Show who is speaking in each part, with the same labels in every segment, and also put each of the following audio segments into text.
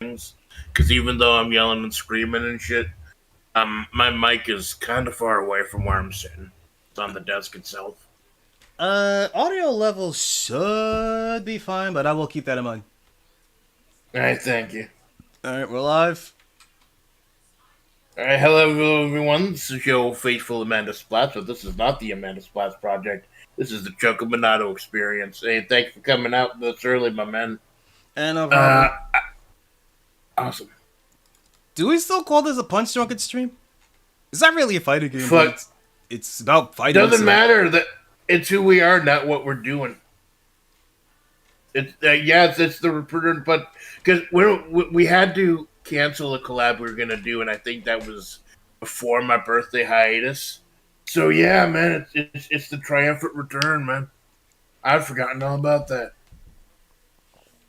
Speaker 1: things. Because even though I'm yelling and screaming and shit, my mic is kind of far away from where I'm sitting. It's on the desk itself.
Speaker 2: Audio level should be fine, but I will keep that in mind.
Speaker 1: All right, thank you.
Speaker 2: Alright, we're live.
Speaker 1: All right, hello everyone. This is your faithful Amanda Splatts, but this is not the Amanda Splatts project. This is the Choco Minato experience. Hey, thanks for coming out this early, my man.
Speaker 2: And no
Speaker 1: Uh,
Speaker 2: problem.
Speaker 1: awesome.
Speaker 2: Do we still call this a punch drunken stream? It's not really a fighting game, but
Speaker 1: Fuck.
Speaker 2: it's about fighting.
Speaker 1: Doesn't
Speaker 2: So.
Speaker 1: matter that it's who we are, not what we're doing. It's it's the recruiter, but because we had to cancel a collab we were gonna do, and I think that was before my birthday hiatus. So yeah, man, it's the triumphant return, man. I'd forgotten all about that.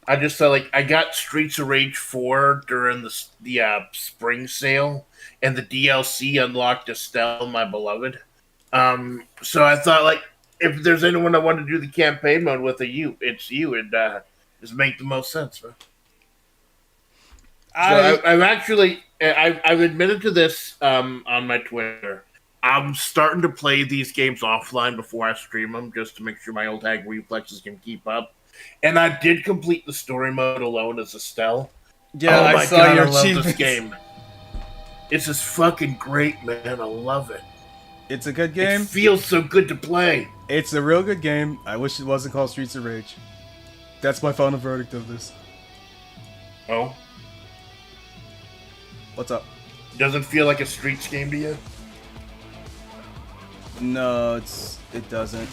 Speaker 1: I just felt like I got Streets of Rage 4 during the spring sale, and the DLC unlocked Estelle, my beloved. So I thought like if there's anyone I want to do the campaign mode with, it's you, and just make the most sense, man. So I've actually I've admitted to this on my Twitter. I'm starting to play these games offline before I stream them, just to make sure my old hag reflexes can keep up. And I did complete the story mode alone as Estelle.
Speaker 2: Yeah,
Speaker 1: Oh
Speaker 2: I
Speaker 1: my
Speaker 2: saw
Speaker 1: god,
Speaker 2: your
Speaker 1: I love this
Speaker 2: achievements.
Speaker 1: game. It's just fucking great, man. I love it.
Speaker 2: It's a good
Speaker 1: It
Speaker 2: game.
Speaker 1: feels so good to play.
Speaker 2: It's a real good game. I wish it wasn't called Streets of Rage. That's my final verdict of this.
Speaker 1: Oh,
Speaker 2: What's up?
Speaker 1: doesn't feel like a Streets game to you?
Speaker 2: No, it doesn't.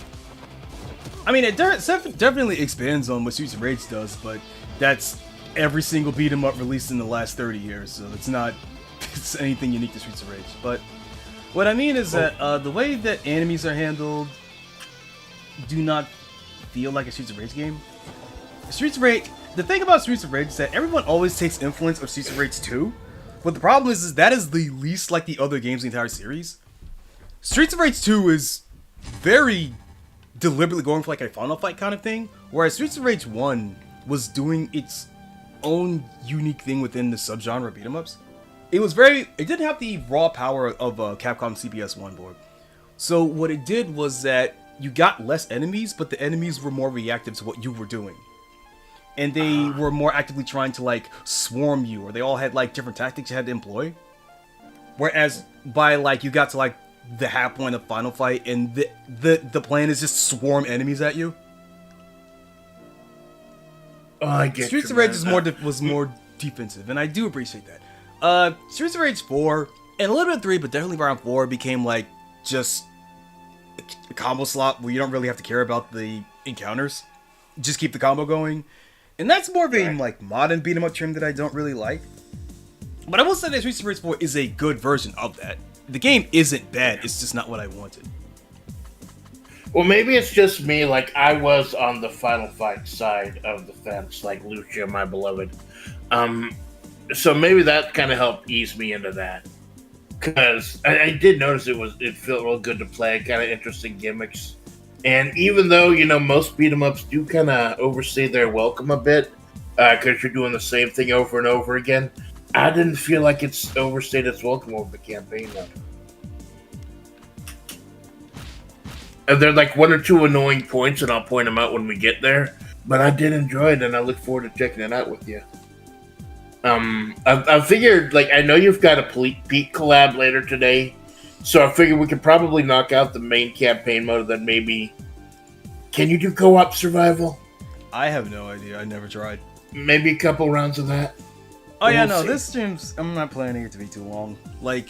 Speaker 2: I mean, it definitely expands on what Streets of Rage does, but that's every single beat 'em up released in the last 30 years, so it's not it's anything unique to Streets of Rage. But what I mean is that the way that enemies are handled do not feel like a Streets of Rage game. Streets of Rage. The thing about Streets of Rage is that everyone always takes influence of Streets of Rage 2, but the problem is that is the least like the other games in the entire series. Streets of Rage 2 is very deliberately going for like a Final Fight kind of thing, whereas Streets of Rage 1 was doing its own unique thing within the subgenre beat 'em ups. It didn't have the raw power of Capcom CPS 1 board. So what it did was that you got less enemies, but the enemies were more reactive to what you were doing. And they were more actively trying to like swarm you, or they all had like different tactics you had to employ. Whereas by like you got to like the half point of Final Fight, and the plan is just swarm enemies at you.
Speaker 1: Oh, I get
Speaker 2: Streets
Speaker 1: you,
Speaker 2: of Rage
Speaker 1: man.
Speaker 2: was more defensive, and I do appreciate that. Streets of Rage 4 and a little bit of 3, but definitely around 4 became like just a combo slot where you don't really have to care about the encounters. Just keep the combo going. And that's more of a like modern beat 'em up trim that I don't really like. But I will say that Streets of Rage 4 is a good version of that. The game isn't bad, it's just not what I wanted.
Speaker 1: Well, maybe it's just me. Like I was on the Final Fight side of the fence, like Lucia, my beloved. Um, so maybe that kind of helped ease me into that. Because I did notice it felt real good to play, kind of interesting gimmicks. And even though most beat 'em ups do kind of overstay their welcome a bit, because you're doing the same thing over and over again, I didn't feel like it's overstayed its welcome over the campaign mode. And there are like one or two annoying points, and I'll point them out when we get there. But I did enjoy it, and I look forward to checking it out with you. I figured, like, I know you've got a Pete collab later today, so I figured we could probably knock out the main campaign mode, then maybe... Can you do co-op survival?
Speaker 2: I have no idea, I never tried.
Speaker 1: Maybe a couple rounds of that?
Speaker 2: Oh yeah,
Speaker 1: We'll
Speaker 2: no,
Speaker 1: see.
Speaker 2: this stream's I'm not planning it to be too long. Like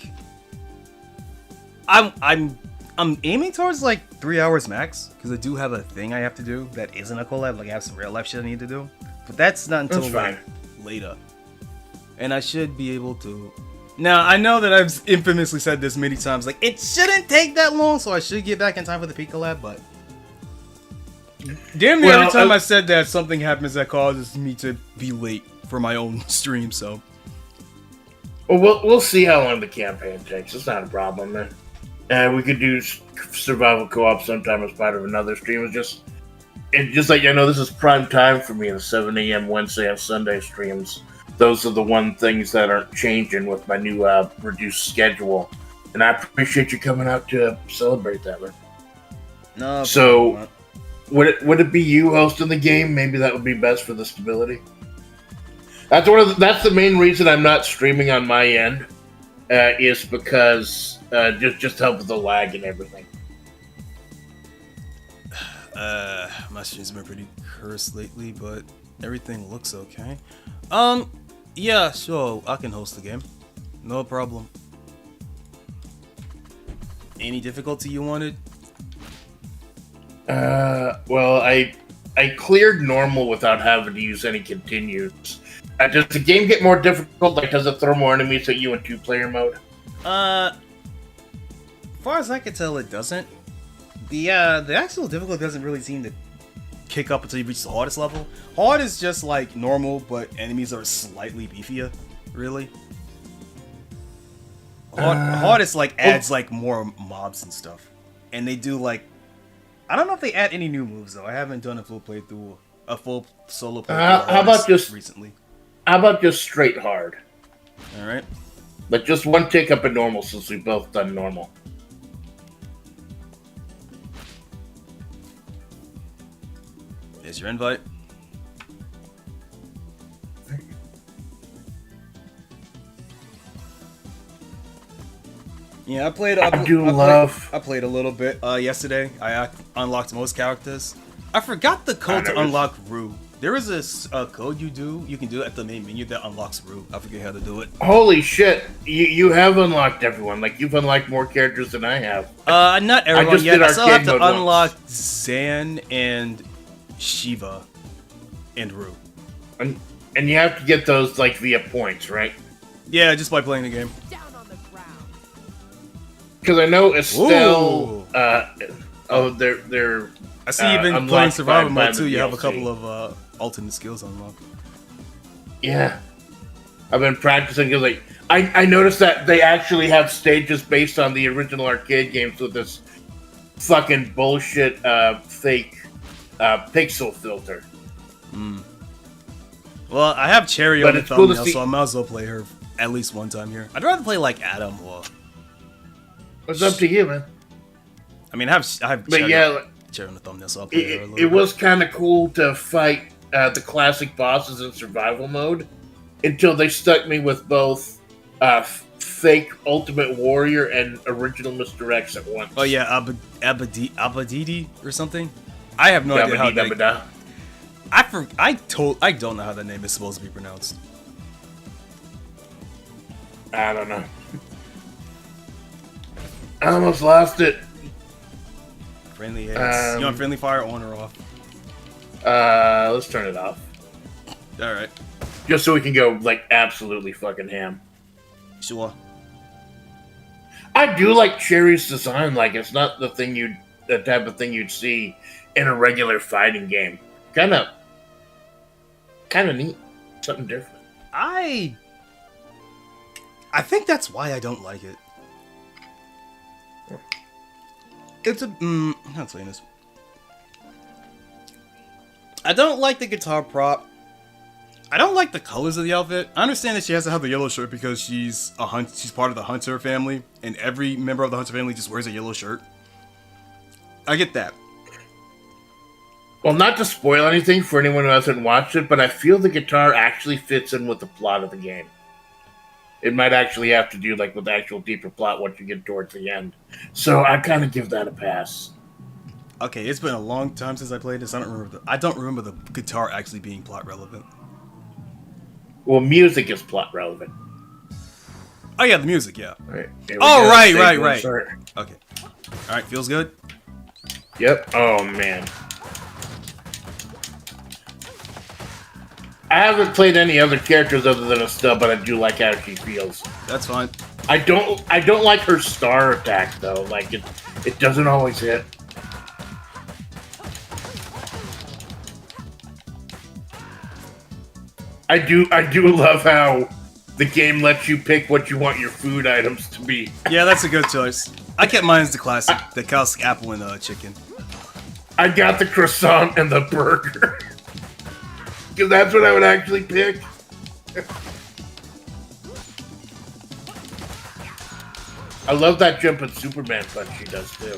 Speaker 2: I'm aiming towards like 3 hours max, because I do have a thing I have to do that isn't a collab, like I have some real life shit I need to do. But that's not until
Speaker 1: That's
Speaker 2: like
Speaker 1: fine.
Speaker 2: later. And I should be able to. Now I know that I've infamously said this many times, like it shouldn't take that long, so I should get back in time for the Peak collab, but damn near every time I said that, something happens that causes me to be late for my own stream, so.
Speaker 1: Well, we'll see how long the campaign takes. It's not a problem, man. We could do survival co-op sometime as part of another stream. It's just like I know this is prime time for me, the 7 a.m. Wednesday and Sunday streams. those are the one things that aren't changing with my new reduced schedule. And I appreciate you coming out to celebrate that, man.
Speaker 2: No.
Speaker 1: So, would it be you hosting the game? Maybe that would be best for the stability. That's the main reason I'm not streaming on my end, is because just help with the lag and everything.
Speaker 2: My stream's been pretty cursed lately, but everything looks okay. Yeah, sure, I can host the game. No problem. Any difficulty you wanted?
Speaker 1: Well, I cleared normal without having to use any continues. Does the game get more difficult? Like, does it throw more enemies at you in 2-player mode?
Speaker 2: As far as I can tell, it doesn't. The actual difficulty doesn't really seem to kick up until you reach the hardest level. Hard is just like normal, but enemies are slightly beefier, really. Hard is like adds like more mobs and stuff, and they do like, I don't know if they add any new moves though. I haven't done a full playthrough, a full solo playthrough.
Speaker 1: How about just
Speaker 2: recently?
Speaker 1: How about just straight hard?
Speaker 2: All right.
Speaker 1: Like just one tick up in normal since we've both done normal.
Speaker 2: Here's your invite. Yeah, I played a little bit yesterday. I unlocked most characters. I forgot the code to unlock Rue. There is a code you can do at the main menu that unlocks Rue. I forget how to do it.
Speaker 1: Holy shit! You have unlocked everyone. Like you've unlocked more characters than I have.
Speaker 2: Not everyone yet. I still have to unlock
Speaker 1: once.
Speaker 2: Zan and Shiva and Rue.
Speaker 1: And you have to get those like via points, right?
Speaker 2: Yeah, just by playing the game.
Speaker 1: Because I know Estelle. They're.
Speaker 2: I see you've been playing survival mode too. You have a couple of alternate skills unlocked.
Speaker 1: Yeah, I've been practicing because like I noticed that they actually have stages based on the original arcade games with this fucking bullshit fake pixel filter.
Speaker 2: Well, I have Cherry on the
Speaker 1: cool
Speaker 2: thumbnail, so I might as well play her at least one time here. I'd rather play like Adam or.
Speaker 1: It's up to you, man.
Speaker 2: I mean, I have
Speaker 1: but
Speaker 2: Cherry on the thumbnail, so I'll play her a little
Speaker 1: bit. It was kind of cool to fight the classic bosses in survival mode until they stuck me with both fake Ultimate Warrior and original Mr. X at once.
Speaker 2: Oh yeah, Abadidi or something. I have no idea how that. I don't know how that name is supposed to be pronounced.
Speaker 1: I don't know. I almost lost it.
Speaker 2: Friendly hits. You want friendly fire on or off?
Speaker 1: Let's turn it off.
Speaker 2: Alright.
Speaker 1: Just so we can go, like, absolutely fucking ham.
Speaker 2: Sure.
Speaker 1: I do like Cherry's design. Like, it's not the type of thing you'd see in a regular fighting game. Kind of neat. Something different.
Speaker 2: I think that's why I don't like it. It's a I'm not saying this. I don't like the guitar prop. I don't like the colors of the outfit. I understand that she has to have the yellow shirt because she's part of the Hunter family, and every member of the Hunter family just wears a yellow shirt. I get that.
Speaker 1: Well, not to spoil anything for anyone who hasn't watched it, but I feel the guitar actually fits in with the plot of the game. It might actually have to do like with the actual deeper plot once you get towards the end. So I kind of give that a pass.
Speaker 2: Okay, it's been a long time since I played this. I don't remember the guitar actually being plot relevant.
Speaker 1: Well, music is plot relevant.
Speaker 2: Oh yeah, the music, yeah.
Speaker 1: Right.
Speaker 2: Oh right. Okay. All right, feels good.
Speaker 1: Yep. Oh man. I haven't played any other characters other than Estelle, but I do like how she feels.
Speaker 2: That's fine.
Speaker 1: I don't like her star attack though. Like it doesn't always hit. I do love how the game lets you pick what you want your food items to be.
Speaker 2: Yeah, that's a good choice. I kept mine as the classic apple and chicken.
Speaker 1: I got the croissant and the burger. Because that's what I would actually pick. I love that jumping Superman punch she does too.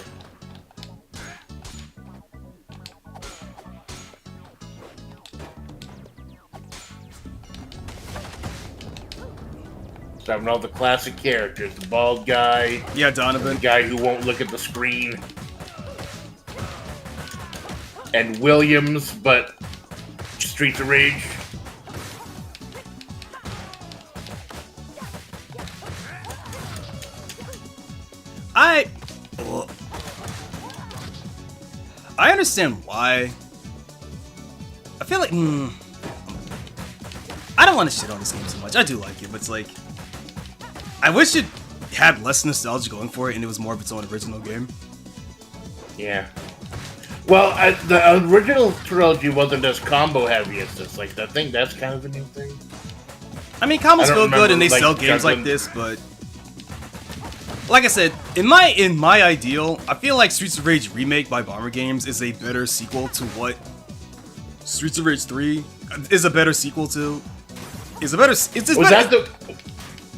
Speaker 1: So having all the classic characters, the bald guy,
Speaker 2: Yeah, Donovan.
Speaker 1: the guy who won't look at the screen, and Williams, but Streets of Rage.
Speaker 2: I understand why. I feel like I don't want to shit on this game so much. I do like it, but it's like I wish it had less nostalgia going for it and it was more of its own original game.
Speaker 1: Yeah. Well, the original trilogy wasn't as combo heavy as this. Like, I think that's kind of a new thing.
Speaker 2: I mean, combos feel good and they
Speaker 1: like,
Speaker 2: sell games like this, but like I said, in my ideal, I feel like Streets of Rage Remake by Bomber Games is a better sequel to what Streets of Rage 3 is a better sequel to.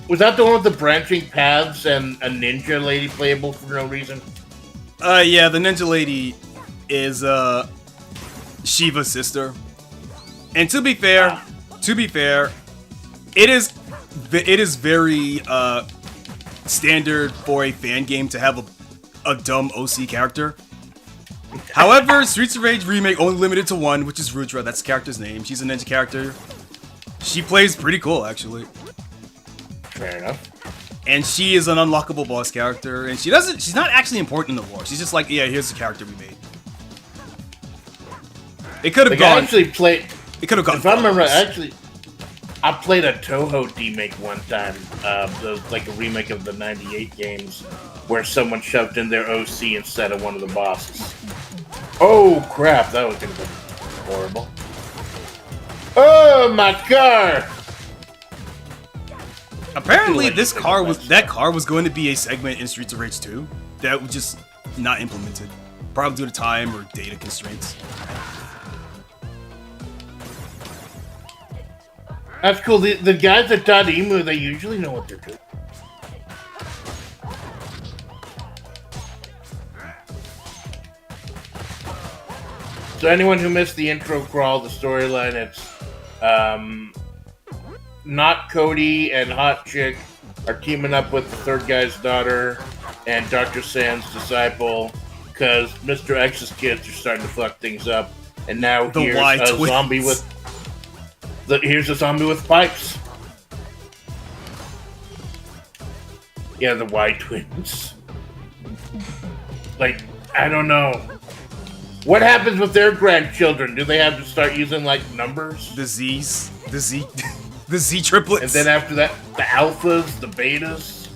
Speaker 2: Was
Speaker 1: that the one with the branching paths and a ninja lady playable for no reason?
Speaker 2: Yeah, the ninja lady is Shiva's sister. And to be fair, it is very standard for a fan game to have a dumb OC character. However, Streets of Rage Remake only limited to one, which is Rutra. That's the character's name. She's a ninja character. She plays pretty cool, actually.
Speaker 1: Fair enough.
Speaker 2: And she is an unlockable boss character, and she's not actually important in the lore. She's just like, yeah, here's the character we made. It could have gone. It could have gone.
Speaker 1: If I remember, I played a Toho remake one time. Like a remake of the '98 games, where someone shoved in their OC instead of one of the bosses. Oh crap! That was gonna be horrible. Oh, my car!
Speaker 2: Apparently, that car was going to be a segment in Streets of Rage 2 that was just not implemented, probably due to time or data constraints.
Speaker 1: That's cool. The guys at Dot.emu, they usually know what they're doing. So anyone who missed the intro crawl, the storyline, it's Not Cody and Hot Chick are teaming up with the third guy's daughter and Dr. Sand's disciple because Mr. X's kids are starting to fuck things up. And now here's a zombie with pipes. Yeah, the Y twins. Like, I don't know. What happens with their grandchildren? Do they have to start using, like, numbers?
Speaker 2: The Z triplets.
Speaker 1: And then after that, the alphas, the betas.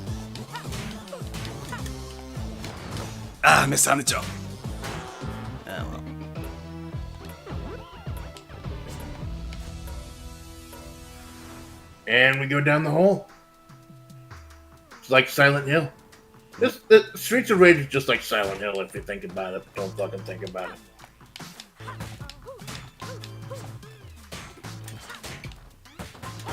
Speaker 2: Ah, missed time to jump. Ah, well.
Speaker 1: And we go down the hole. It's like Silent Hill. The Streets of Rage is just like Silent Hill if you think about it. Don't fucking think about it.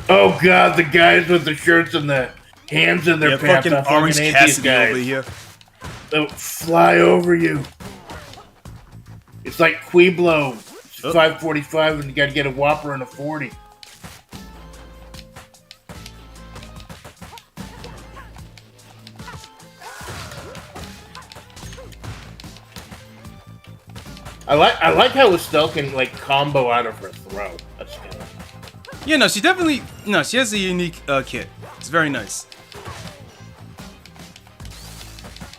Speaker 1: Oh god, the guys with the shirts and the hands in their pants.
Speaker 2: Fucking Orange Cassidy over here.
Speaker 1: They'll fly over you. It's like Quiblo. It's 5:45 and you gotta get a Whopper and a 40. I like how Estelle can like combo out of her throw. That's good.
Speaker 2: Yeah, no, she has a unique kit. It's very nice.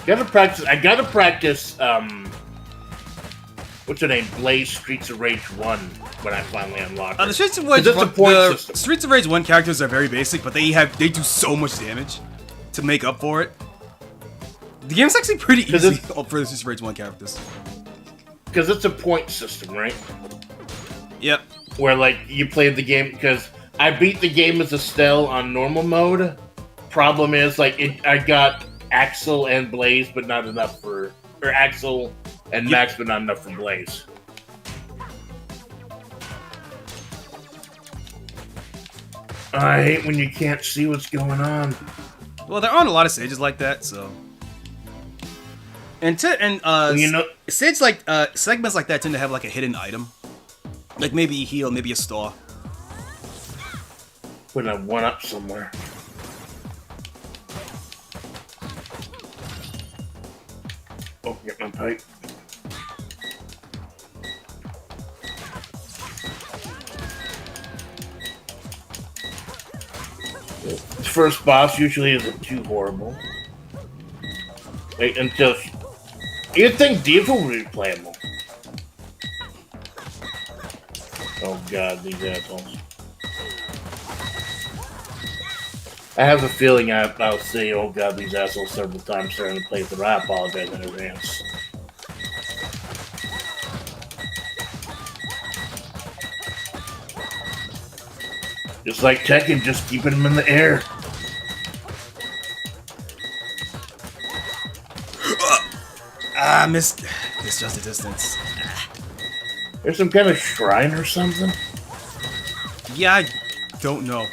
Speaker 1: I gotta practice. What's her name? Blaze Streets of Rage 1 when I finally unlock it.
Speaker 2: The Streets of Rage 1 characters are very basic, but they do so much damage to make up for it. The game's actually pretty easy for the Streets of Rage 1 characters.
Speaker 1: Because it's a point system, right?
Speaker 2: Yep.
Speaker 1: Where, like, you play the game, because I beat the game as Estelle on normal mode. Problem is, like, I got Axel and Blaze, but not enough for... Or Axel and Max, but not enough for Blaze. I hate when you can't see what's going on.
Speaker 2: Well, there aren't a lot of stages like that, so. And stage like segments like that tend to have like a hidden item, like maybe a heal, maybe a star.
Speaker 1: Put a 1-up somewhere. Oh, get my pipe. This first boss usually isn't too horrible. Wait until you'd think Diva would be playable. Oh god, these assholes. I have a feeling I'll say, oh god, these assholes several times starting to play through. I apologize in advance. Just like Tekken, just keeping them in the air.
Speaker 2: Missed just a distance.
Speaker 1: There's some kind of shrine or something?
Speaker 2: Yeah, I don't know.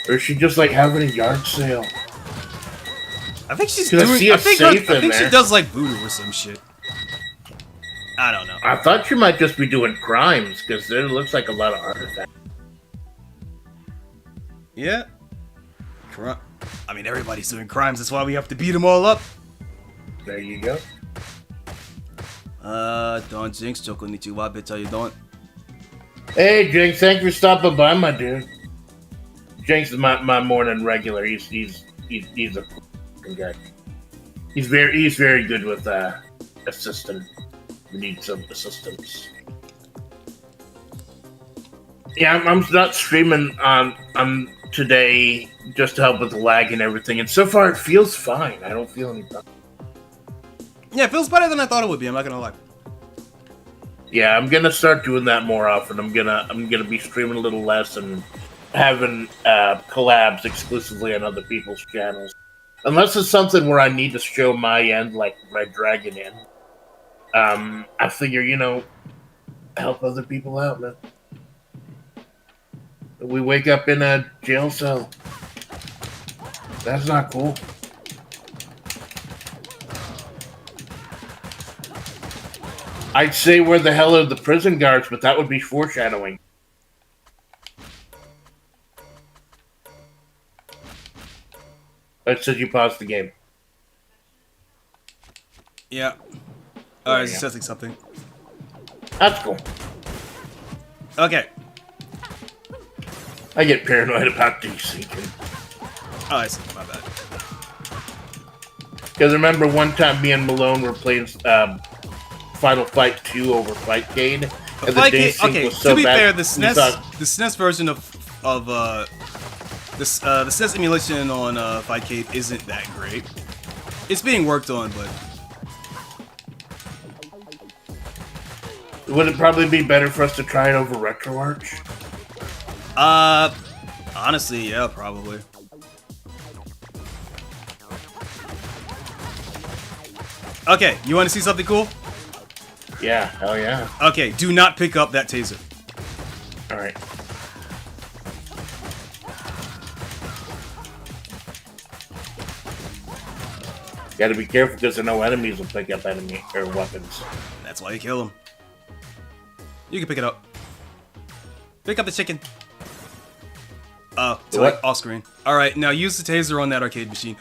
Speaker 1: Or is she just like having a yard sale?
Speaker 2: I think she's doing. I think she does like voodoo or some shit. I don't know.
Speaker 1: I thought she might just be doing crimes because there looks like a lot of artifacts.
Speaker 2: Yeah. I mean, everybody's doing crimes. That's why we have to beat them all up.
Speaker 1: There you go.
Speaker 2: Don Jinx, Choconnichi, what bitch are you doing?
Speaker 1: Hey, Jinx, thanks for stopping by, my dude. Jinx is my morning regular. He's a cool guy. He's very good with assistant. We need some assistance. Yeah, I'm not streaming on today just to help with the lag and everything, and so far it feels fine. I don't feel any problem.
Speaker 2: Yeah, it feels better than I thought it would be. I'm not gonna lie.
Speaker 1: Yeah, I'm gonna start doing that more often. I'm gonna be streaming a little less and having collabs exclusively on other people's channels, unless it's something where I need to show my end, like my dragon end. I figure, help other people out, man. We wake up in a jail cell. That's not cool. I'd say where the hell are the prison guards, but that would be foreshadowing. It says you paused the game.
Speaker 2: Yeah. Alright, it's testing something.
Speaker 1: That's cool.
Speaker 2: Okay.
Speaker 1: I get paranoid about desyncing.
Speaker 2: Oh, I see. My bad.
Speaker 1: Because remember one time me and Malone were playing Final Fight 2 over Fightcade, and the desync was so
Speaker 2: to be
Speaker 1: bad.
Speaker 2: Fair, the SNES version of the SNES emulation on Fightcade isn't that great. It's being worked on, but
Speaker 1: would it probably be better for us to try it over RetroArch?
Speaker 2: Honestly, yeah, probably. Okay, you want to see something cool?
Speaker 1: Yeah, hell yeah.
Speaker 2: Okay, do not pick up that taser.
Speaker 1: Alright. Gotta be careful because I know enemies will pick up enemy or weapons.
Speaker 2: That's why you kill them. You can pick it up. Pick up the chicken. Oh, it's like off screen. Alright, now use the taser on that arcade machine.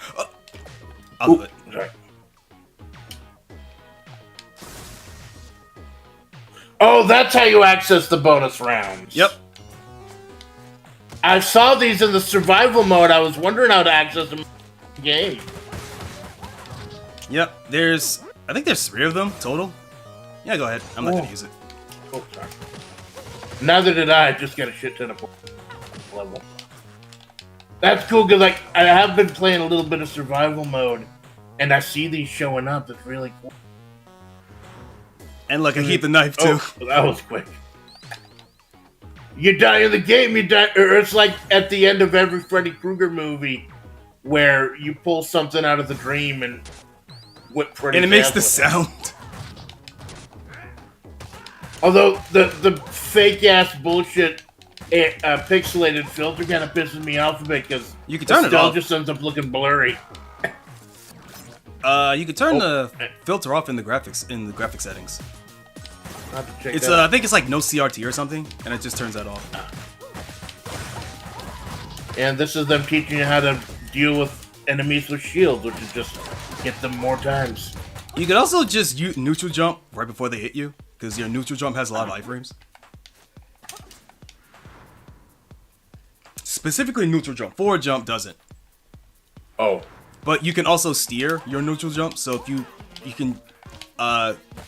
Speaker 2: I'll do it.
Speaker 1: Sorry. Oh, that's how you access the bonus rounds.
Speaker 2: Yep.
Speaker 1: I saw these in the survival mode. I was wondering how to access them in the game.
Speaker 2: Yep, I think there's 3 of them total. Yeah, go ahead. I'm not gonna use it.
Speaker 1: Oh, sorry. Neither did I. Just got a shit ton of level. That's cool because I have been playing a little bit of survival mode, and I see these showing up. It's really cool.
Speaker 2: And look, I keep the knife too.
Speaker 1: Oh, that was quick. You die in the game, you die, or it's like at the end of every Freddy Krueger movie, where you pull something out of the dream and whip Freddy.
Speaker 2: And it makes the sound.
Speaker 1: Although the fake ass bullshit A pixelated filter kind of pisses me off a bit because
Speaker 2: You can turn it off.
Speaker 1: just ends up looking blurry.
Speaker 2: You can turn the filter off in the graphic settings.
Speaker 1: I'll have to check
Speaker 2: It's
Speaker 1: that out.
Speaker 2: I think it's like no CRT or something, and it just turns that off.
Speaker 1: And this is them teaching you how to deal with enemies with shields, which is just hit them more times.
Speaker 2: You can also just use neutral jump right before they hit you, because your neutral jump has a lot of iframes. Specifically neutral jump. Forward jump doesn't.
Speaker 1: Oh.
Speaker 2: But you can also steer your neutral jump, so if you can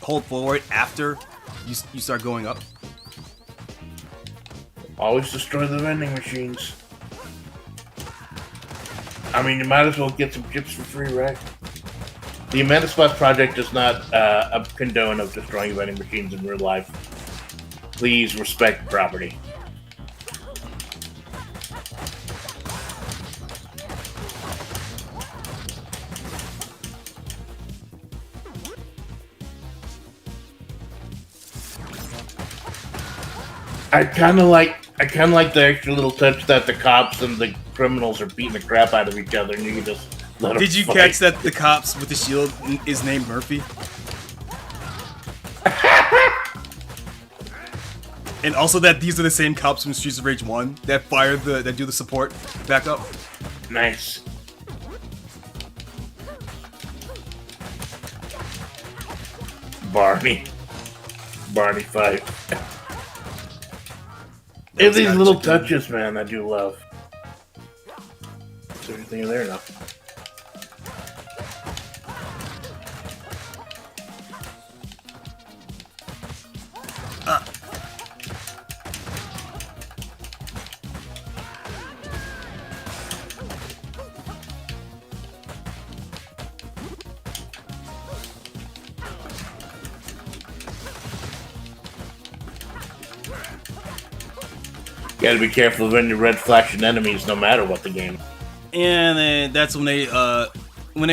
Speaker 2: hold forward after you start going up.
Speaker 1: Always destroy the vending machines. I mean, you might as well get some chips for free, right? The Amanda Spots Project is not a condone of destroying vending machines in real life. Please respect property. I kind of like the extra little touch that the cops and the criminals are beating the crap out of each other, and you can just let them
Speaker 2: Did you
Speaker 1: fight.
Speaker 2: catch that the cops with the shield is named Murphy? And also that these are the same cops from Streets of Rage 1 that that do the support backup.
Speaker 1: Nice. Barney fight. And these little touches, man, I do love. Is there anything in there now? You gotta be careful when you red flashing enemies, no matter what the game.
Speaker 2: And then that's when they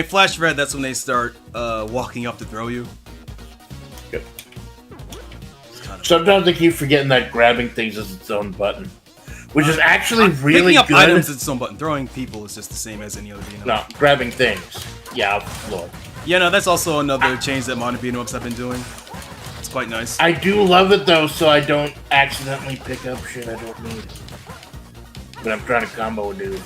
Speaker 2: flash red. That's when they start walking up to throw you.
Speaker 1: Yep. Sometimes I keep forgetting that grabbing things is its own button, which is actually really
Speaker 2: Picking up
Speaker 1: good.
Speaker 2: items is its own button. Throwing people is just the same as any other beat 'em
Speaker 1: No,
Speaker 2: up.
Speaker 1: grabbing things. Yeah, off the floor.
Speaker 2: Yeah, no, that's also another change that modern beat 'em ups have been doing. It's quite nice.
Speaker 1: I do love it though, so I don't accidentally pick up shit I don't need. But I'm trying to combo a dude.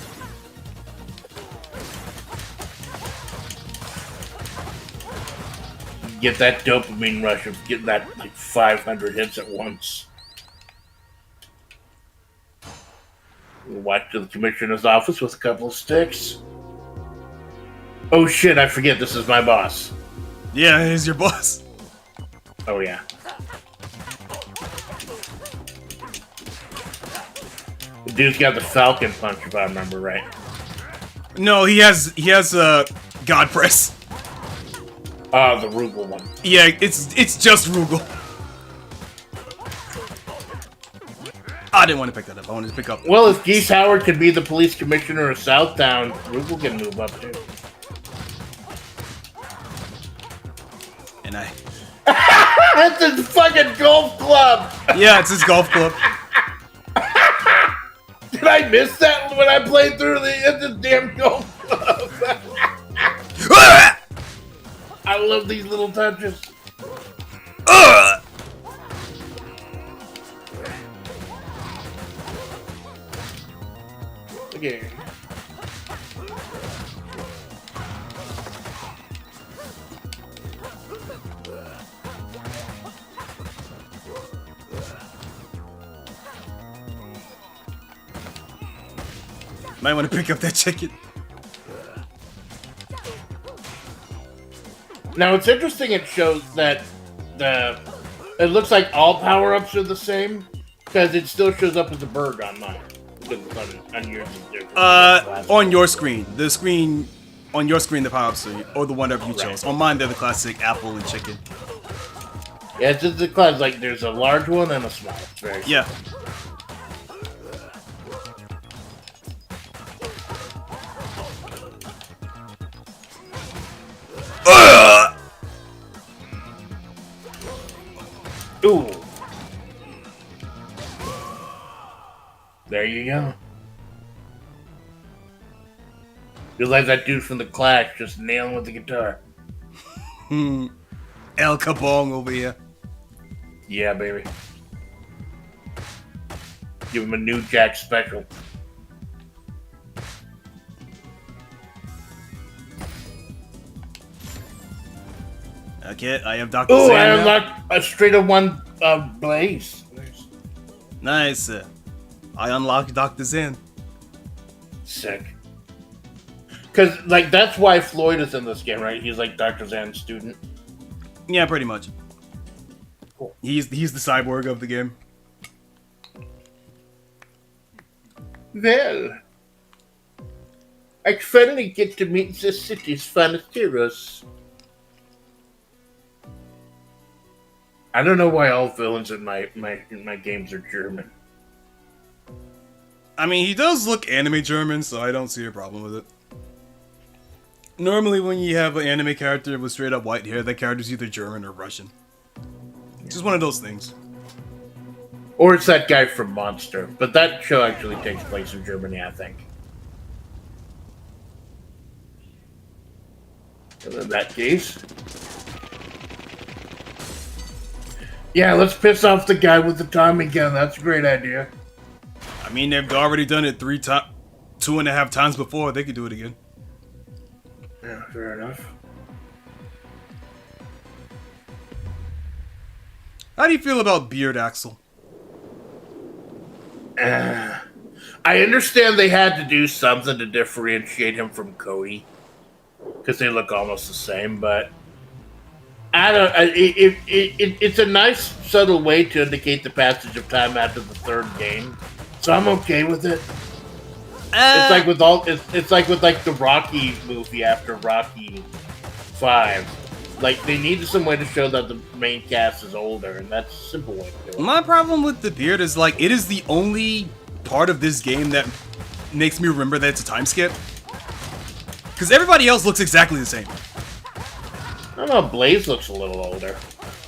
Speaker 1: Get that dopamine rush of getting that like 500 hits at once. Walk to the commissioner's office with a couple of sticks. Oh shit, I forget this is my boss.
Speaker 2: Yeah, he's your boss.
Speaker 1: Oh yeah. The dude's got the Falcon Punch, if I remember right.
Speaker 2: No, he has God Press.
Speaker 1: The Rugal one.
Speaker 2: Yeah, it's just Rugal. I didn't want to pick that up. I wanted to pick up.
Speaker 1: Well, if Geese Howard could be the police commissioner of Southtown, Rugal can move up too.
Speaker 2: And I.
Speaker 1: That's his fucking golf club!
Speaker 2: Yeah, it's his golf club.
Speaker 1: Did I miss that when I played through the damn golf club? I love these little touches. Okay.
Speaker 2: Might want to pick up that chicken.
Speaker 1: Now it's interesting. It shows that it looks like all power-ups are the same because it still shows up as a bird on mine. On yours is different.
Speaker 2: On your screen, on your screen, the power-ups are, or the one that you chose. On mine, they're the classic apple and chicken.
Speaker 1: Yeah, it's just the class. Like there's a large one and a small. It's very
Speaker 2: Yeah.
Speaker 1: Ooh. There you go. You're like that dude from the Clash, just nailing with the guitar.
Speaker 2: El Cabong over here.
Speaker 1: Yeah, baby. Give him a new Jack special.
Speaker 2: Okay, I have Dr.
Speaker 1: Oh,
Speaker 2: Sand
Speaker 1: I
Speaker 2: now.
Speaker 1: unlocked a straight of one blaze.
Speaker 2: Nice. I unlocked Dr. Zen.
Speaker 1: Sick. Because, like, that's why Floyd is in this game, right? He's like Dr. Zan's student.
Speaker 2: Yeah, pretty much.
Speaker 1: Cool.
Speaker 2: He's the cyborg of the game.
Speaker 1: Well, I finally get to meet the city's finest heroes. I don't know why all villains in my games are German.
Speaker 2: I mean, he does look anime German, so I don't see a problem with it. Normally, when you have an anime character with straight up white hair, that character's either German or Russian. It's just one of those things.
Speaker 1: Or it's that guy from Monster. But that show actually takes place in Germany, I think. And in that case... Yeah, let's piss off the guy with the Tommy gun. That's a great idea.
Speaker 2: I mean, they've already done it 2.5 times before. They could do it again.
Speaker 1: Yeah, fair enough.
Speaker 2: How do you feel about Beard Axel?
Speaker 1: I understand they had to do something to differentiate him from Cody. Because they look almost the same, but... I don't. It's a nice, subtle way to indicate the passage of time after the third game, so I'm okay with it. It's like with all. It's like with like the Rocky movie after Rocky 5. Like they needed some way to show that the main cast is older, and that's a simple way to do it.
Speaker 2: My problem with the beard is like it is the only part of this game that makes me remember that it's a time skip. Because everybody else looks exactly the same.
Speaker 1: I don't know. Blaze looks a little older.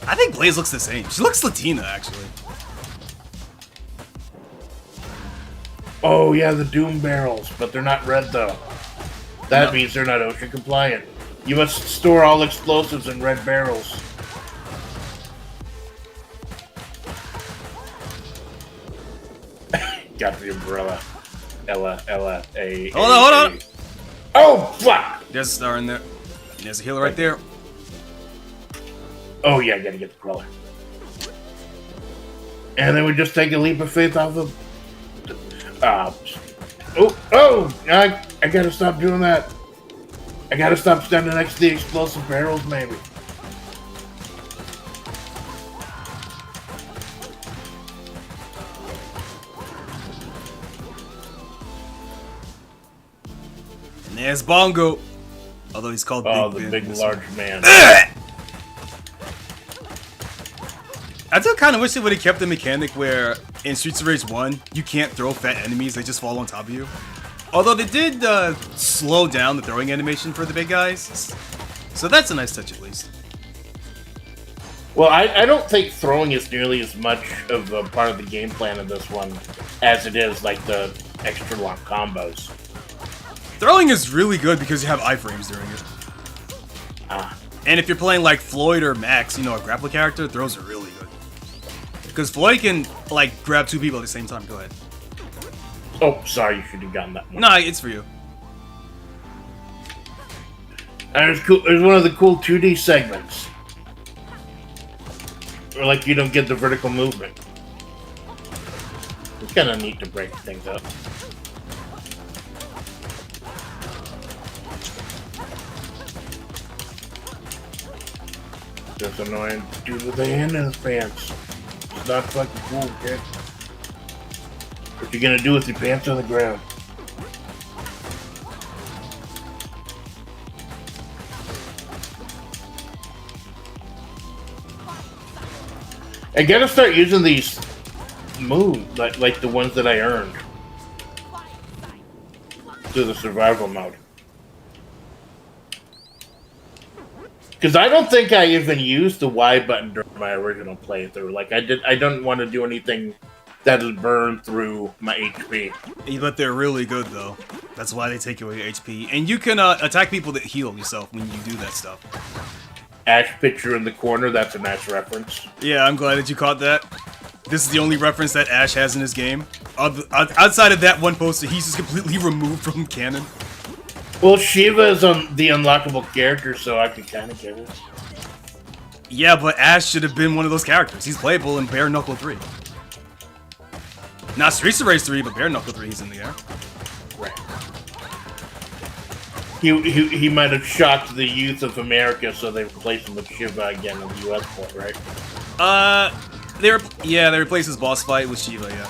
Speaker 2: I think Blaze looks the same. She looks Latina, actually.
Speaker 1: Oh yeah, the Doom barrels, but they're not red though. That means they're not ocean compliant. You must store all explosives in red barrels. Got the umbrella. Ella, a.
Speaker 2: Hold on.
Speaker 1: Oh fuck!
Speaker 2: There's a star in there. There's a healer right there.
Speaker 1: Oh yeah, I gotta get the crawler. And then we just take a leap of faith off of... I gotta stop doing that. I gotta stop standing next to the explosive barrels, maybe.
Speaker 2: And there's Bongo. Although he's called
Speaker 1: the big large man.
Speaker 2: I still kind of wish they would have kept the mechanic where in Streets of Rage 1, you can't throw fat enemies, they just fall on top of you. Although they did slow down the throwing animation for the big guys. So that's a nice touch at least.
Speaker 1: Well, I don't think throwing is nearly as much of a part of the game plan in this one as it is like the extra long combos.
Speaker 2: Throwing is really good because you have iframes during it. And if you're playing like Floyd or Max, you know, a grappler character, throws are really good. Because Floyd can, like, grab two people at the same time. Go ahead.
Speaker 1: Oh, sorry, you should have gotten that one.
Speaker 2: Nah, it's for you.
Speaker 1: And there's one of the cool 2D segments. Where, like, you don't get the vertical movement. It's kind of neat to break things up. This annoying dude with a hand in his pants. It's not fucking cool, kid. What you gonna do with your pants on the ground? I gotta start using these moves, like the ones that I earned. To the survival mode. Because I don't think I even used the Y button during my original playthrough. Like I don't want to do anything that'll burn through my HP.
Speaker 2: But they're really good, though. That's why they take away your HP. And you can attack people that heal yourself when you do that stuff.
Speaker 1: Ash picture in the corner, that's a nice reference.
Speaker 2: Yeah, I'm glad that you caught that. This is the only reference that Ash has in his game. Outside of that one poster, he's just completely removed from canon.
Speaker 1: Well, Shiva is on the unlockable character, so I could kind of get it.
Speaker 2: Yeah, but Ash should have been one of those characters. He's playable in Bare Knuckle 3. Not Streets of Rage 3, but Bare Knuckle 3 is in the air.
Speaker 1: Right. He might have shocked the youth of America, so they replaced him with Shiva again in the US port, right?
Speaker 2: They replaced his boss fight with Shiva, yeah.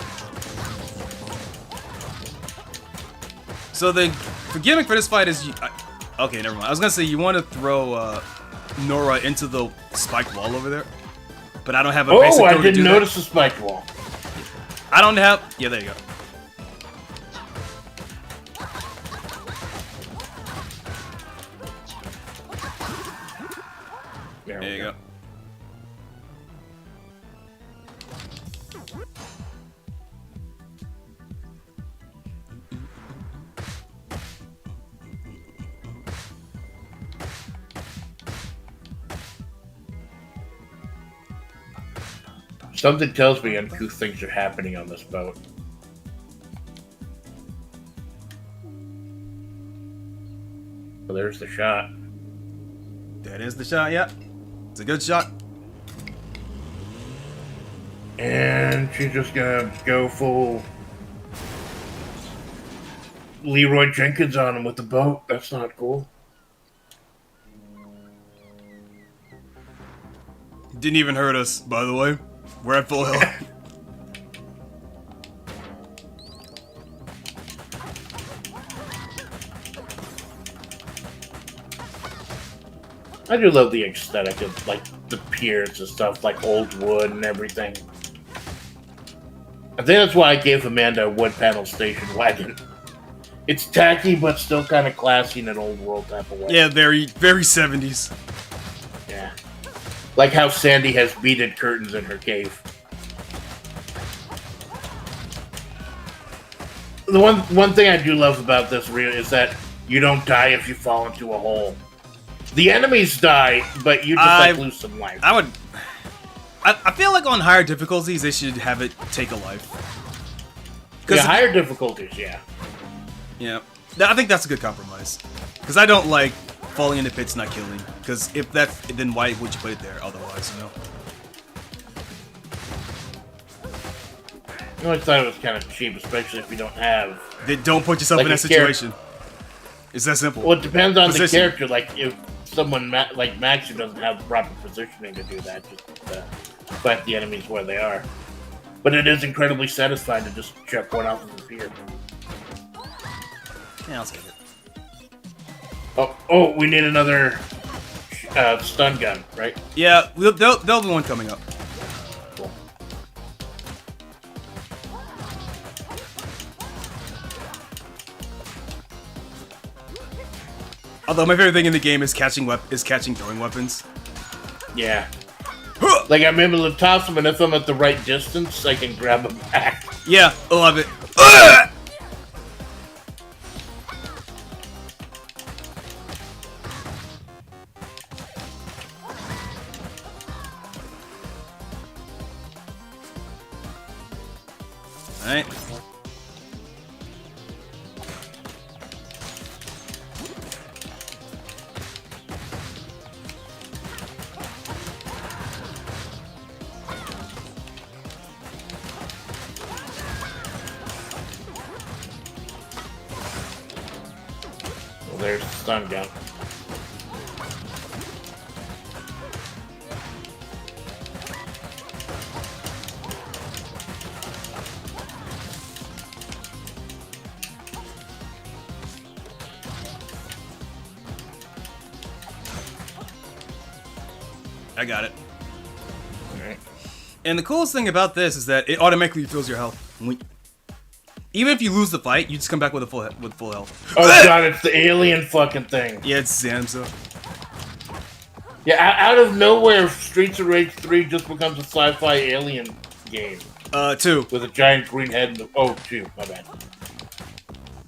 Speaker 2: So the gimmick for this fight is... okay, never mind. I was gonna say, you want to throw Nora into the spiked wall over there. But I don't have a basic
Speaker 1: I
Speaker 2: throw to do
Speaker 1: didn't
Speaker 2: that.
Speaker 1: notice the spiked wall.
Speaker 2: I don't have... yeah, there you go. There you go.
Speaker 1: Something tells me uncouth things are happening on this boat. Well, there's the shot.
Speaker 2: That is the shot, yeah. It's a good shot.
Speaker 1: And she's just gonna go full Leroy Jenkins on him with the boat. That's not cool.
Speaker 2: Didn't even hurt us, by the way. We're at full health.
Speaker 1: I do love the aesthetic of, like, the piers and stuff, like old wood and everything. I think that's why I gave Amanda a wood panel station wagon. It's tacky, but still kind of classy in an old world type of way.
Speaker 2: Yeah, very, very 70s.
Speaker 1: Yeah. Like how Sandy has beaded curtains in her cave. The one thing I do love about this reel is that you don't die if you fall into a hole. The enemies die, but you just lose some life.
Speaker 2: I feel like on higher difficulties they should have it take a life.
Speaker 1: Yeah, higher difficulties, yeah.
Speaker 2: Yeah, I think that's a good compromise. Because I don't like falling into pits not killing. Because if that's, then why would you put it there otherwise, you know?
Speaker 1: I always thought it was kind of cheap, especially if you don't have...
Speaker 2: Then don't put yourself in that situation. It's that simple.
Speaker 1: Well, it depends on the character. Like, if someone like Max who doesn't have the proper positioning to do that, just fight the enemies where they are. But it is incredibly satisfying to just check one off of the pier.
Speaker 2: Yeah, I'll skip it.
Speaker 1: Oh, we need another stun gun, right?
Speaker 2: Yeah, there'll be one coming up.
Speaker 1: Cool.
Speaker 2: Although my favorite thing in the game is catching throwing weapons.
Speaker 1: Yeah. Like, I'm able to toss them, and if I'm at the right distance, I can grab them back.
Speaker 2: Yeah, I love it. Alright.
Speaker 1: Well, there's the stun gun.
Speaker 2: I got it.
Speaker 1: Alright.
Speaker 2: And the coolest thing about this is that it automatically refills your health. Even if you lose the fight, you just come back with full health.
Speaker 1: Oh god, it's the alien fucking thing.
Speaker 2: Yeah, it's Zamza.
Speaker 1: Yeah, out of nowhere, Streets of Rage 3 just becomes a sci-fi alien game.
Speaker 2: 2.
Speaker 1: With a giant green head. Two. My bad.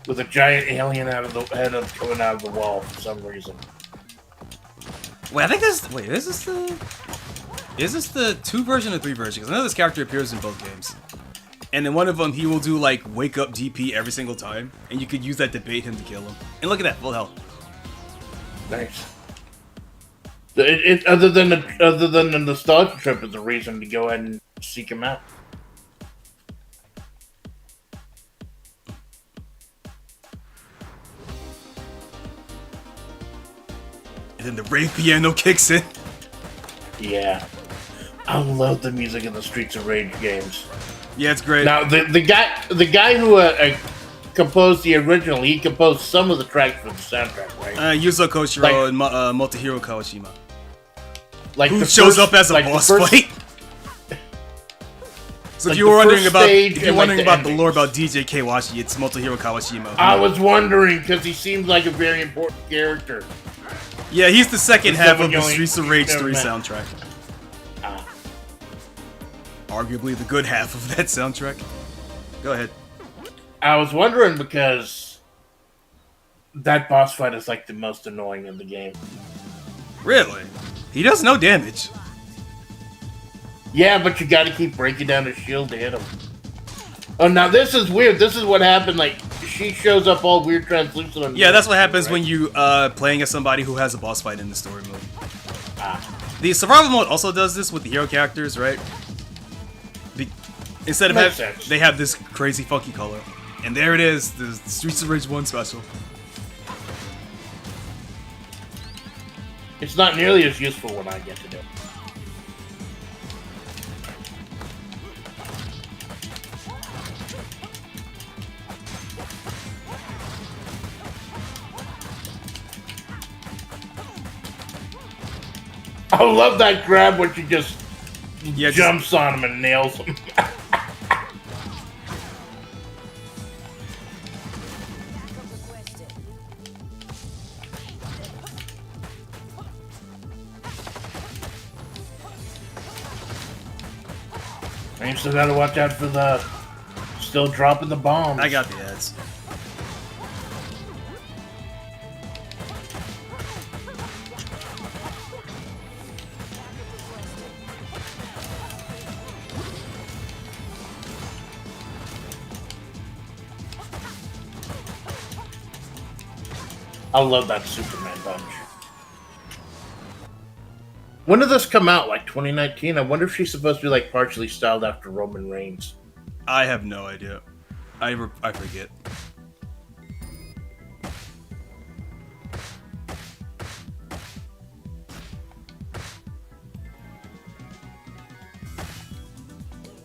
Speaker 1: With a giant alien out of the head coming out of the wall for some reason.
Speaker 2: Wait, I think this. Wait, is this the? Is this the 2 version or 3 version? Because I know this character appears in both games. And in one of them, he will do like wake up DP every single time, and you could use that to bait him to kill him. And look at that, full health.
Speaker 1: Nice. Other than the nostalgia trip is a reason to go ahead and seek him out.
Speaker 2: And then the rave piano kicks in.
Speaker 1: Yeah, I love the music in the Streets of Rage games.
Speaker 2: Yeah, it's great.
Speaker 1: Now the guy who composed the original, he composed some of the tracks for the soundtrack, right?
Speaker 2: Yuzo Koshiro and Motohiro Kawashima.
Speaker 1: Like
Speaker 2: who shows up as a boss fight. So if you were wondering about the lore about DJ Kawashi, it's Motohiro Kawashima.
Speaker 1: I was wondering because he seems like a very important character.
Speaker 2: Yeah, he's the second half of the Streets of Rage 3 soundtrack. Arguably the good half of that soundtrack. Go ahead.
Speaker 1: I was wondering because that boss fight is like the most annoying in the game.
Speaker 2: Really? He does no damage.
Speaker 1: Yeah, but you gotta keep breaking down his shield to hit him. Oh, now this is weird. This is what happened, like, she shows up all weird translucent on
Speaker 2: Yeah, that's what happens right? When you playing as somebody who has a boss fight in the story mode. The survival mode also does this with the hero characters, right? Instead of they have this crazy funky color. And there it is, the Streets of Rage 1 special.
Speaker 1: It's not nearly as useful when I get to do it. I love that grab when she just jumps on him and nails him. And you still gotta watch out for the still dropping the bombs.
Speaker 2: I got the ads.
Speaker 1: I love that Superman punch. When did this come out? Like 2019? I wonder if she's supposed to be like partially styled after Roman Reigns.
Speaker 2: I have no idea. I forget.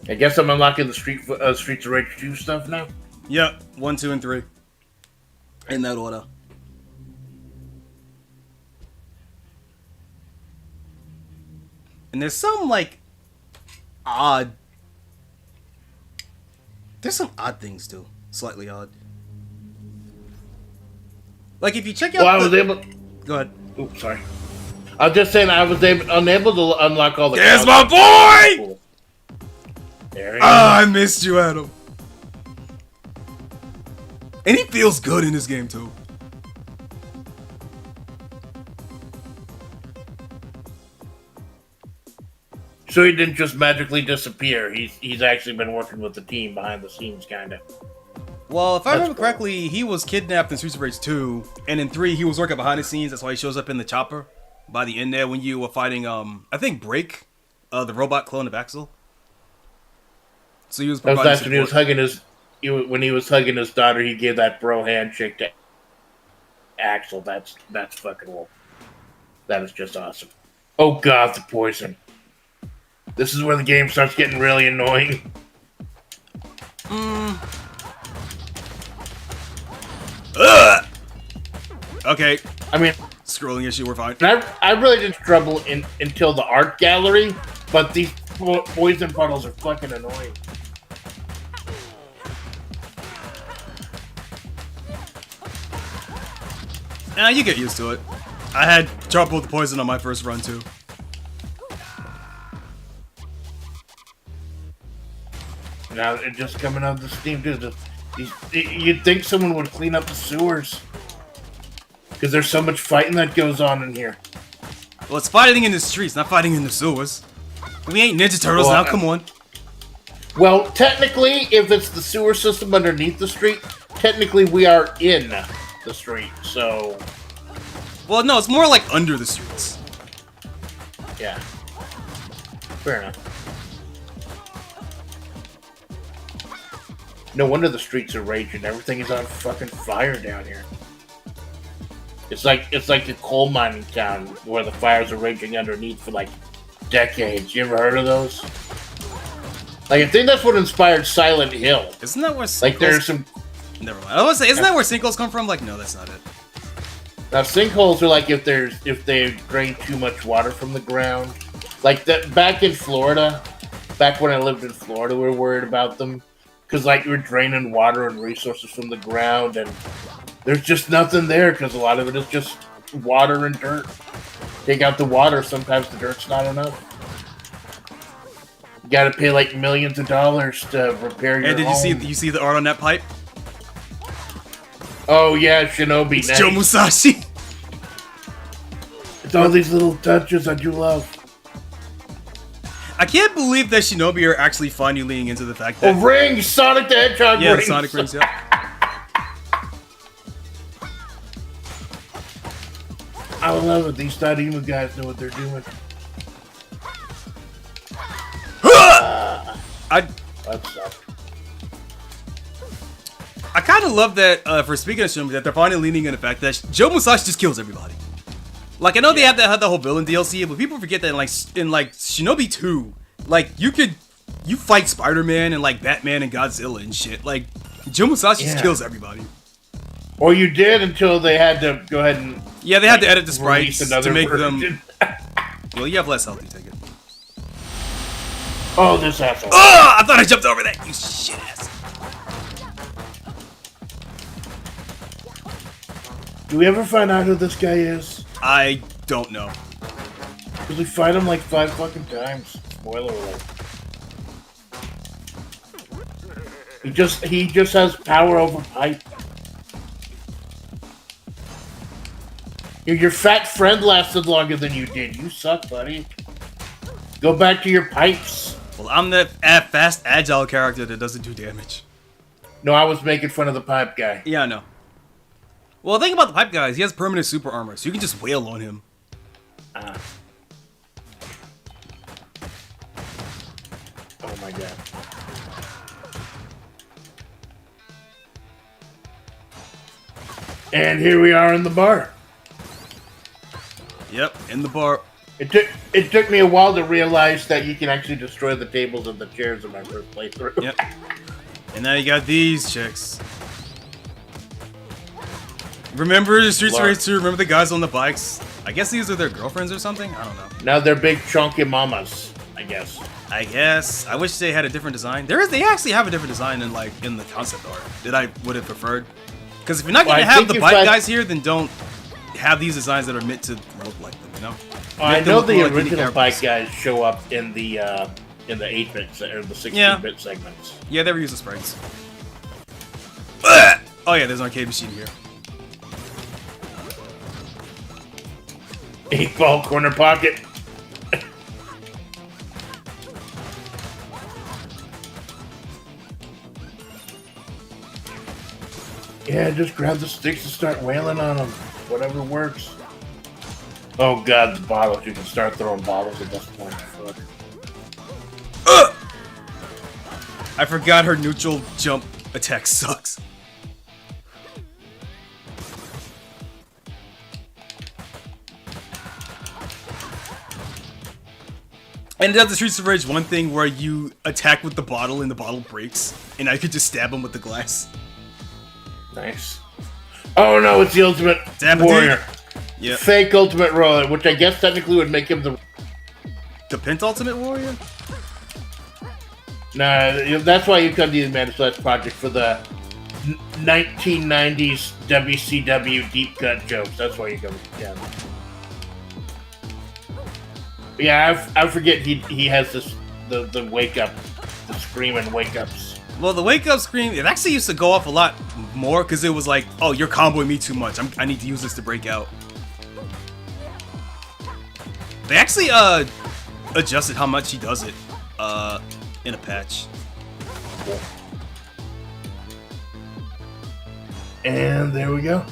Speaker 1: I guess I'm unlocking the Streets of Rage 2 stuff now?
Speaker 2: Yep. 1, 2, and 3. In that order. And there's some, like, odd... There's some odd things, too. Slightly odd. Like, if you check out
Speaker 1: I was able...
Speaker 2: Go ahead.
Speaker 1: Oops, sorry. I was just saying I was unable to unlock all the...
Speaker 2: There's my boy!
Speaker 1: There he is.
Speaker 2: I missed you, Adam. And he feels good in this game, too.
Speaker 1: So he didn't just magically disappear. He's actually been working with the team behind the scenes, kind of.
Speaker 2: Well, if I remember correctly, he was kidnapped in Streets of Rage 2, and in 3 he was working behind the scenes. That's why he shows up in the chopper by the end there when you were fighting, I think Break, the robot clone of Axel. So he was providing
Speaker 1: That's when he was hugging when he was hugging his daughter. He gave that bro handshake to Axel. That's fucking cool. That is just awesome. Oh god, the poison. This is where the game starts getting really annoying.
Speaker 2: Okay.
Speaker 1: I mean,
Speaker 2: scrolling issue, we're fine.
Speaker 1: I really didn't trouble until the art gallery, but these poison puddles are fucking annoying.
Speaker 2: Nah, you get used to it. I had trouble with the poison on my first run, too.
Speaker 1: Now it's just coming out of the steam, dude. You'd think someone would clean up the sewers. Because there's so much fighting that goes on in here.
Speaker 2: Well, it's fighting in the streets, not fighting in the sewers. We ain't Ninja Turtles now, come on.
Speaker 1: Well, technically, if it's the sewer system underneath the street, technically we are in the street, so...
Speaker 2: Well, no, it's more like under the streets.
Speaker 1: Yeah. Fair enough. No wonder the streets are raging. Everything is on fucking fire down here. It's like a coal mining town where the fires are raging underneath for like decades. You ever heard of those? Like, I think that's what inspired Silent Hill.
Speaker 2: Isn't that where sinkholes...
Speaker 1: Like, there's some...
Speaker 2: Never mind. I was gonna say, isn't that where sinkholes come from? Like, no, that's not it.
Speaker 1: Now, sinkholes are like if they drain too much water from the ground. Like, that back in Florida, back when I lived in Florida, we were worried about them. Because, like, you're draining water and resources from the ground, and there's just nothing there because a lot of it is just water and dirt. Take out the water, sometimes the dirt's not enough. You gotta pay like millions of dollars to repair your home.
Speaker 2: And did you see the art on that pipe?
Speaker 1: Oh yeah, Shinobi.
Speaker 2: It's Joe Musashi.
Speaker 1: It's all these little touches I do love.
Speaker 2: I can't believe that Shinobi are actually finally leaning into the fact that...
Speaker 1: Oh, rings! Sonic the Hedgehog
Speaker 2: yeah,
Speaker 1: rings!
Speaker 2: Yeah, Sonic rings, yeah.
Speaker 1: I love it. These Tadima guys know what they're doing. That sucked.
Speaker 2: I kind of love that, for speaking of Shinobi, that they're finally leaning in the fact that Joe Musashi just kills everybody. Like, I know they have the whole villain DLC, but people forget that in like Shinobi 2, like, you fight Spider-Man and, like, Batman and Godzilla and shit. Like, Joe Musashi just kills everybody.
Speaker 1: Or you did until they had to go ahead and...
Speaker 2: Yeah, they had to edit the sprites to make
Speaker 1: version.
Speaker 2: them... Well, you have less health, you take it.
Speaker 1: Oh, this asshole.
Speaker 2: Oh, I thought I jumped over that, you shit ass.
Speaker 1: Do we ever find out who this guy is?
Speaker 2: I don't know.
Speaker 1: Because we fight him like 5 fucking times. Spoiler alert. He just has power over pipe. Your fat friend lasted longer than you did. You suck, buddy. Go back to your pipes.
Speaker 2: Well, I'm the fast, agile character that doesn't do damage.
Speaker 1: No, I was making fun of the pipe guy.
Speaker 2: Yeah, I know. Well, the thing about the pipe guy is he has permanent super armor, so you can just wail on him.
Speaker 1: Oh my god. And here we are in the bar.
Speaker 2: Yep, in the bar.
Speaker 1: It took me a while to realize that you can actually destroy the tables and the chairs in my first playthrough.
Speaker 2: Yep. And now you got these chicks. Remember the Streets of Rage 2? Remember the guys on the bikes? I guess these are their girlfriends or something? I don't know.
Speaker 1: Now they're big chunky mamas, I guess.
Speaker 2: I wish they had a different design. They actually have a different design in the concept art that I would have preferred. Because if you're not going to have the bike guys here, then don't have these designs that are meant to look like them, you know?
Speaker 1: I know the original bike guys show up in the 8-bit or the 16-bit segments.
Speaker 2: Yeah, they were using sprites. Oh yeah, there's an arcade machine here.
Speaker 1: 8-ball corner pocket. Yeah, just grab the sticks and start wailing on them. Whatever works. Oh god, the bottles. You can start throwing bottles at this point. Fuck.
Speaker 2: I forgot her neutral jump attack sucks. And it does the Streets of Rage 1 thing where you attack with the bottle and the bottle breaks, and I could just stab him with the glass.
Speaker 1: Nice. Oh no, it's the Ultimate Warrior.
Speaker 2: Yep.
Speaker 1: Fake Ultimate Warrior, which I guess technically would make him the
Speaker 2: Pent Ultimate Warrior?
Speaker 1: Nah, that's why you come to the Amanda Slash Project for the 1990s WCW deep cut jokes. That's why you come. Yeah. Yeah, I forget he has the wake up the scream and wake ups.
Speaker 2: Well, the wake up scream, it actually used to go off a lot more because it was like, oh, you're comboing me too much. I need to use this to break out. They actually adjusted how much he does it in a patch.
Speaker 1: Cool. And there we go.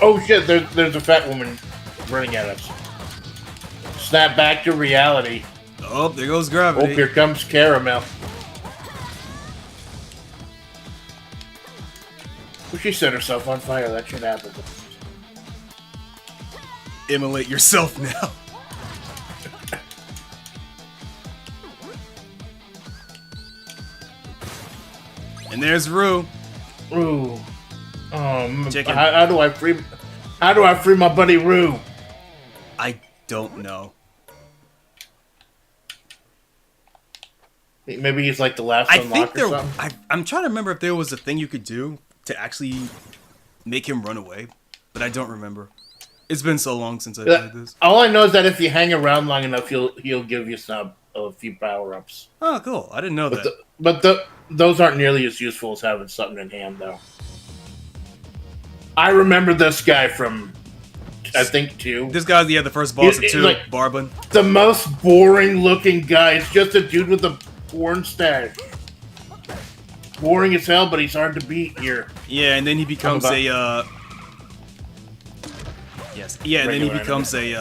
Speaker 1: Oh shit! There's a fat woman running at us. Snap back to reality.
Speaker 2: Oh, there goes gravity.
Speaker 1: Oh, here comes Caramel. Well, she set herself on fire. That should happen.
Speaker 2: Immolate yourself now. And there's Rue.
Speaker 1: Rue. How do I free my buddy Rue?
Speaker 2: I don't know.
Speaker 1: Maybe he's like the last unlock or something.
Speaker 2: I'm trying to remember if there was a thing you could do to actually make him run away, but I don't remember. It's been so long since I played this.
Speaker 1: All I know is that if you hang around long enough, he'll give you a few power ups.
Speaker 2: Oh, cool! I didn't know
Speaker 1: that. Those aren't nearly as useful as having something in hand, though. I remember this guy from, I think, 2.
Speaker 2: This guy's the first boss of 2,
Speaker 1: like,
Speaker 2: Barbon.
Speaker 1: The most boring-looking guy. It's just a dude with a porn stash. Boring as hell, but he's hard to beat here.
Speaker 2: Yeah, and then he becomes a yes. Yeah, and then he becomes an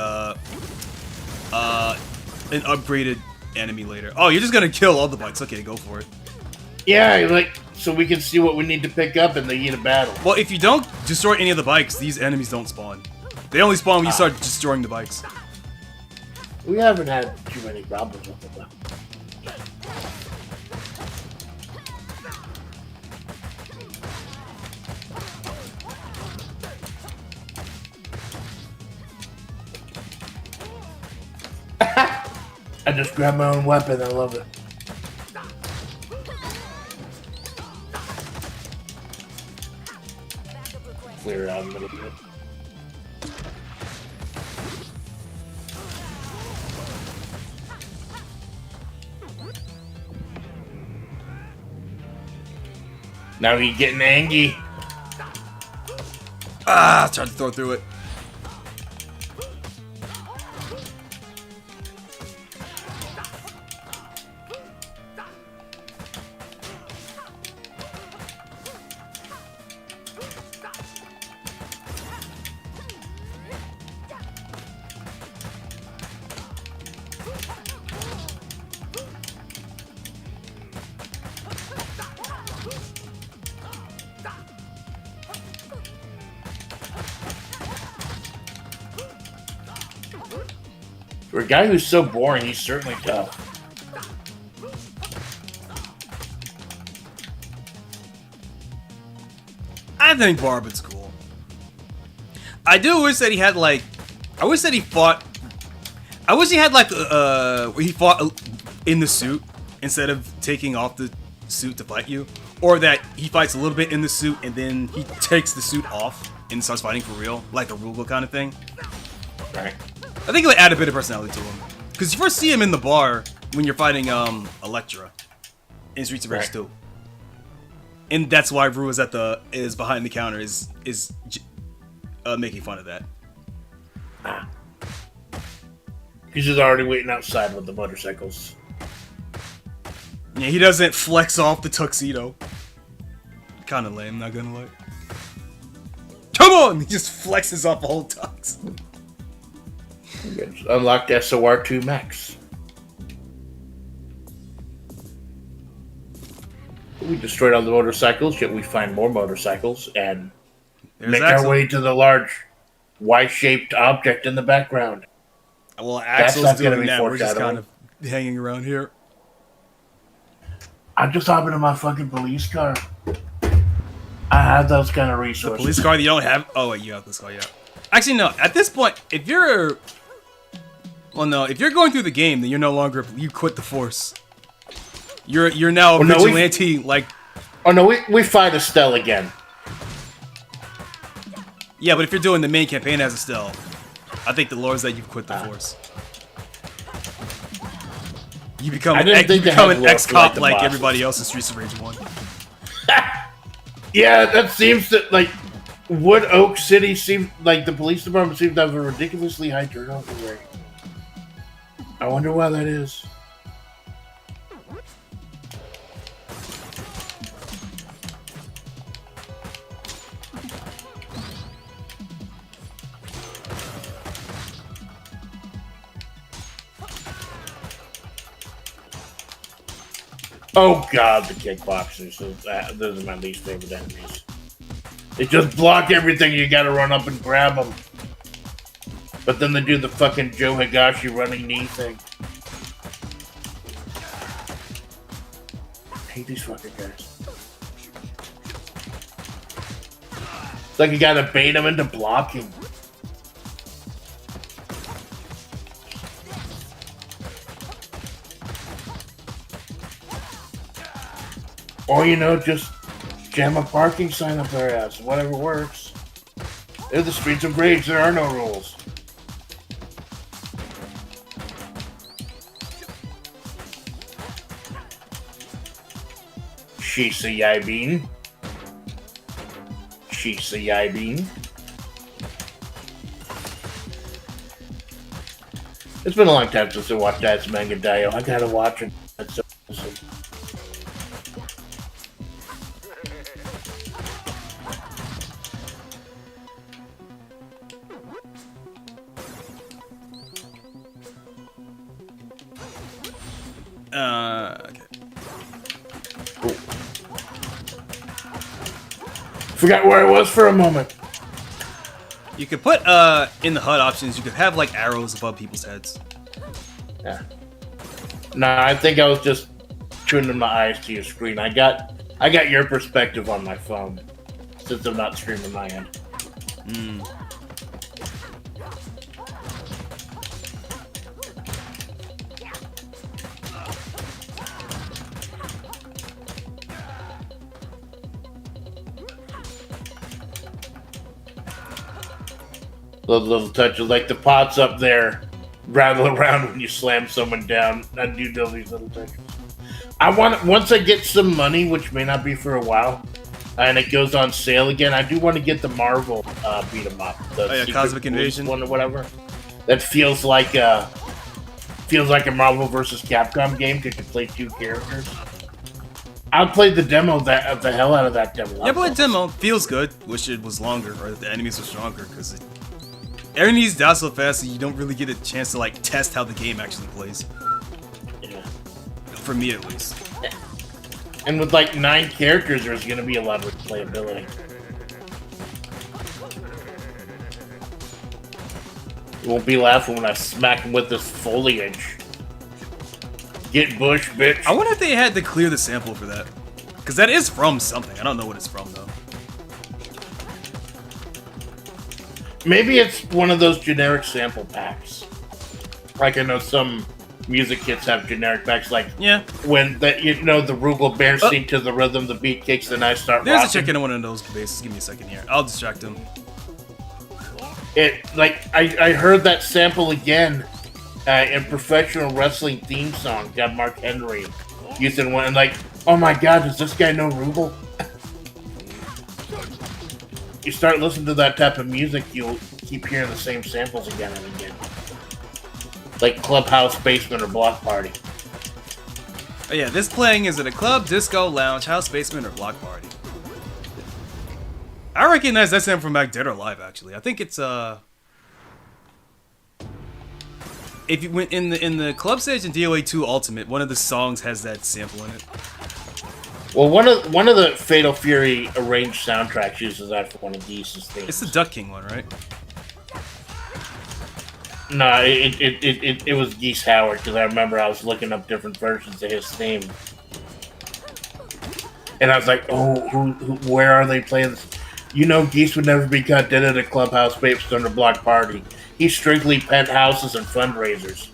Speaker 2: upgraded enemy later. Oh, you're just gonna kill all the bikes. Okay, go for it.
Speaker 1: Yeah, like, so we can see what we need to pick up in the heat of battle.
Speaker 2: Well, if you don't destroy any of the bikes, these enemies don't spawn. They only spawn when you start destroying the bikes.
Speaker 1: We haven't had too many problems with it, though. I just grabbed my own weapon. I love it. Clear it out a little bit. Now he's getting angry.
Speaker 2: Ah, tried to throw through it.
Speaker 1: For a guy who's so boring, he's certainly tough.
Speaker 2: I think Barbon's cool. I do wish that he had like, I wish that he fought. I wish he had like where he fought in the suit instead of taking off the suit to fight you, or that he fights a little bit in the suit and then he takes the suit off and starts fighting for real, like a Rugal kind of thing.
Speaker 1: Right.
Speaker 2: I think it would add a bit of personality to him. Because you first see him in the bar when you're fighting Electra in Streets of Rage 2. And that's why Rue is behind the counter is making fun of that.
Speaker 1: He's just already waiting outside with the motorcycles.
Speaker 2: Yeah, he doesn't flex off the tuxedo. Kinda lame, not gonna lie. Come on! He just flexes off the whole tux.
Speaker 1: Unlocked SOR2 Max. We destroyed all the motorcycles, yet we find more motorcycles and make our way to the large Y-shaped object in the background.
Speaker 2: Well, Axel's doing that. We're just kind of hanging around here.
Speaker 1: I'm just hopping in my fucking police car. I have those kind of resources.
Speaker 2: The police car that you don't have? Oh, wait, you have this car, yeah. Actually, no. At this point, if you're... Well, no. If you're going through the game, then you're no longer... You quit the force. You're now a vigilante, like...
Speaker 1: Oh, no, we fight Estelle again.
Speaker 2: Yeah, but if you're doing the main campaign as Estelle, I think the lore is that you've quit the force. You become
Speaker 1: I
Speaker 2: an,
Speaker 1: didn't
Speaker 2: ex, you
Speaker 1: think they
Speaker 2: become
Speaker 1: had
Speaker 2: an
Speaker 1: to look
Speaker 2: ex-cop
Speaker 1: the
Speaker 2: like
Speaker 1: bosses.
Speaker 2: everybody else in Streets of Rage 1.
Speaker 1: Yeah, that seems to like Wood Oak City seems like the police department seems to have a ridiculously high turnover rate. I wonder why that is. Oh god, the kickboxers. Those are my least favorite enemies. They just block everything, you gotta run up and grab them. But then they do the fucking Joe Higashi running knee thing. I hate these fucking guys. It's like you gotta bait them into blocking. Or, you know, just jam a parking sign up their ass. Whatever works. They're the Streets of Rage. There are no rules. Shisa Yaibin. Shisa Yaibin. It's been a long time since I watched that manga Dio. I gotta watch it. That's so awesome.
Speaker 2: Okay.
Speaker 1: Cool. Forgot where I was for a moment.
Speaker 2: You could put in the HUD options. You could have like arrows above people's heads.
Speaker 1: Yeah. Nah, I think I was just tuning my eyes to your screen. I got your perspective on my phone since I'm not streaming my end. Those little touches, like the pots up there, rattle around when you slam someone down. I do know these little touches. Once I get some money, which may not be for a while, and it goes on sale again, I do want to get the Marvel beat 'em up. The
Speaker 2: Cosmic Invasion
Speaker 1: one or whatever. That feels like a Marvel versus Capcom game because you play two characters. I played the demo of the hell out of that demo.
Speaker 2: Yeah, but the demo feels good. Wish it was longer or the enemies were stronger because enemies die so fast that you don't really get a chance to like test how the game actually plays.
Speaker 1: Yeah.
Speaker 2: For me, at least.
Speaker 1: And with like 9 characters, there's going to be a lot of replayability. You won't be laughing when I smack him with this foliage. Get bush, bitch.
Speaker 2: I wonder if they had to clear the sample for that. Because that is from something. I don't know what it's from, though.
Speaker 1: Maybe it's one of those generic sample packs. Like I know some music kits have generic packs, like when that the Rugal Bear scene to the rhythm, the beat kicks, then I start.
Speaker 2: There's
Speaker 1: rocking.
Speaker 2: a chicken in one of those bases. Give me a second here. I'll distract him.
Speaker 1: I heard that sample again in professional wrestling theme song. Got Mark Henry using one, and like, oh my god, does this guy know Rugal? You start listening to that type of music, you'll keep hearing the same samples again and again. Like Clubhouse, Basement, or Block Party.
Speaker 2: Oh yeah, this playing is at a club, disco, lounge, house, basement, or block party. I recognize that sample from back Dead or Alive, actually. I think it's if you went in the club stage in DOA 2 Ultimate, one of the songs has that sample in it.
Speaker 1: Well, one of the Fatal Fury arranged soundtracks uses that for one of these things.
Speaker 2: It's the Duck King one, right?
Speaker 1: No, it was Geese Howard, because I remember I was looking up different versions of his theme. And I was like, oh, where are they playing this? You know, Geese would never be caught dead at a clubhouse based under block party. He's strictly penthouses and fundraisers.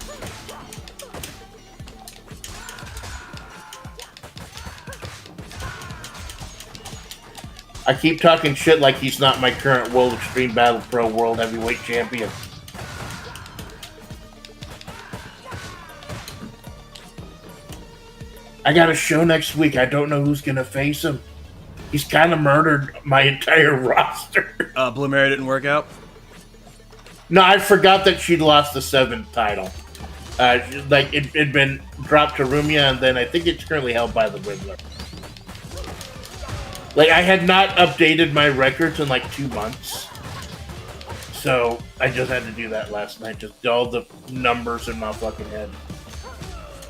Speaker 1: I keep talking shit like he's not my current World Extreme Battle Pro World Heavyweight Champion. I got a show next week. I don't know who's gonna face him. He's kind of murdered my entire roster.
Speaker 2: Blue Mary didn't work out.
Speaker 1: No, I forgot that she'd lost the 7th title. Like it had been dropped to Rumia, and then I think it's currently held by the Riddler. Like I had not updated my records in like 2 months, so I just had to do that last night. Just all the numbers in my fucking head.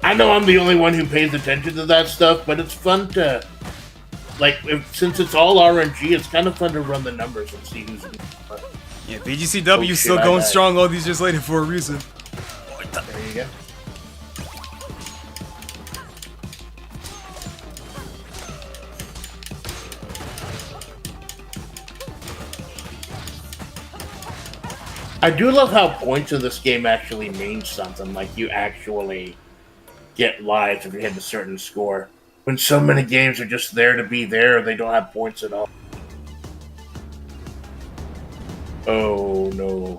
Speaker 1: I know I'm the only one who pays attention to that stuff, but it's fun to like since it's all RNG. It's kind of fun to run the numbers and see who's.
Speaker 2: Yeah, BGCW is still going strong all these years later for a reason.
Speaker 1: There you go. I do love how points in this game actually mean something. Like you actually get lives if you hit a certain score. When so many games are just there to be there, they don't have points at all. Oh no.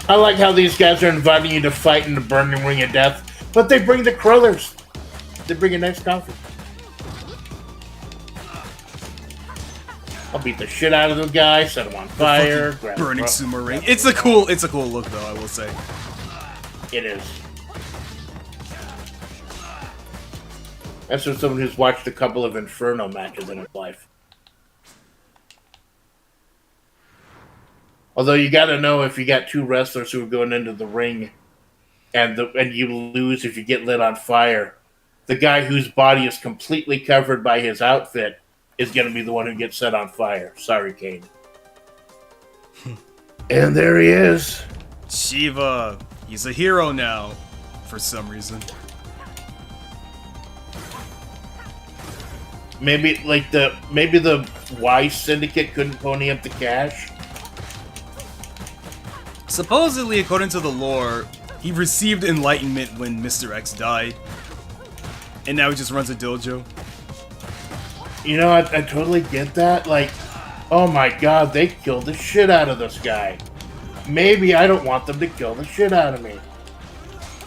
Speaker 1: I like how these guys are inviting you to fight in the burning ring of death, but they bring the crullers. They bring a nice coffee. I'll beat the shit out of the guy, set him on fire, grab
Speaker 2: burning sumo ring. It's a cool look though, I will say.
Speaker 1: It is. That's from someone who's watched a couple of Inferno matches in his life. Although you got to know if you got 2 wrestlers who are going into the ring, and you lose if you get lit on fire, the guy whose body is completely covered by his outfit is going to be the one who gets set on fire. Sorry, Kane. And there he is.
Speaker 2: Shiva. He's a hero now, for some reason.
Speaker 1: Maybe the Y Syndicate couldn't pony up the cash.
Speaker 2: Supposedly, according to the lore, he received enlightenment when Mr. X died, and now he just runs a dojo.
Speaker 1: You know, I totally get that. Like, oh my god, they killed the shit out of this guy. Maybe I don't want them to kill the shit out of me.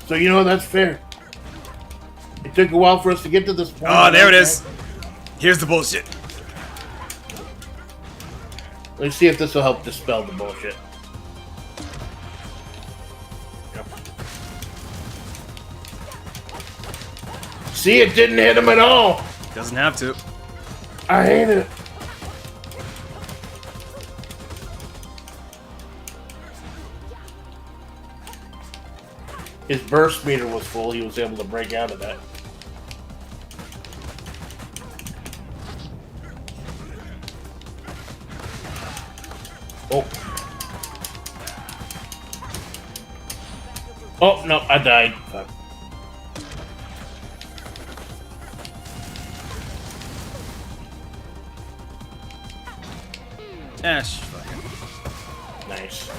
Speaker 1: So, you know, that's fair. It took a while for us to get to this point.
Speaker 2: Oh, there it is. Here's the bullshit.
Speaker 1: Let's see if this will help dispel the bullshit. Yep. See, it didn't hit him at all.
Speaker 2: Doesn't have to.
Speaker 1: I hate it. His burst meter was full. He was able to break out of that. Oh. Oh, no, I died. Fuck.
Speaker 2: Ash, fucking.
Speaker 1: Nice.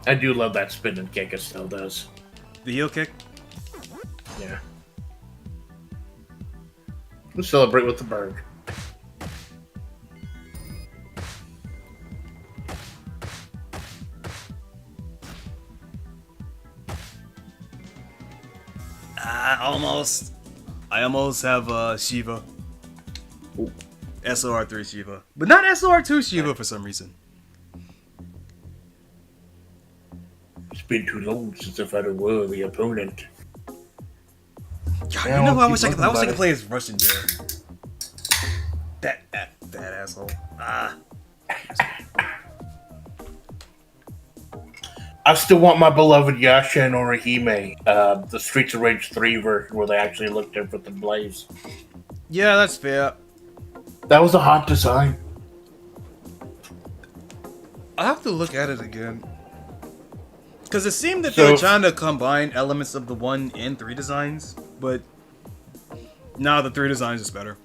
Speaker 1: I do love that spinning kick it still does.
Speaker 2: The heel kick?
Speaker 1: Yeah. We'll celebrate with the Berg.
Speaker 2: I almost have Shiva.
Speaker 1: Ooh.
Speaker 2: SOR3 Shiva. But not SOR2 Shiva for some reason.
Speaker 1: It's been too long since I've had a worthy opponent.
Speaker 2: God, you know who I wish I could play as Russian Bear. That asshole.
Speaker 1: I still want my beloved Yasha and Orihime, the Streets of Rage 3 version where they actually look different than Blaze.
Speaker 2: Yeah, that's fair.
Speaker 1: That was a hot design.
Speaker 2: I'll have to look at it again. Because it seemed that they were trying to combine elements of the 1 and 3 designs, but now the 3 designs is better.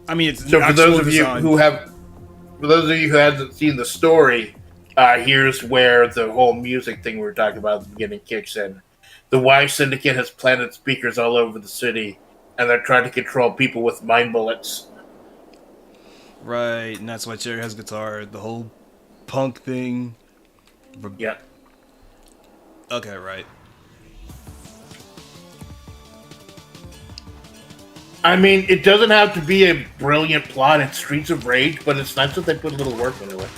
Speaker 2: I mean, it's
Speaker 1: so for those of you who hasn't seen the story, here's where the whole music thing we were talking about at the beginning kicks in. The Y Syndicate has planted speakers all over the city, and they're trying to control people with mind bullets.
Speaker 2: Right, and that's why Cherry has guitar. The whole punk thing.
Speaker 1: Yeah.
Speaker 2: Okay, right.
Speaker 1: I mean, it doesn't have to be a brilliant plot in Streets of Rage, but it's nice that they put a little work into it.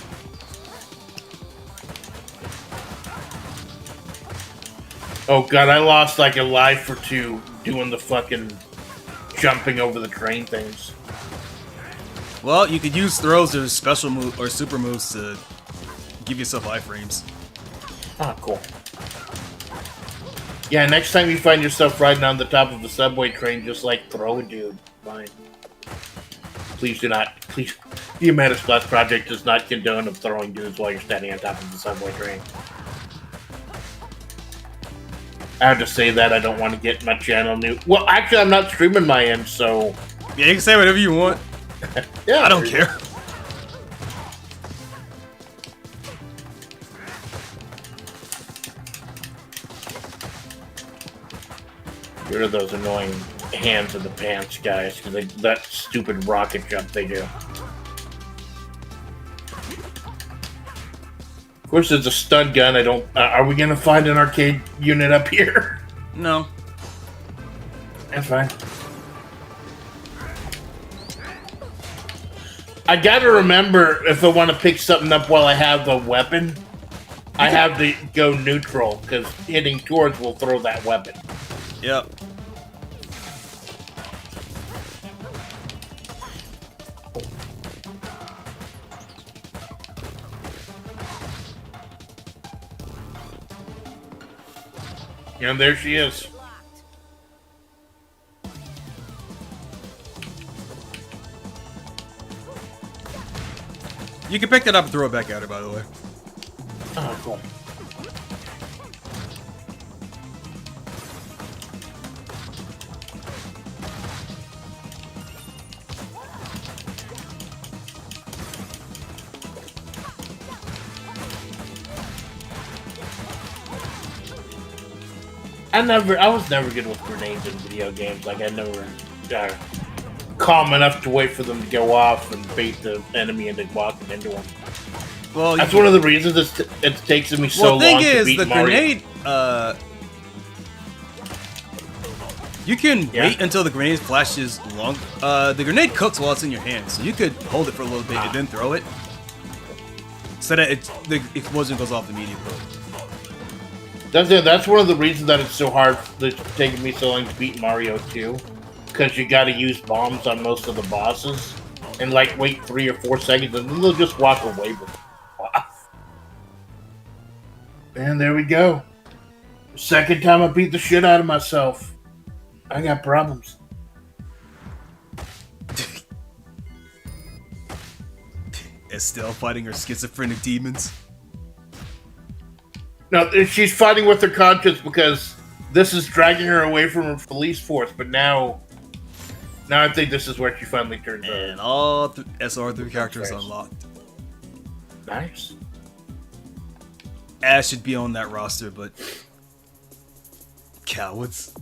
Speaker 1: Oh god, I lost like a life or two doing the fucking jumping over the train things.
Speaker 2: Well, you could use throws or special move or super moves to give yourself iframes.
Speaker 1: Ah, cool. Yeah, next time you find yourself riding on the top of a subway train, just like throw a dude. Fine. Please do not. Please. The Amanda Splash Project does not condone of throwing dudes while you're standing on top of the subway train. I have to say that I don't want to get my channel new. Well, actually, I'm not streaming my end, so.
Speaker 2: Yeah, you can say whatever you want.
Speaker 1: Yeah,
Speaker 2: I don't care.
Speaker 1: Get rid of those annoying hands in the pants guys, because that stupid rocket jump they do. Of course, there's a stun gun. I don't. Are we gonna find an arcade unit up here?
Speaker 2: No.
Speaker 1: That's fine. I gotta remember if I want to pick something up while I have the weapon, I have to go neutral because hitting towards will throw that weapon.
Speaker 2: Yep.
Speaker 1: And there she is.
Speaker 2: You can pick that up and throw it back at her, by the way.
Speaker 1: Oh, cool. I was never good with grenades in video games. Like, I never calm enough to wait for them to go off and bait the enemy into walking into them.
Speaker 2: Well,
Speaker 1: that's one of the reasons it's taken me so long to beat Mario.
Speaker 2: Well, the thing is, the grenade, you can wait until the grenade flashes long. The grenade cooks while it's in your hand, so you could hold it for a little bit and then throw it, so that the explosion goes off immediately.
Speaker 1: That's one of the reasons that it's so hard. It's taken me so long to beat Mario 2, because you got to use bombs on most of the bosses, and like wait 3 or 4 seconds, and then they'll just walk away with it. And there we go. Second time I beat the shit out of myself. I got problems.
Speaker 2: Estelle fighting her schizophrenic demons.
Speaker 1: No, she's fighting with her conscience because this is dragging her away from her police force. But now I think this is where she finally turns on.
Speaker 2: And all SR3 characters unlocked.
Speaker 1: Nice.
Speaker 2: Ash should be on that roster, but cowards.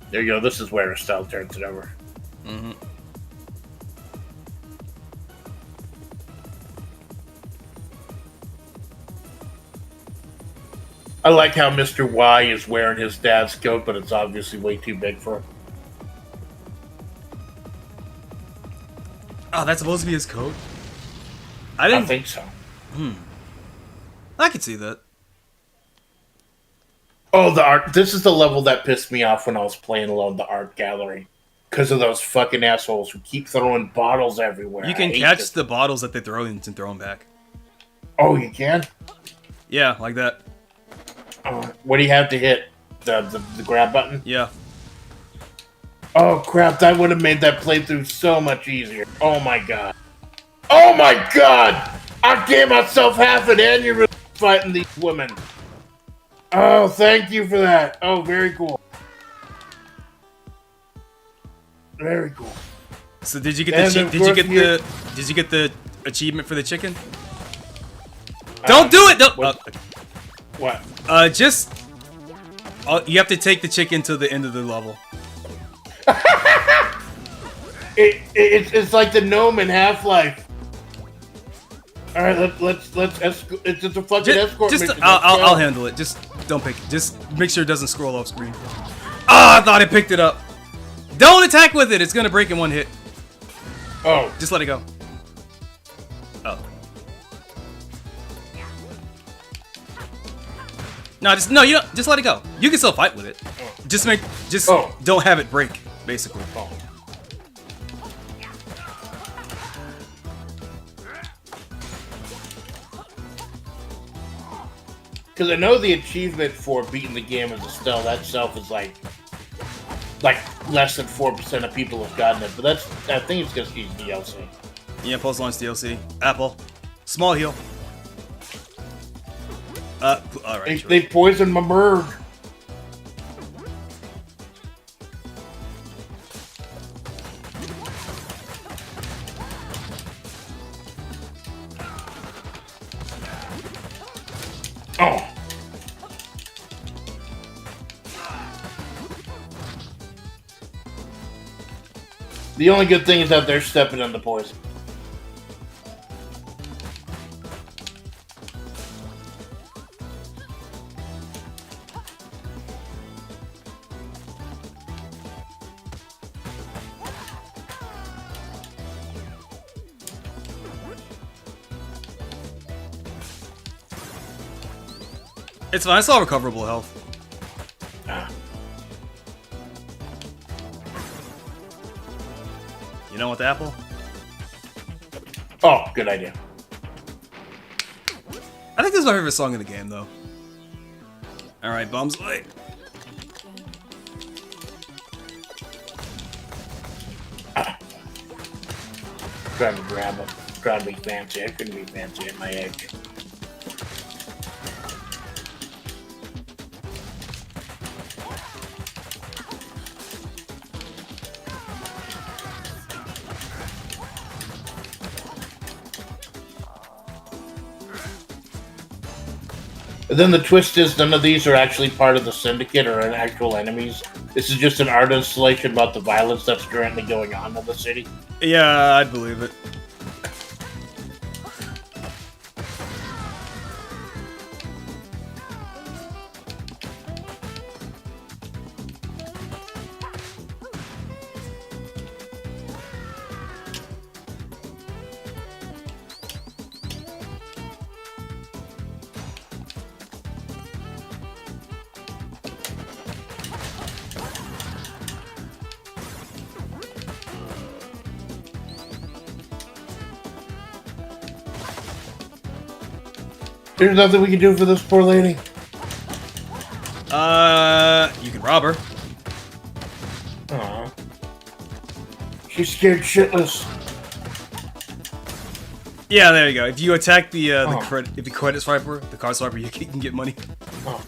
Speaker 1: There you go. This is where Estelle turns it over.
Speaker 2: Mm-hmm.
Speaker 1: I like how Mr. Y is wearing his dad's coat, but it's obviously way too big for him.
Speaker 2: Oh, that's supposed to be his coat?
Speaker 1: I think so.
Speaker 2: I could see that.
Speaker 1: Oh, the art. This is the level that pissed me off when I was playing alone, the art gallery. Because of those fucking assholes who keep throwing bottles everywhere.
Speaker 2: You can catch the bottles that they throw in and throw them back.
Speaker 1: Oh, you can?
Speaker 2: Yeah, like that.
Speaker 1: What do you have to hit? The grab button?
Speaker 2: Yeah.
Speaker 1: Oh, crap. That would have made that playthrough so much easier. Oh, my God. Oh, my God! I gave myself half an aneurysm fighting these women. Oh, thank you for that. Oh, very cool. Very cool.
Speaker 2: So did you get
Speaker 1: And
Speaker 2: the
Speaker 1: of course
Speaker 2: did you get the achievement for the chicken? Don't do it! Don't.
Speaker 1: What?
Speaker 2: Just you have to take the chicken to the end of the level.
Speaker 1: It's like the gnome in Half-Life. All right, let's it's just a fucking escort mission.
Speaker 2: I'll handle it. Just don't pick it. Just make sure it doesn't scroll off screen. Ah, I thought I picked it up. Don't attack with it. It's gonna break in one hit.
Speaker 1: Oh,
Speaker 2: Just let it go. Oh. No, you don't. Just let it go. You can still fight with it. Just don't have it break, basically.
Speaker 1: Oh. Because I know the achievement for beating the game as a stealth that itself is like less than 4% of people have gotten it, but I think it's just use DLC.
Speaker 2: Yeah, post-launch DLC. Apple. Small heal. Alright.
Speaker 1: They poisoned my bird. Oh. The only good thing is that they're stepping on the poison.
Speaker 2: It's fine. It's all recoverable health. You don't want the apple?
Speaker 1: Oh, good idea.
Speaker 2: I think this is my favorite song in the game, though. Alright, Bums. Wait.
Speaker 1: Trying to grab him. Trying to be fancy. I couldn't be fancy at my age. And then the twist is none of these are actually part of the syndicate or actual enemies. This is just an art installation about the violence that's currently going on in the city.
Speaker 2: Yeah, I'd believe it.
Speaker 1: There's nothing we can do for this poor lady.
Speaker 2: You can rob her.
Speaker 1: Aww. She's scared shitless.
Speaker 2: Yeah, there you go. If you attack the credit swiper, the card swiper, you can get money.
Speaker 1: Oh.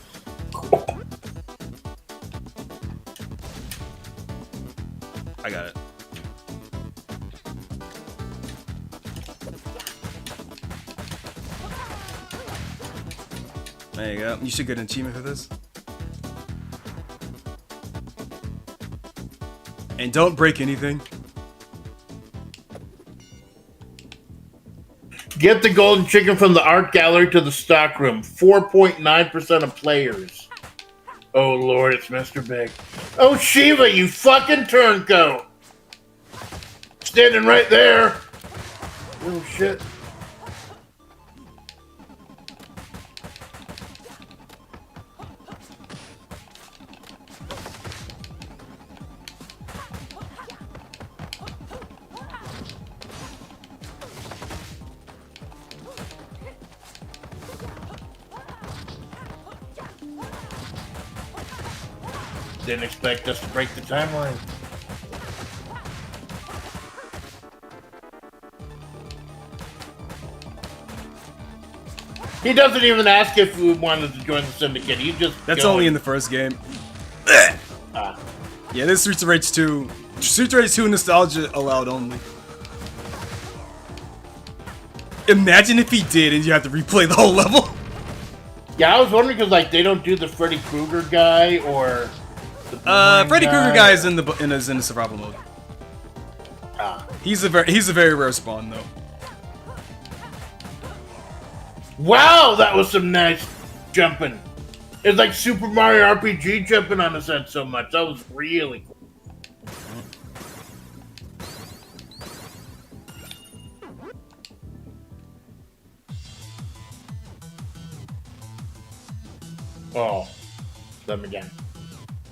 Speaker 2: I got it. There you go. You should get an achievement for this. And don't break anything.
Speaker 1: Get the golden chicken from the art gallery to the stockroom. 4.9% of players. Oh Lord, it's Mr. Big. Oh Shiva, you fucking turncoat! Standing right there. Oh shit. Didn't expect us to break the timeline. He doesn't even ask if we wanted to join the syndicate. He just
Speaker 2: That's only in the first game. Yeah, this Streets of Rage 2 Street Race 2 nostalgia allowed only. Imagine if he did and you have to replay the whole level.
Speaker 1: Yeah, I was wondering because like they don't do the Freddy Krueger guy or the
Speaker 2: Freddy Krueger guy is in the survival mode.
Speaker 1: Ah.
Speaker 2: He's a very rare spawn though.
Speaker 1: Wow, that was some nice jumping. It's like Super Mario RPG jumping on his head so much. That was really cool. Oh, them again.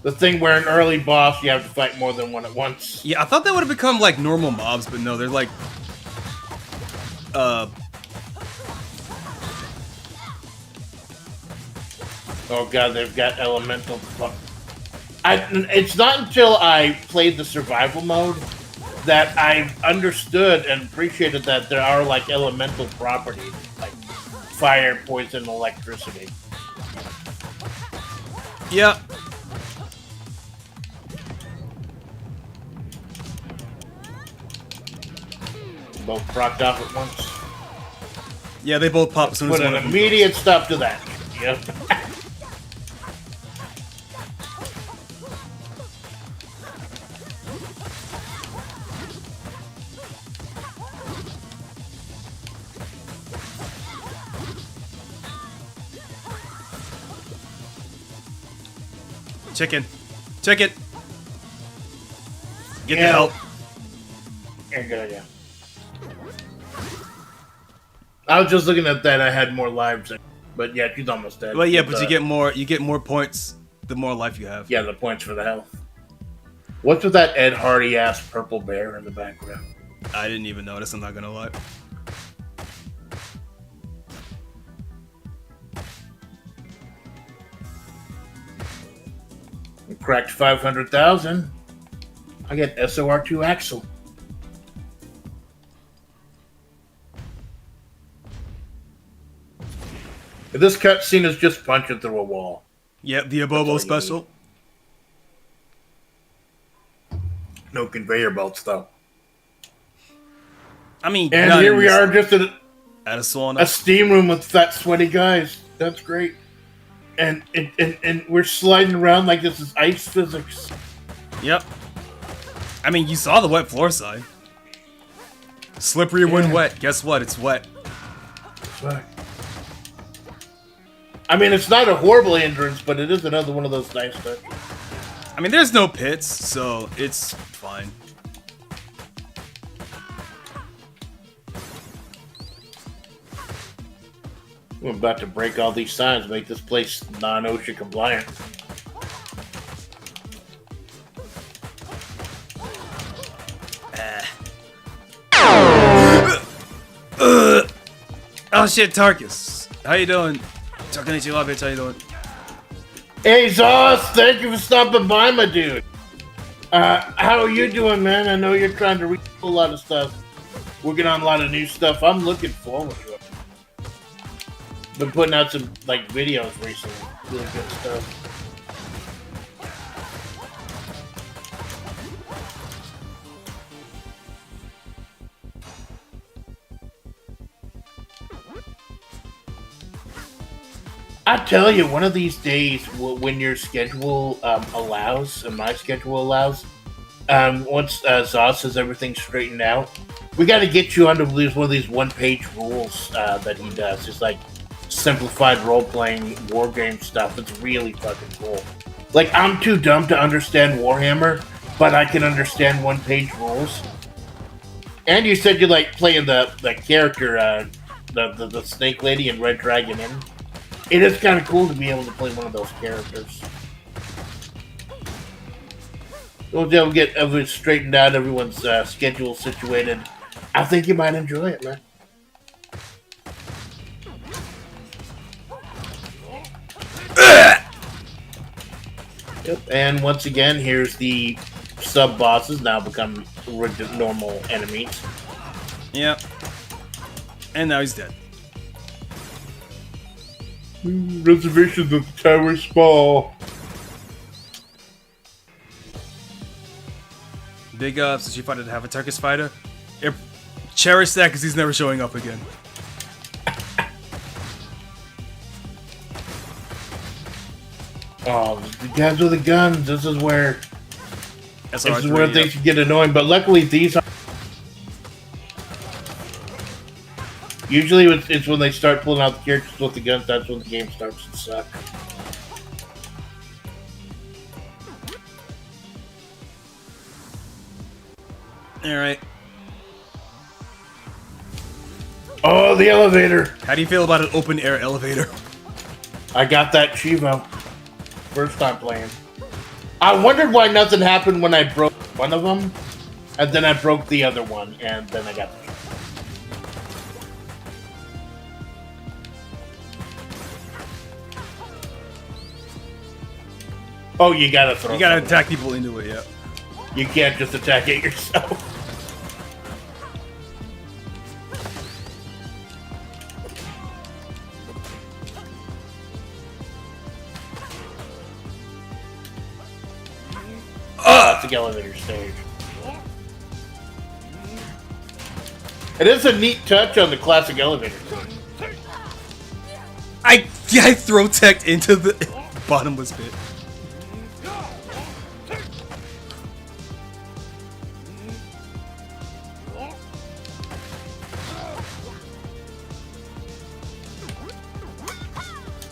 Speaker 1: The thing where an early boss, you have to fight more than one at once.
Speaker 2: Yeah, I thought that would have become like normal mobs, but no, they're like,
Speaker 1: Oh god, they've got elemental. It's not until I played the survival mode that I understood and appreciated that there are like elemental properties, like fire, poison, electricity.
Speaker 2: yeah.
Speaker 1: Both procced off at once.
Speaker 2: Yeah, they both pop as soon as
Speaker 1: Put
Speaker 2: one
Speaker 1: an
Speaker 2: of them
Speaker 1: immediate stop to that. Yep.
Speaker 2: Chicken. Get the
Speaker 1: Yeah.
Speaker 2: help.
Speaker 1: Yeah, good idea. I was just looking at that. I had more lives, but yeah, she's almost dead.
Speaker 2: Well, yeah, but you get more points the more life you have.
Speaker 1: Yeah, the points for the health. What's with that Ed Hardy ass purple bear in the background?
Speaker 2: I didn't even notice. I'm not gonna lie.
Speaker 1: We cracked 500,000. I get SOR2 Axel. This cutscene is just punching through a wall.
Speaker 2: Yep, the Abobo special.
Speaker 1: No conveyor belts, though.
Speaker 2: I mean,
Speaker 1: And here we are, just at
Speaker 2: a sauna.
Speaker 1: a steam room with fat, sweaty guys. That's great. And we're sliding around like this is ice physics.
Speaker 2: Yep. I mean, you saw the wet floor side. Slippery when wet. Guess what? It's wet.
Speaker 1: Fuck. I mean, it's not a horrible hindrance, but it is another one of those nice touches.
Speaker 2: I mean, there's no pits, so it's fine.
Speaker 1: We're about to break all these signs, make this place non-OSHA compliant.
Speaker 2: Oh shit, Tarkus. How you doing? Choconnichi, bitch, how you doing?
Speaker 1: Hey, Zoss, thank you for stopping by, my dude. How are you doing, man? I know you're trying to read a lot of stuff. Working on a lot of new stuff. I'm looking forward to it. Been putting out some, like, videos recently. Really good stuff. I tell you, one of these days, when your schedule allows, and my schedule allows, once Zoss has everything straightened out, we got to get you onto one of these one-page rules that he does. It's like simplified role-playing war game stuff. It's really fucking cool. Like, I'm too dumb to understand Warhammer, but I can understand one-page rules. And you said you like playing the character, the snake lady in Red Dragon Inn. It is kind of cool to be able to play one of those characters. We'll be able to get everything straightened out, everyone's schedule situated. I think you might enjoy it, man. Yep. And once again, here's the sub-bosses now become normal enemies.
Speaker 2: Yep. And now he's dead.
Speaker 1: Reservations at the tower small.
Speaker 2: Big ups. She fighter to have a Turkish fighter. Cherish that because he's never showing up again.
Speaker 1: Oh, the guys with the guns. This is where
Speaker 2: SR3,
Speaker 1: things get annoying. But luckily, these are. Usually, it's when they start pulling out the characters with the guns. That's when the game starts to suck.
Speaker 2: All right.
Speaker 1: Oh, the elevator.
Speaker 2: How do you feel about an open air elevator?
Speaker 1: I got that Chivo. First time playing. I wondered why nothing happened when I broke one of them, and then I broke the other one, and then I got the Oh, you gotta throw.
Speaker 2: You gotta attack people into it, yeah.
Speaker 1: You can't just attack it yourself. Classic elevator stage. It is a neat touch on the classic elevator stage.
Speaker 2: I throw teched into the bottomless pit.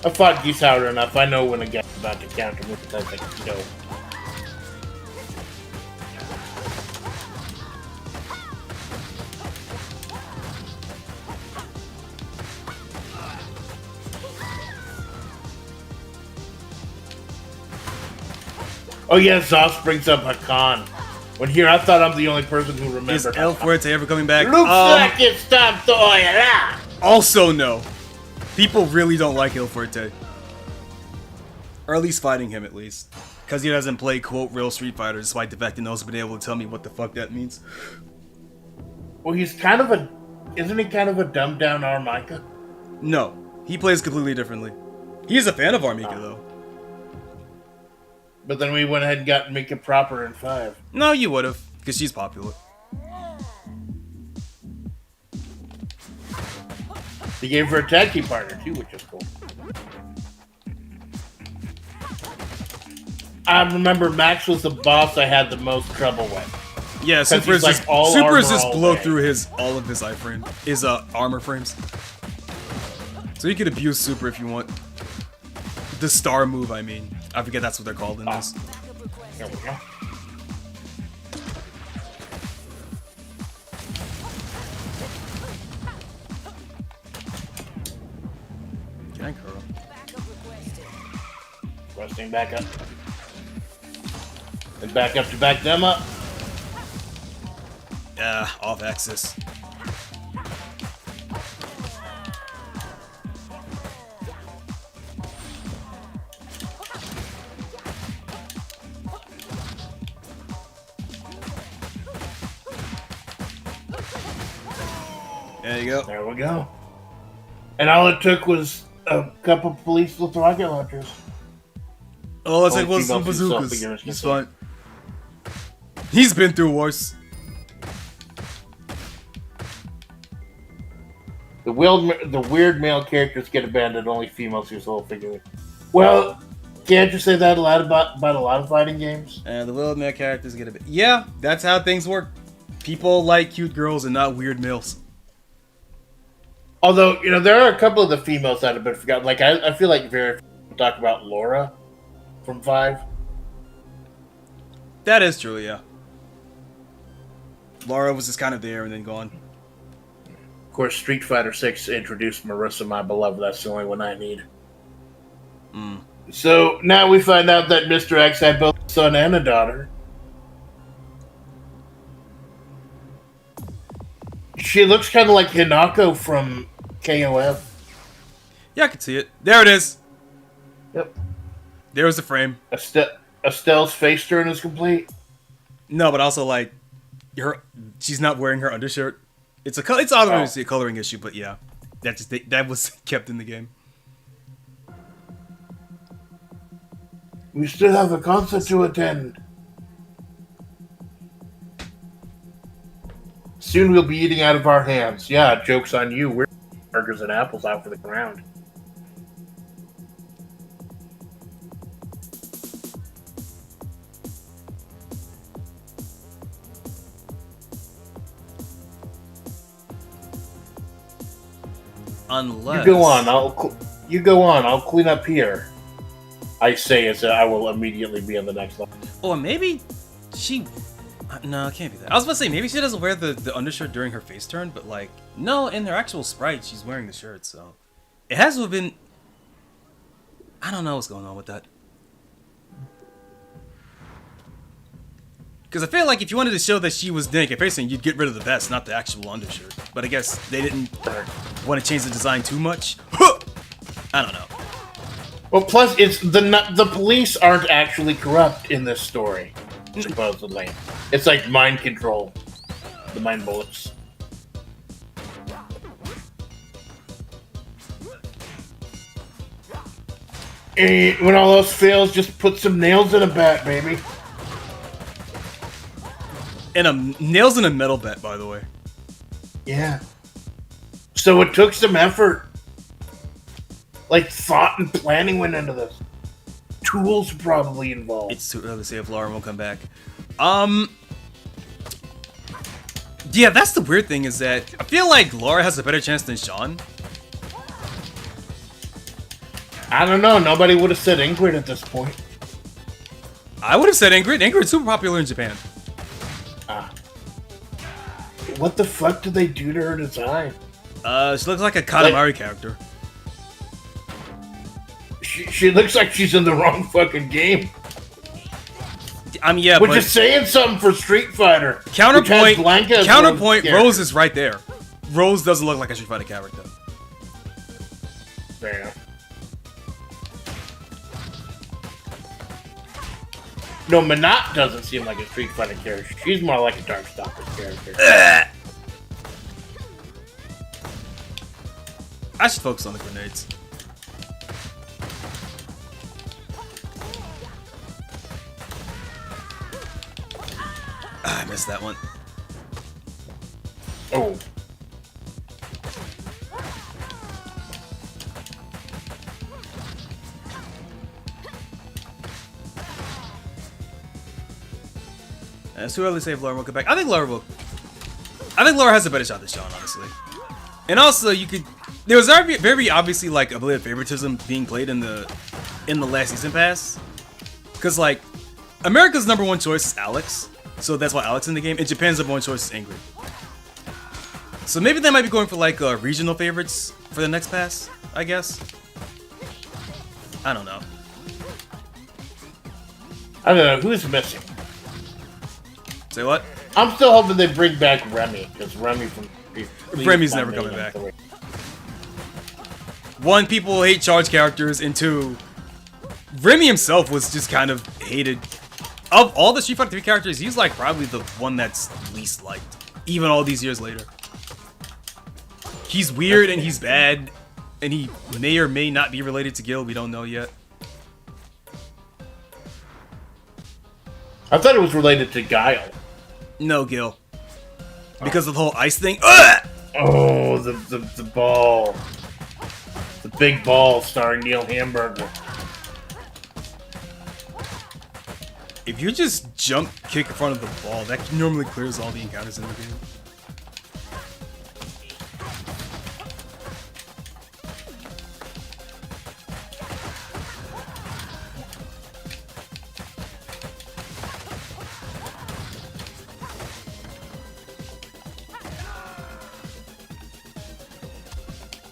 Speaker 1: I fought Geese Howder enough. I know when a guy's about to counter me because I can go. Oh yeah, Zoss brings up Hakan. When here, I thought I'm the only person who remembers.
Speaker 2: Is El Fuerte ever coming back?
Speaker 1: Looks like it's time to oil up.
Speaker 2: Also, no. People really don't like El Fuerte. Or at least fighting him, at least. Because he doesn't play, quote, real Street Fighter, despite the fact that no one's been able to tell me what the fuck that means.
Speaker 1: Well, he's kind of a... Isn't he kind of a dumbed-down Armika?
Speaker 2: No. He plays completely differently. He is a fan of Armika, though.
Speaker 1: But then we went ahead and got Mika proper in 5.
Speaker 2: No, you would have, because she's popular.
Speaker 1: He gave her a tag team partner, too, which is cool. I remember Max was the boss I had the most trouble with.
Speaker 2: Yeah, Super is
Speaker 1: like
Speaker 2: just blow through all of his armor frames. So you can abuse Super if you want. The star move, I mean. I forget that's what they're called in this.
Speaker 1: There we go.
Speaker 2: Gank her.
Speaker 1: Resting back up. And back up to back them up.
Speaker 2: Off axis. There you go.
Speaker 1: There we go. And all it took was a couple police with rocket launchers.
Speaker 2: Oh, it's like some bazookas. He's fine. He's been through worse.
Speaker 1: The weird male characters get abandoned. Only females use the whole figure. Well, can't you say that a lot about a lot of fighting games?
Speaker 2: And the little male characters get a bit. Yeah, that's how things work. People like cute girls and not weird males.
Speaker 1: Although, you know, there are a couple of the females that have been forgotten. Like, I feel like very talk about Laura from 5.
Speaker 2: That is true, yeah. Laura was just kind of there and then gone.
Speaker 1: Of course, Street Fighter 6 introduced Marissa, my beloved. That's the only one I need. So, now we find out that Mr. X had both a son and a daughter. She looks kind of like Hinako from KOF.
Speaker 2: Yeah, I can see it. There it is.
Speaker 1: Yep.
Speaker 2: There's the frame.
Speaker 1: Estelle's face turn is complete.
Speaker 2: No, but also like she's not wearing her undershirt. It's obviously a coloring issue, but yeah, that was kept in the game.
Speaker 1: We still have a concert to attend. Soon we'll be eating out of our hands. Yeah, joke's on you. We're burgers and apples out for the ground.
Speaker 2: Unless...
Speaker 1: You go on. I'll clean up here. I say as I will immediately be on the next level.
Speaker 2: Or maybe she... No, it can't be that. I was about to say, maybe she doesn't wear the undershirt during her face turn, but like, no, in her actual sprite, she's wearing the shirt, so... It has to have been... I don't know what's going on with that. Because I feel like if you wanted to show that she was naked facing, you'd get rid of the vest, not the actual undershirt. But I guess they didn't want to change the design too much. I don't know.
Speaker 1: Well, plus, it's the police aren't actually corrupt in this story, supposedly. It's like mind control. The mind bullets. And when all else fails, just put some nails in a bat, baby.
Speaker 2: And nails in a metal bat, by the way.
Speaker 1: Yeah. So it took some effort. Like, thought and planning went into this. Tools probably involved.
Speaker 2: It's too early to say if Laura won't come back. Yeah, that's the weird thing is that I feel like Laura has a better chance than Sean.
Speaker 1: I don't know. Nobody would have said Ingrid at this point.
Speaker 2: I would have said Ingrid. Ingrid's super popular in Japan.
Speaker 1: What the fuck did they do to her design?
Speaker 2: She looks like a Katamari character.
Speaker 1: She looks like she's in the wrong fucking game.
Speaker 2: I mean, yeah,
Speaker 1: which
Speaker 2: but...
Speaker 1: is saying something for Street Fighter.
Speaker 2: Counterpoint, Rose is right there. Rose doesn't look like a Street Fighter character.
Speaker 1: Fair enough. No, Minato doesn't seem like a Street Fighter character. She's more like a Darkstalker character.
Speaker 2: I should focus on the grenades. I missed that one.
Speaker 1: Oh.
Speaker 2: It's too early to say if Laura will come back. I think Laura has a better shot than Sean, honestly. And also, you could... There was very obviously, like, a bit of favoritism being played in the last season pass. Because, like, America's #1 choice is Alex. So that's why Alex in the game. And Japan's #1 choice is Ingrid. So maybe they might be going for, like, regional favorites for the next pass, I guess. I don't know.
Speaker 1: I don't know. Who's missing?
Speaker 2: Say what?
Speaker 1: I'm still hoping they bring back Remy, because Remy from...
Speaker 2: Remy's never coming back. One, people hate charge characters, and two, Remy himself was just kind of hated. Of all the Street Fighter 3 characters, he's like probably the one that's least liked, even all these years later. He's weird and he's bad, and he may or may not be related to Gil, we don't know yet.
Speaker 1: I thought it was related to Guile.
Speaker 2: No, Gil. Because of the whole ice thing. Ugh!
Speaker 1: Oh, the ball. The big ball starring Neil Hamburger.
Speaker 2: If you just jump kick in front of the ball, that normally clears all the encounters in the game.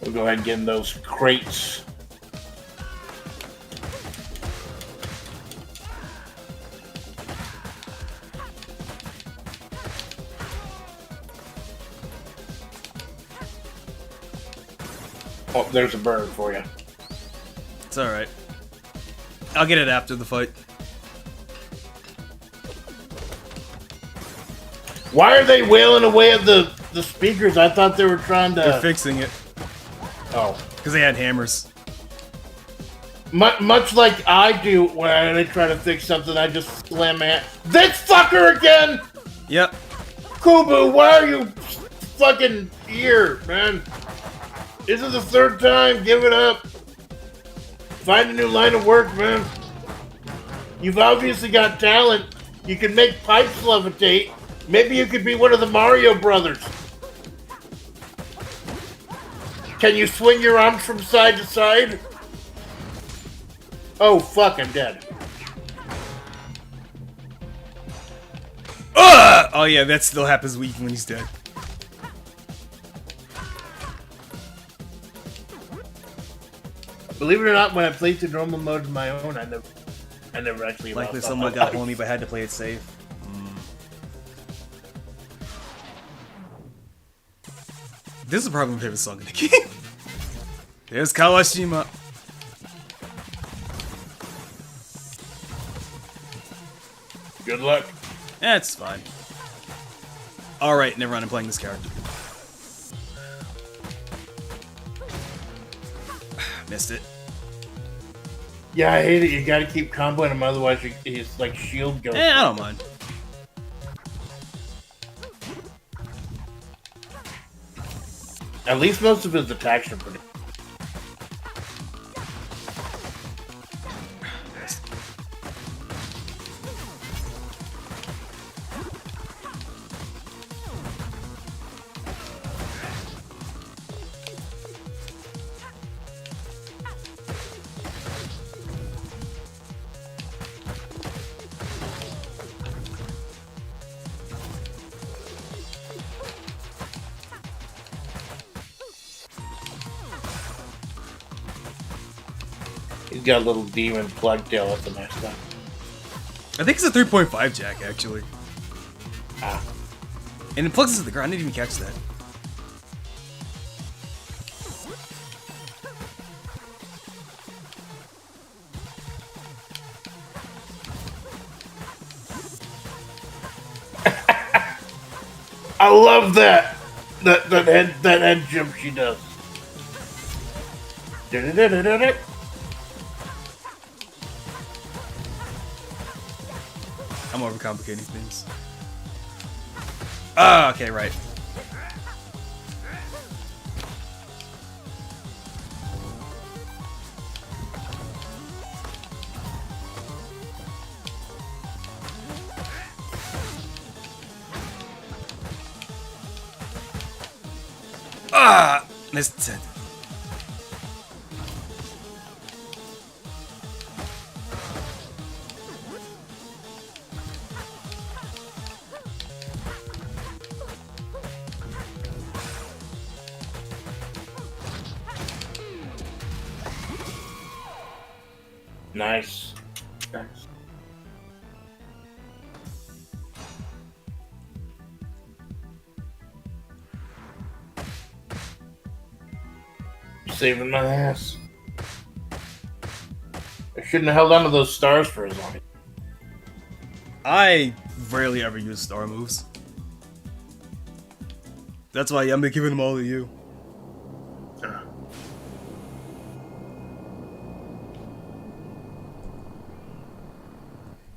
Speaker 1: We'll go ahead and get in those crates. Oh, there's a bird for you.
Speaker 2: It's alright. I'll get it after the fight.
Speaker 1: Why are they wailing away at the speakers? I thought they were trying to...
Speaker 2: They're fixing it.
Speaker 1: Oh.
Speaker 2: Because they had hammers.
Speaker 1: Much like I do when I try to fix something, I just slam it. This fucker again!
Speaker 2: Yep.
Speaker 1: Kubu, why are you fucking here, man? This is the third time. Give it up. Find a new line of work, man. You've obviously got talent. You can make pipes levitate. Maybe you could be one of the Mario brothers. Can you swing your arms from side to side? Oh, fuck, I'm dead.
Speaker 2: Oh yeah, that still happens when he's dead.
Speaker 1: Believe it or not, when I played the normal mode on my own, I never actually
Speaker 2: Likely
Speaker 1: lost
Speaker 2: someone
Speaker 1: my
Speaker 2: got
Speaker 1: life.
Speaker 2: on me, but had to play it safe. This is probably my favorite song in the game. There's Kawashima.
Speaker 1: Good luck.
Speaker 2: That's fine. Alright, never mind, I'm playing this character. Missed it.
Speaker 1: Yeah, I hate it. You gotta keep comboing him, otherwise his like shield goes.
Speaker 2: I don't mind.
Speaker 1: At least most of his attacks are pretty. He's got a little demon plug tail. That's a nice one.
Speaker 2: I think it's a 3.5 jack, actually.
Speaker 1: Ah.
Speaker 2: And it plugs into the ground. I didn't even catch that.
Speaker 1: I love that head jump she does. Da-da-da-da-da-da.
Speaker 2: I'm overcomplicating things. Ah, okay, right. Ah, missed it.
Speaker 1: Nice. Nice. Saving my ass. I shouldn't have held on to those stars for as long.
Speaker 2: I rarely ever use star moves. That's why I'm giving them all to you.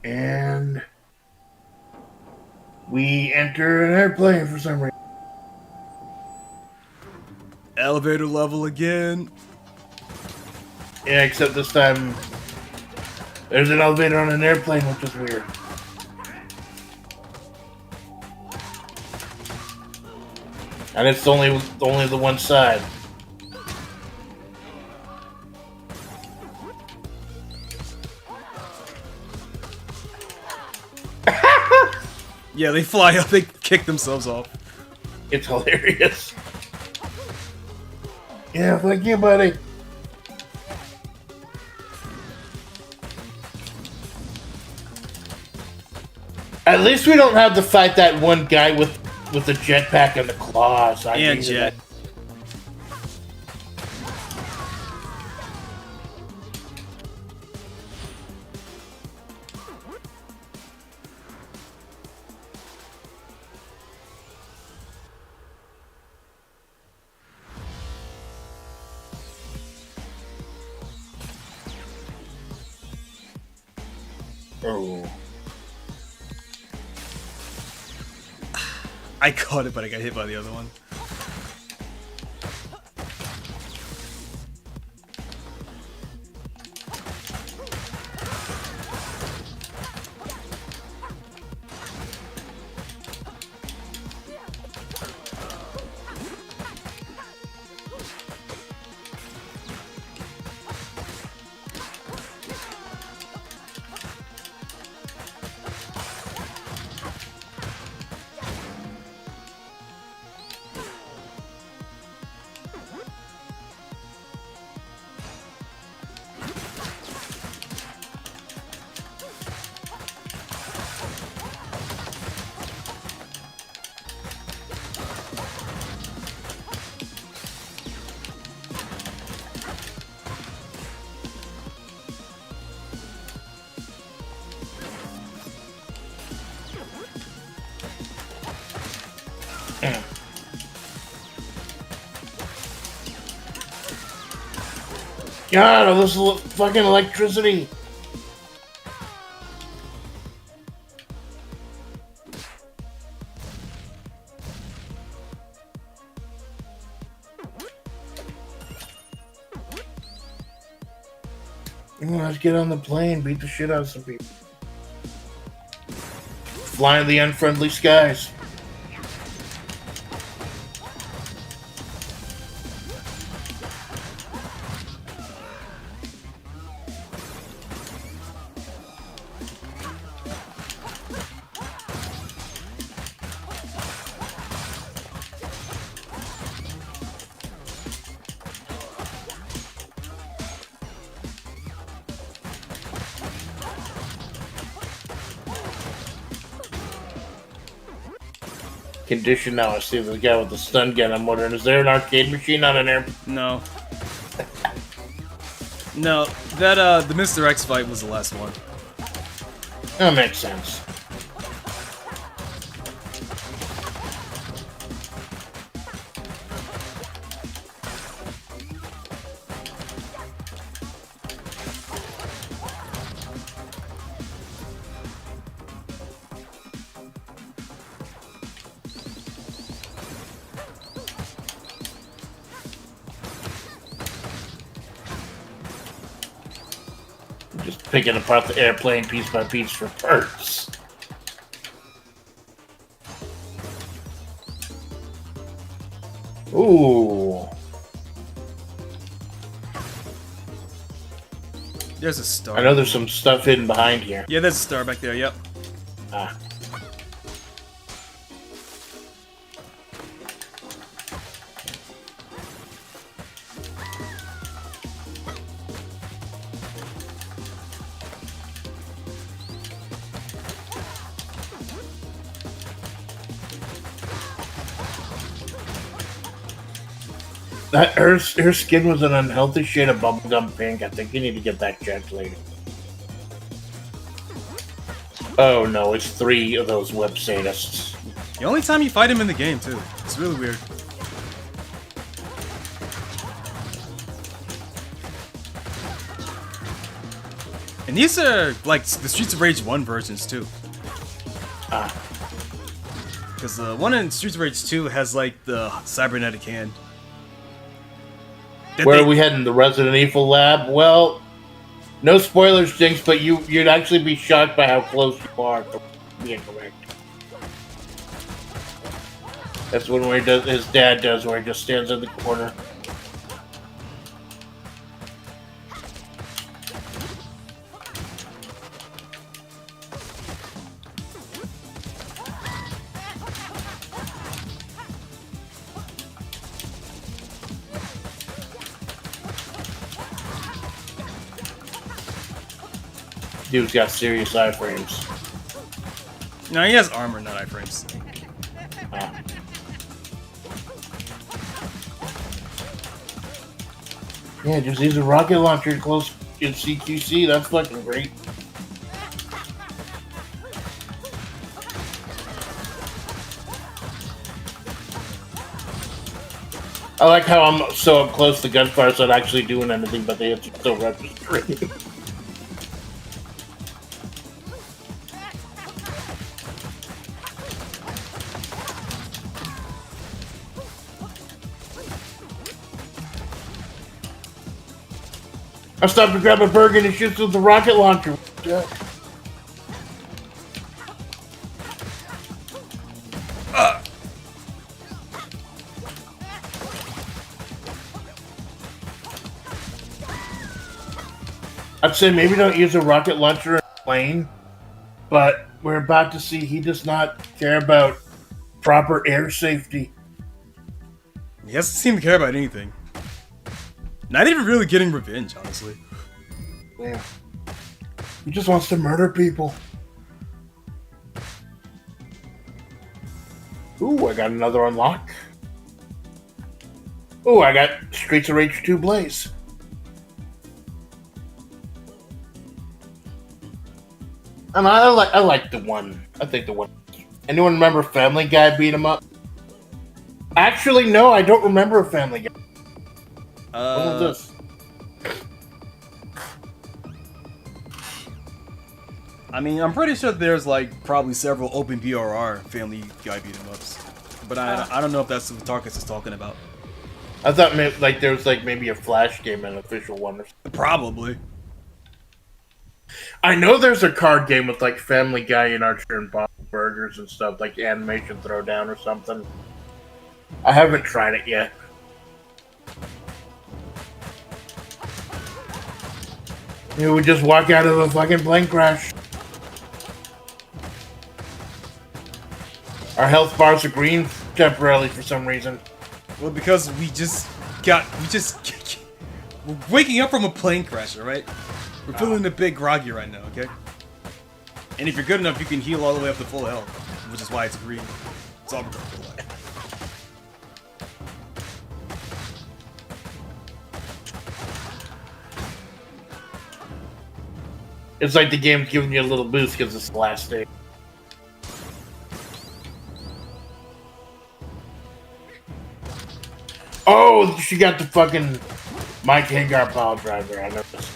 Speaker 1: And we enter an airplane for some reason.
Speaker 2: Elevator level again.
Speaker 1: Yeah, except this time there's an elevator on an airplane, which is weird. And it's only the one side.
Speaker 2: Yeah, they fly up, they kick themselves off.
Speaker 1: It's hilarious. Yeah, thank you, buddy. At least we don't have to fight that one guy with the jetpack and the claws.
Speaker 2: And jet.
Speaker 1: Oh.
Speaker 2: I caught it, but I got hit by the other one.
Speaker 1: God, all this fucking electricity. Let's get on the plane, beat the shit out of some people. Fly in the unfriendly skies. Condition now. I see the guy with the stun gun. I'm wondering, is there an arcade machine on an airplane?
Speaker 2: No. No, that, the Mr. X fight was the last one.
Speaker 1: That makes sense. Just picking apart the airplane piece by piece for parts. Ooh.
Speaker 2: There's a star.
Speaker 1: I know there's some stuff hidden behind here.
Speaker 2: Yeah, there's a star back there, yep.
Speaker 1: Ah. Her skin was an unhealthy shade of bubblegum pink. I think you need to get that checked later. Oh no, it's 3 of those web sadists.
Speaker 2: The only time you fight him in the game, too. It's really weird. And these are, like, the Streets of Rage 1 versions, too.
Speaker 1: Ah.
Speaker 2: Because the one in Streets of Rage 2 has, like, the cybernetic hand.
Speaker 1: Where are we heading? The Resident Evil lab? Well, no spoilers, Jinx, but you'd actually be shocked by how close you are to being correct. That's when his dad does, where he just stands in the corner. Dude's got serious iframes.
Speaker 2: No, he has armor, not iframes.
Speaker 1: Ah. Yeah, just use a rocket launcher close in CQC. That's fucking great. I like how I'm so up close to gunfire, so not actually doing anything, but they have to still register. I stop to grab a burger and he shoots with the rocket launcher. Yeah. I'd say maybe don't use a rocket launcher in a plane, but we're about to see he does not care about proper air safety.
Speaker 2: He doesn't seem to care about anything. Not even really getting revenge, honestly.
Speaker 1: Yeah. He just wants to murder people. Ooh, I got another unlock. Ooh, I got Streets of Rage 2 Blaze. And I like the one. I think the one. Anyone remember Family Guy beat him up? Actually, no, I don't remember a Family Guy. What was this?
Speaker 2: I mean, I'm pretty sure there's like probably several open BRR Family Guy beat 'em ups, but I don't know if that's what Tarkus is talking about.
Speaker 1: I thought like there was like maybe a Flash game, an official one or something.
Speaker 2: Probably.
Speaker 1: I know there's a card game with like Family Guy and Archer and Bob Burgers and stuff, like Animation Throwdown or something. I haven't tried it yet. Maybe we just walk out of a fucking plane crash. Our health bars are green temporarily for some reason.
Speaker 2: Well, because we're waking up from a plane crash, alright? We're feeling a bit groggy right now, okay? And if you're good enough, you can heal all the way up to full health, which is why it's green. It's all we're gonna feel like.
Speaker 1: It's like the game's giving you a little boost because it's the last day. Oh, she got the fucking Mike Hagar pile driver. I know this.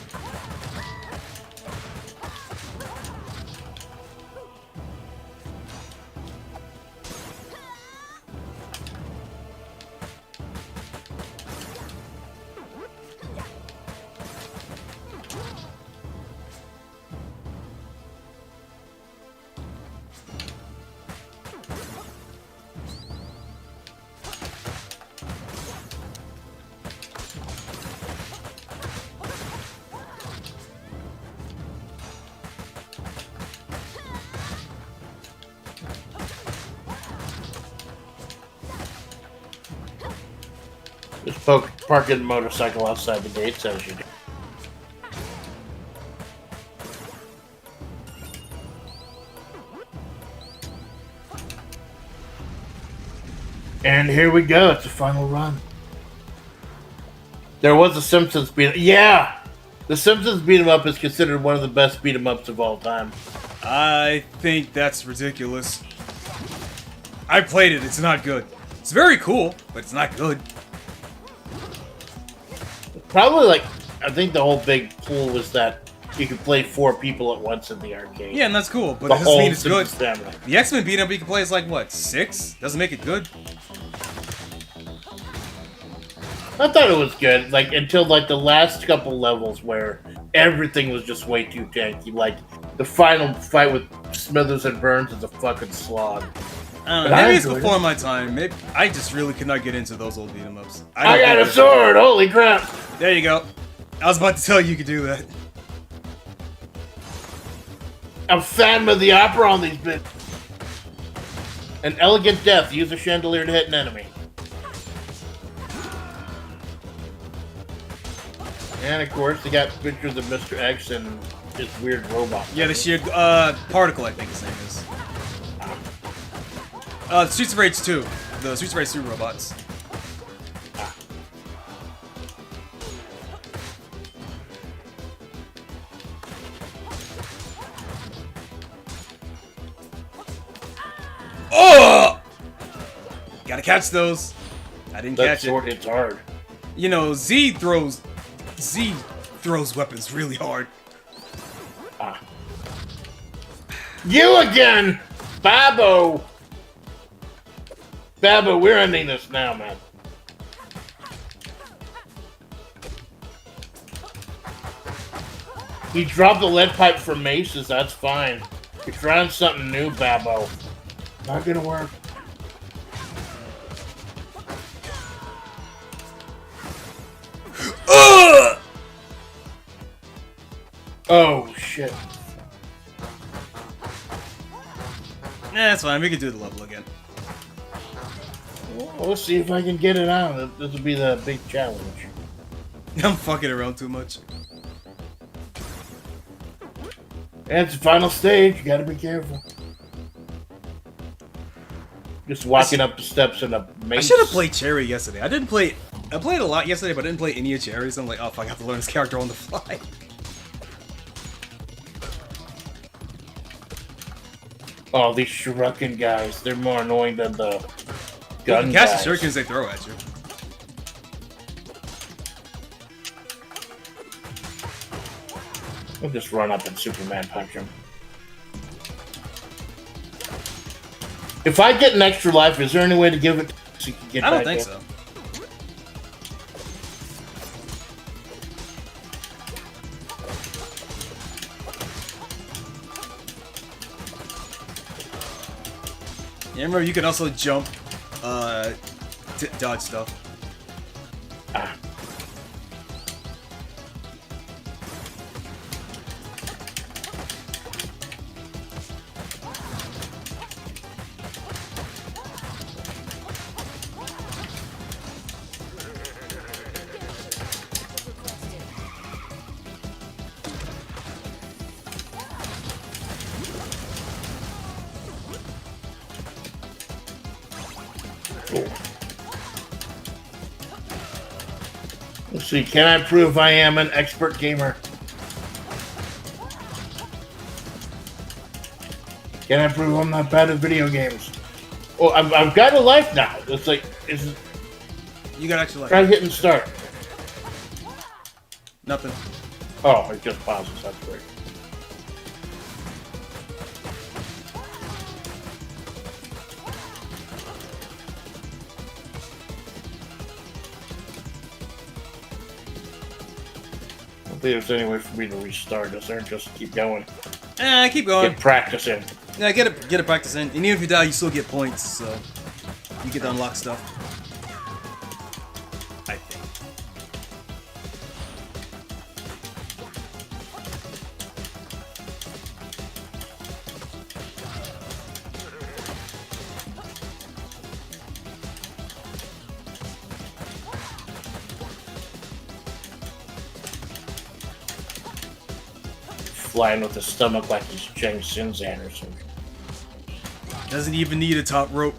Speaker 1: Just parking the motorcycle outside the gates as you do. And here we go. It's the final run. There was a Simpsons beat. Yeah, the Simpsons beat 'em up is considered one of the best beat 'em ups of all time.
Speaker 2: I think that's ridiculous. I played it. It's not good. It's very cool, but it's not good.
Speaker 1: Probably like, I think the whole big pull was that you could play 4 people at once in the arcade.
Speaker 2: Yeah, and that's cool, but
Speaker 1: The
Speaker 2: it doesn't mean
Speaker 1: whole
Speaker 2: it's good.
Speaker 1: Simpsons family.
Speaker 2: The X-Men beat 'em up you can play is like, what, 6? Doesn't make it good?
Speaker 1: I thought it was good, like, until, like, the last couple levels where everything was just way too tanky. Like, the final fight with Smithers and Burns is a fucking slog.
Speaker 2: I don't know, maybe it's before my time. Maybe I just really could not get into those old beat 'em ups.
Speaker 1: I got a sword! Holy crap!
Speaker 2: There you go. I was about to tell you could do that.
Speaker 1: I'm Phantom of the Opera on these bits. An elegant death. Use a chandelier to hit an enemy. And of course, they got pictures of Mr. X and his weird robot.
Speaker 2: Yeah, the sheer particle, I think his name is. Streets of Rage 2. The Streets of Rage 2 robots. Oh! Gotta catch those. I didn't catch
Speaker 1: That sword hits hard.
Speaker 2: You know, Z throws weapons really hard.
Speaker 1: You again! Babbo! Babbo, we're ending this now, man. You dropped the lead pipe for maces, that's fine. You're trying something new, Babbo. Not gonna work. Oh, shit.
Speaker 2: That's fine, we can do the level again.
Speaker 1: Well, let's see if I can get it out. This will be the big challenge.
Speaker 2: I'm fucking around too much.
Speaker 1: And it's the final stage. You gotta be careful. Just walking up the steps in a maze.
Speaker 2: I should have played Cherry yesterday. I played a lot yesterday, but I didn't play any of Cherry, so I'm like, oh fuck, I have to learn this character on the fly.
Speaker 1: Oh, these shuriken guys. They're more annoying than the gun
Speaker 2: catch
Speaker 1: guys.
Speaker 2: the shurikens they throw at you.
Speaker 1: We'll just run up and Superman punch him. If I get an extra life, is there any way to give it so you can get
Speaker 2: I don't
Speaker 1: back
Speaker 2: think
Speaker 1: up?
Speaker 2: so. Yeah, remember you can also jump, dodge stuff.
Speaker 1: Ah. Let's see, can I prove I am an expert gamer? Can I prove I'm not bad at video games? Oh, I've got a life now. It's like,
Speaker 2: You got extra life.
Speaker 1: try hitting start.
Speaker 2: Nothing.
Speaker 1: Oh, it just pauses, that's great. I don't think there's any way for me to restart this or just keep going.
Speaker 2: Keep going.
Speaker 1: Get practicing.
Speaker 2: Yeah, get a practice in. And even if you die, you still get points, so you get to unlock stuff. I think.
Speaker 1: Flying with his stomach like he's Cheng Sinzan or something.
Speaker 2: Doesn't even need a top rope.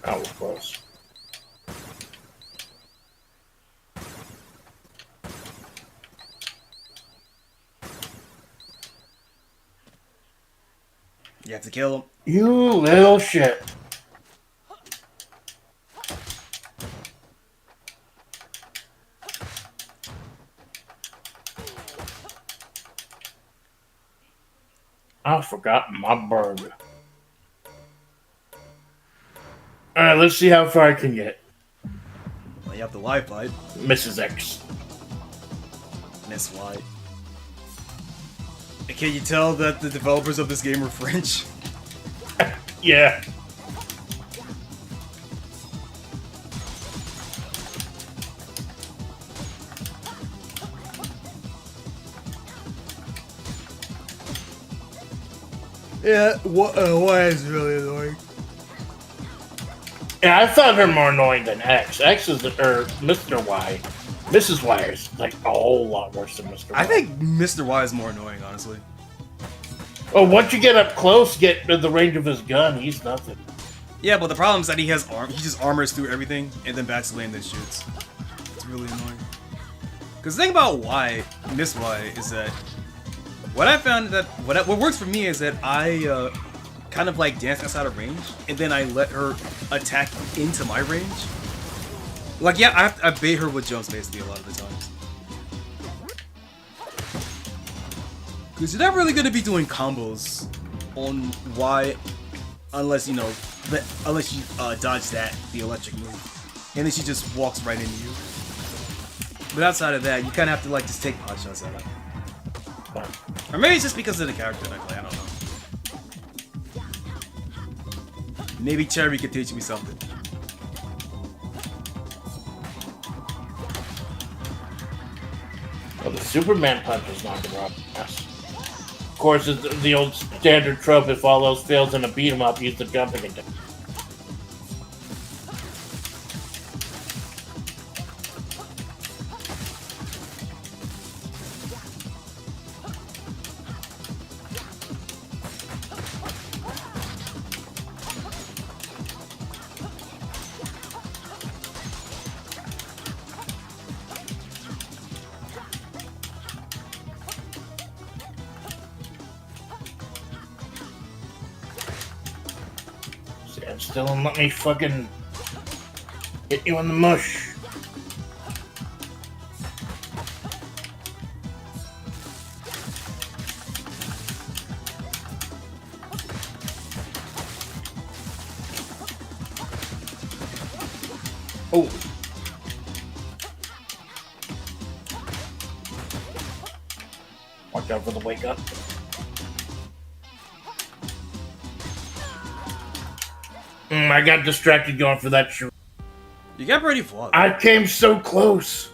Speaker 1: That was close.
Speaker 2: You have to kill him.
Speaker 1: You little shit. I forgot my burger. Alright, let's see how far I can get.
Speaker 2: Well, you have the life light.
Speaker 1: Mrs. X.
Speaker 2: Miss White. And can you tell that the developers of this game are French?
Speaker 1: Yeah.
Speaker 2: Yeah, Y is really annoying.
Speaker 1: Yeah, I found her more annoying than X. X is, or Mr. Y. Mrs. Y is like a whole lot worse than Mr. Y.
Speaker 2: I think Mr. Y is more annoying, honestly.
Speaker 1: Oh, once you get up close, get to the range of his gun, he's nothing.
Speaker 2: Yeah, but the problem is that he has he just armors through everything and then backs away and then shoots. It's really annoying. Because the thing about Miss Y, is that what I found that what works for me is that I kind of like dance outside of range, and then I let her attack into my range. Like, yeah, I bait her with jumps basically a lot of the times. Because you're not really going to be doing combos on Y unless, you know, unless you dodge the electric move. And then she just walks right into you. But outside of that, you kind of have to, like, just take pot shots at her. Or maybe it's just because of the character that I play, I don't know. Maybe Cherry could teach me something.
Speaker 1: Well, the Superman punch is not the wrong ass. Of course, it's the old standard trope: if all else fails in a beat 'em up, use the jumping attack. Stand still and let me fucking hit you in the mush. Oh. Watch out for the wake up. I got distracted going for that shit.
Speaker 2: You got pretty flawed.
Speaker 1: I came so close.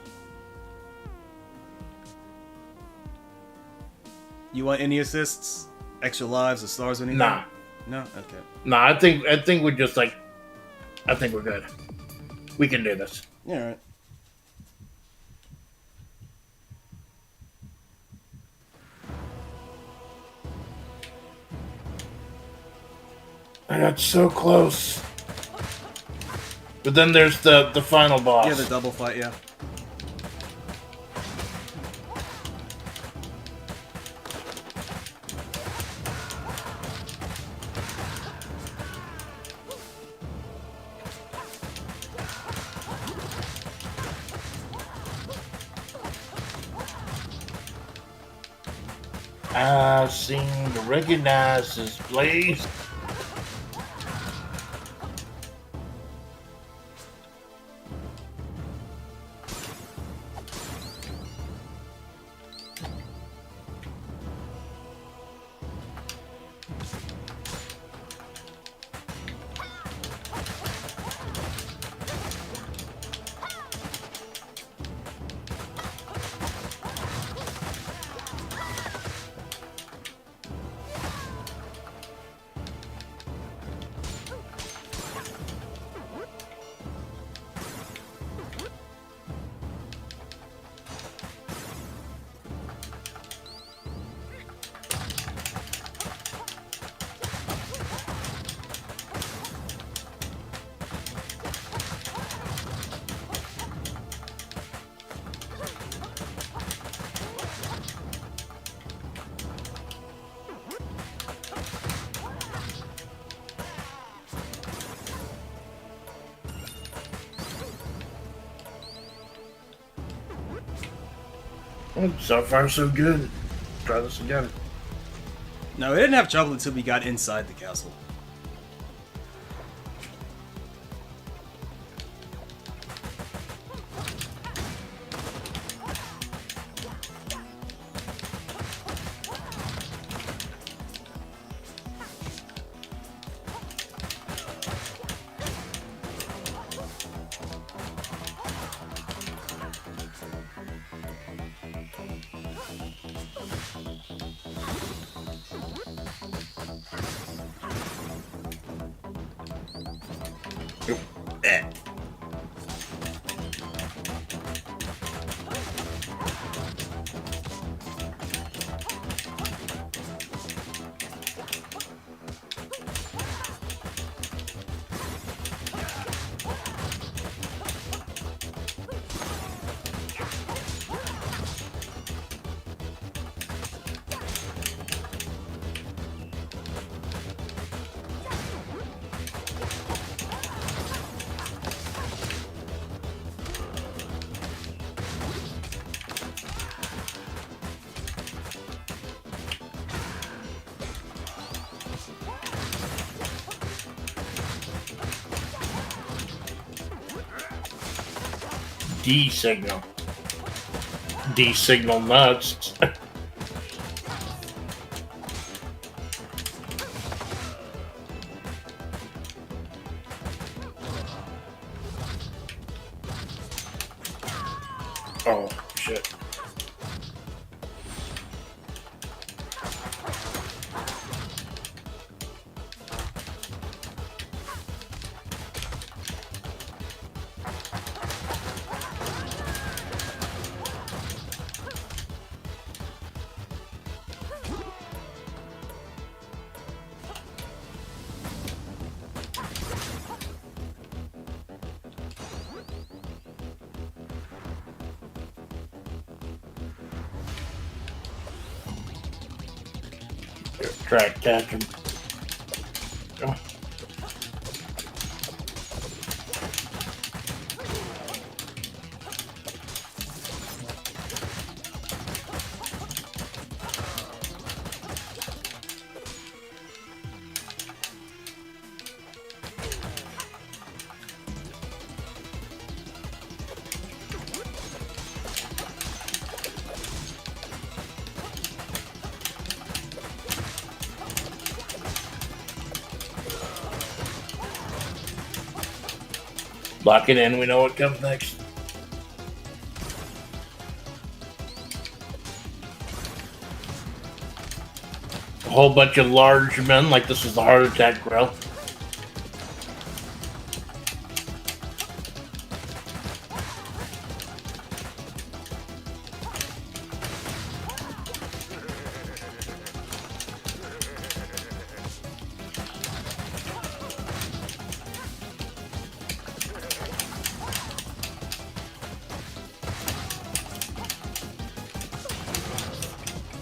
Speaker 2: You want any assists? Extra lives or stars or anything?
Speaker 1: Nah.
Speaker 2: No? Okay.
Speaker 1: Nah, I think we're just like, I think we're good. We can do this.
Speaker 2: Yeah, alright.
Speaker 1: I got so close. But then there's the final boss.
Speaker 2: Yeah, the double fight, yeah.
Speaker 1: I seem to recognize this place. So far, so good. Try this again.
Speaker 2: No, we didn't have trouble until we got inside the castle.
Speaker 1: D signal. D signal nuts. Oh, shit. Try to catch him. Oh. Lock it in, we know what comes next. A whole bunch of large men, like this is the heart attack grill.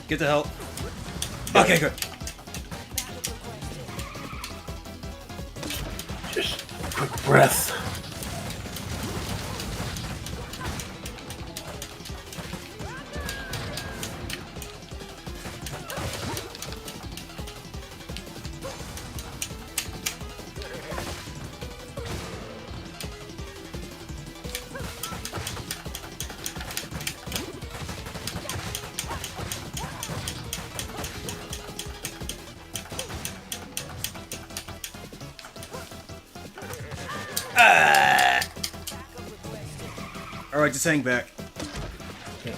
Speaker 2: Get the help. Okay, good.
Speaker 1: Just quick breath.
Speaker 2: Alright, just hang back.
Speaker 1: Okay.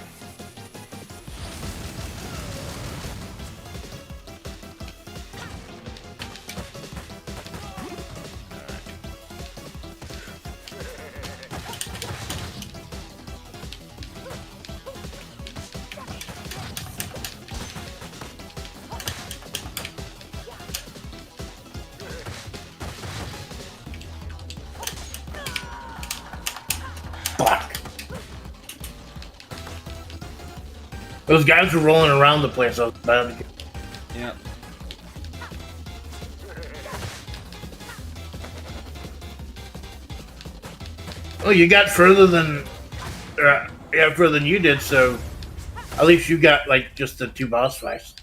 Speaker 1: Fuck. Those guys were rolling around the place. I was about to get...
Speaker 2: Yeah.
Speaker 1: Oh, you got further than... yeah, further than you did, so... At least you got, like, just the 2 boss fights.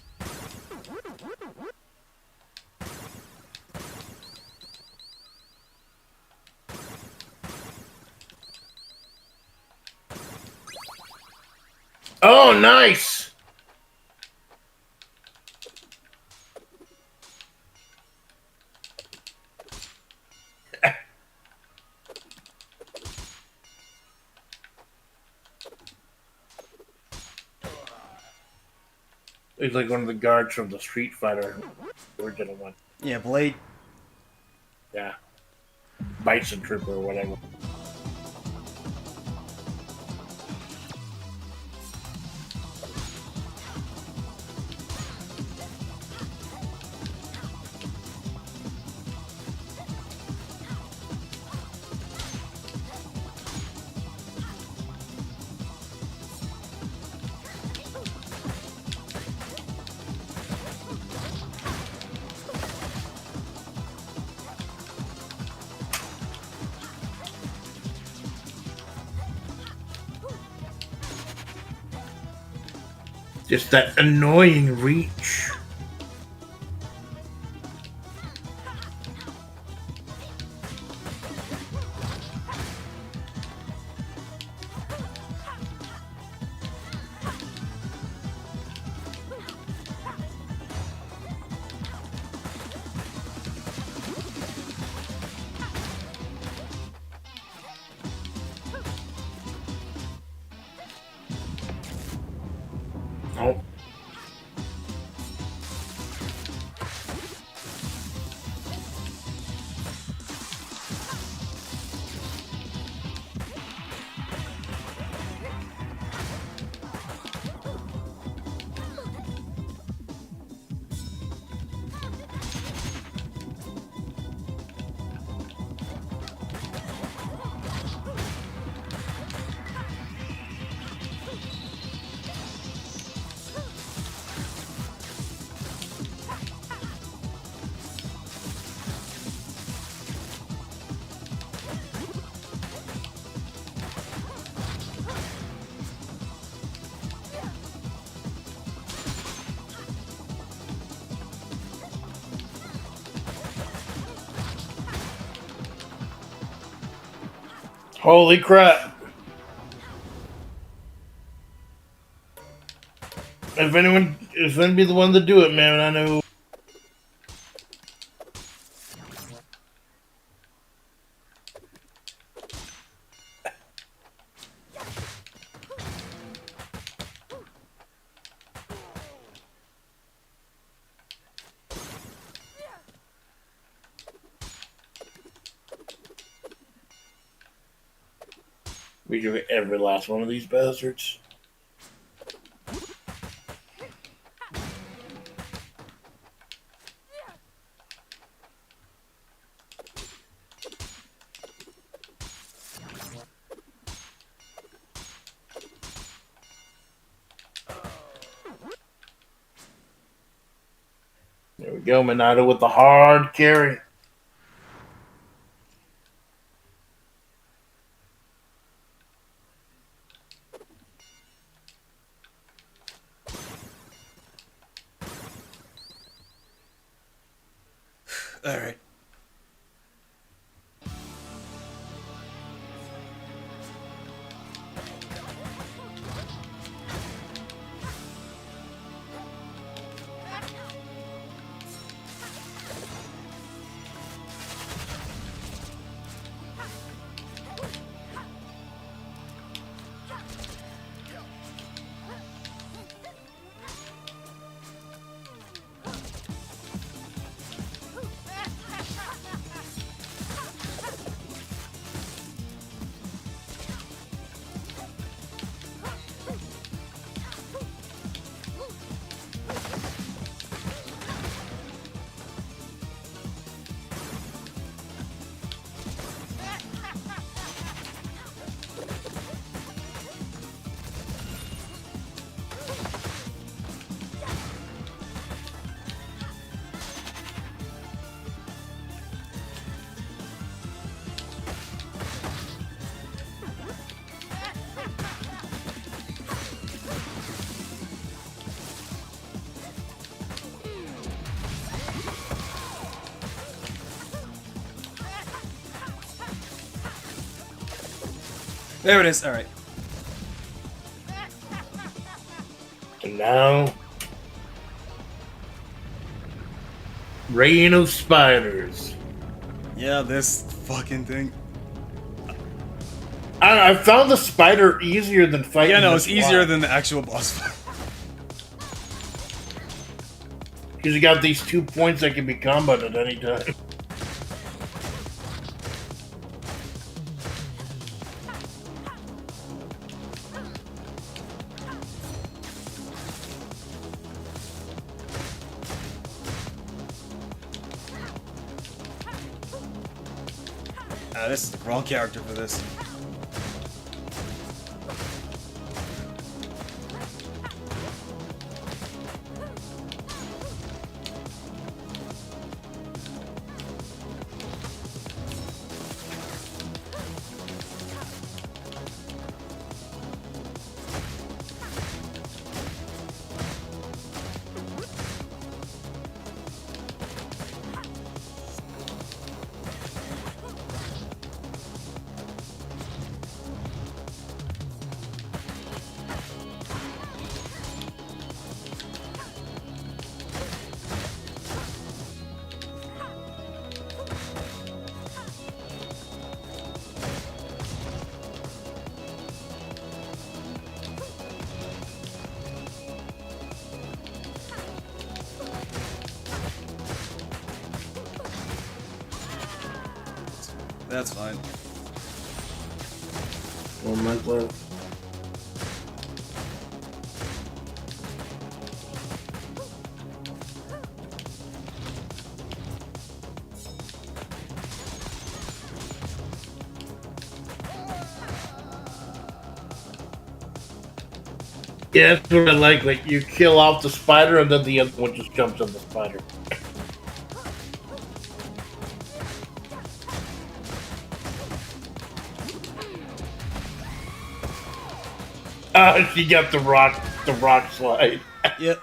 Speaker 1: Oh, nice! He's like one of the guards from the Street Fighter original one.
Speaker 2: Yeah, Blade.
Speaker 1: Yeah. Bison Trooper or whatever. Just that annoying reach. Holy crap! If anybody the one to do it, man, I know. We do every last one of these bastards. There we go, Minato with the hard carry.
Speaker 2: All right. There it is. All right.
Speaker 1: And now, Rain of Spiders.
Speaker 2: Yeah, this fucking thing.
Speaker 1: I found the spider easier than fighting.
Speaker 2: Yeah, no, it's
Speaker 1: this
Speaker 2: easier
Speaker 1: one.
Speaker 2: than the actual boss fight.
Speaker 1: Because you got these 2 points that can be comboed at any time.
Speaker 2: This is the wrong character for this. That's fine.
Speaker 1: 1 month left. Yeah, that's what I like. Like, you kill off the spider and then the other one just jumps on the spider. She got the rock slide.
Speaker 2: Yep.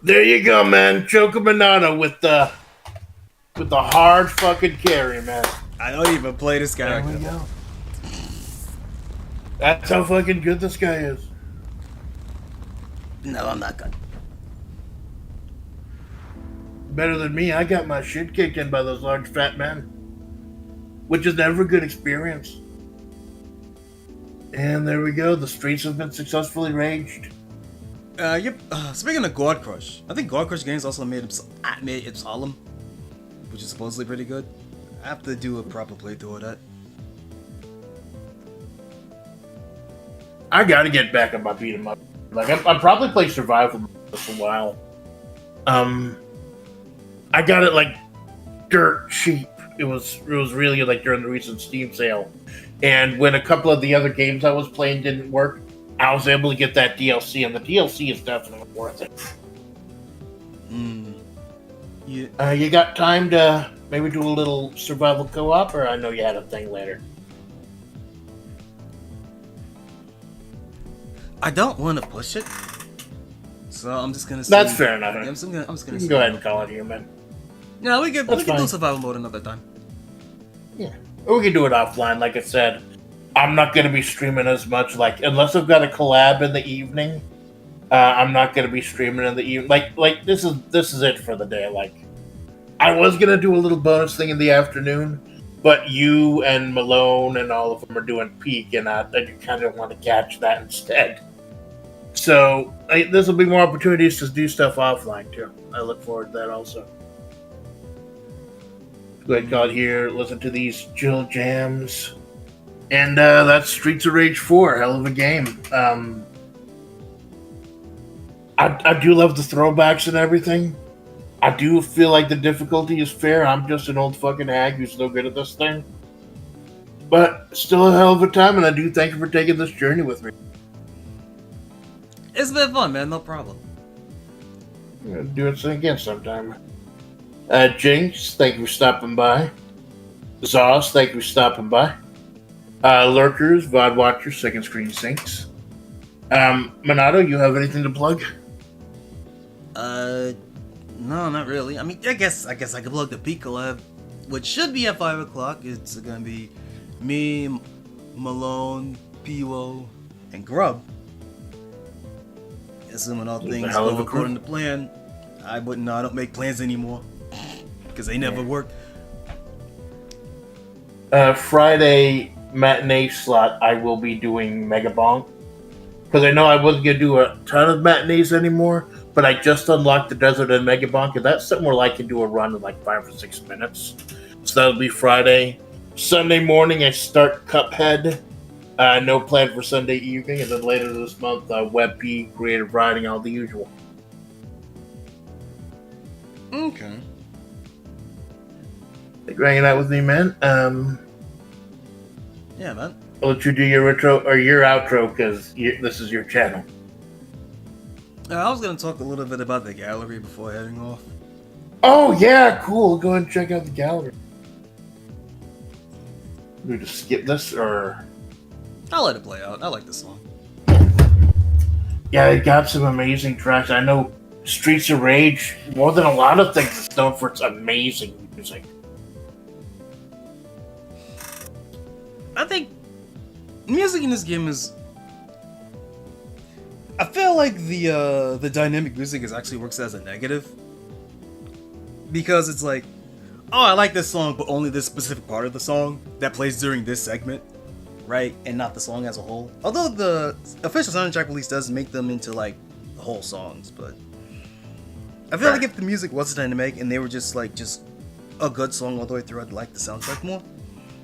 Speaker 1: There you go, man. Choco Minato with the hard fucking carry, man.
Speaker 2: I don't even play this character.
Speaker 1: There we go. That's how fucking good this guy is.
Speaker 2: No, I'm not good.
Speaker 1: Better than me. I got my shit kicked in by those large fat men, which is never a good experience. And there we go. The streets have been successfully raged.
Speaker 2: Yep. Speaking of God Crush, I think God Crush Games also made Solemn, which is supposedly pretty good. I have to do a proper playthrough of that.
Speaker 1: I gotta get back on my beat 'em up. Like I'm probably playing survival for a while. I got it like dirt cheap. It was really like during the recent Steam sale, and when a couple of the other games I was playing didn't work, I was able to get that DLC, and the DLC is definitely worth it.
Speaker 2: Yeah.
Speaker 1: You got time to maybe do a little survival co-op, or I know you had a thing later.
Speaker 2: I don't want to push it, so I'm just gonna.
Speaker 1: That's fair enough.
Speaker 2: Yeah, I'm just gonna.
Speaker 1: You can go ahead and call it human.
Speaker 2: Yeah, we can
Speaker 1: That's
Speaker 2: do
Speaker 1: fine.
Speaker 2: survival mode another time.
Speaker 1: Yeah, or we can do it offline. Like I said, I'm not going to be streaming as much. Like unless I've got a collab in the evening, I'm not going to be streaming in the evening. Like this is it for the day. Like I was going to do a little bonus thing in the afternoon, but you and Malone and all of them are doing peak, and I kind of want to catch that instead. So this will be more opportunities to do stuff offline too. I look forward to that also. Go ahead, call it here. Listen to these Jill jams, and that's Streets of Rage 4. Hell of a game. I do love the throwbacks and everything. I do feel like the difficulty is fair. I'm just an old fucking hag who's no good at this thing, but still a hell of a time. And I do thank you for taking this journey with me.
Speaker 2: It's been fun, man. No problem.
Speaker 1: I'm gonna do it again sometime. Jinx, thank you for stopping by. Zoss, thank you for stopping by. Lurkers, VOD Watchers, Second Screen Sinks. Minato, you have anything to plug?
Speaker 2: No, not really. I mean, I guess I could plug the Peak Collab, which should be at 5 o'clock. It's gonna be me, Malone, Piwo, and Grub. Assuming all things go according to plan. I don't make plans anymore. Because they never work.
Speaker 1: Friday matinee slot, I will be doing Mega Bonk. Because I know I wasn't going to do a ton of matinees anymore, but I just unlocked the Desert and Mega Bonk, and that's something where I can do a run in like 5 or 6 minutes. So that'll be Friday. Sunday morning, I start Cuphead. No plan for Sunday evening, and then later this month, WebP, Creative Writing, all the usual.
Speaker 2: Okay.
Speaker 1: Thank you for hanging out with me, man.
Speaker 2: Yeah, man.
Speaker 1: I'll let you do your intro or your outro because this is your channel.
Speaker 2: I was gonna talk a little bit about the gallery before heading off.
Speaker 1: Oh yeah, cool. Go ahead and check out the gallery. Do we just skip this or?
Speaker 2: I'll let it play out. I like this song.
Speaker 1: Yeah, it got some amazing tracks. I know Streets of Rage, more than a lot of things, it's known for its amazing music.
Speaker 2: I think music in this game is. I feel like the dynamic music actually works as a negative, because it's like, oh, I like this song, but only this specific part of the song that plays during this segment, right, and not the song as a whole. Although the official soundtrack release does make them into like whole songs, but I feel like if the music wasn't dynamic and they were just a good song all the way through, I'd like the soundtrack more.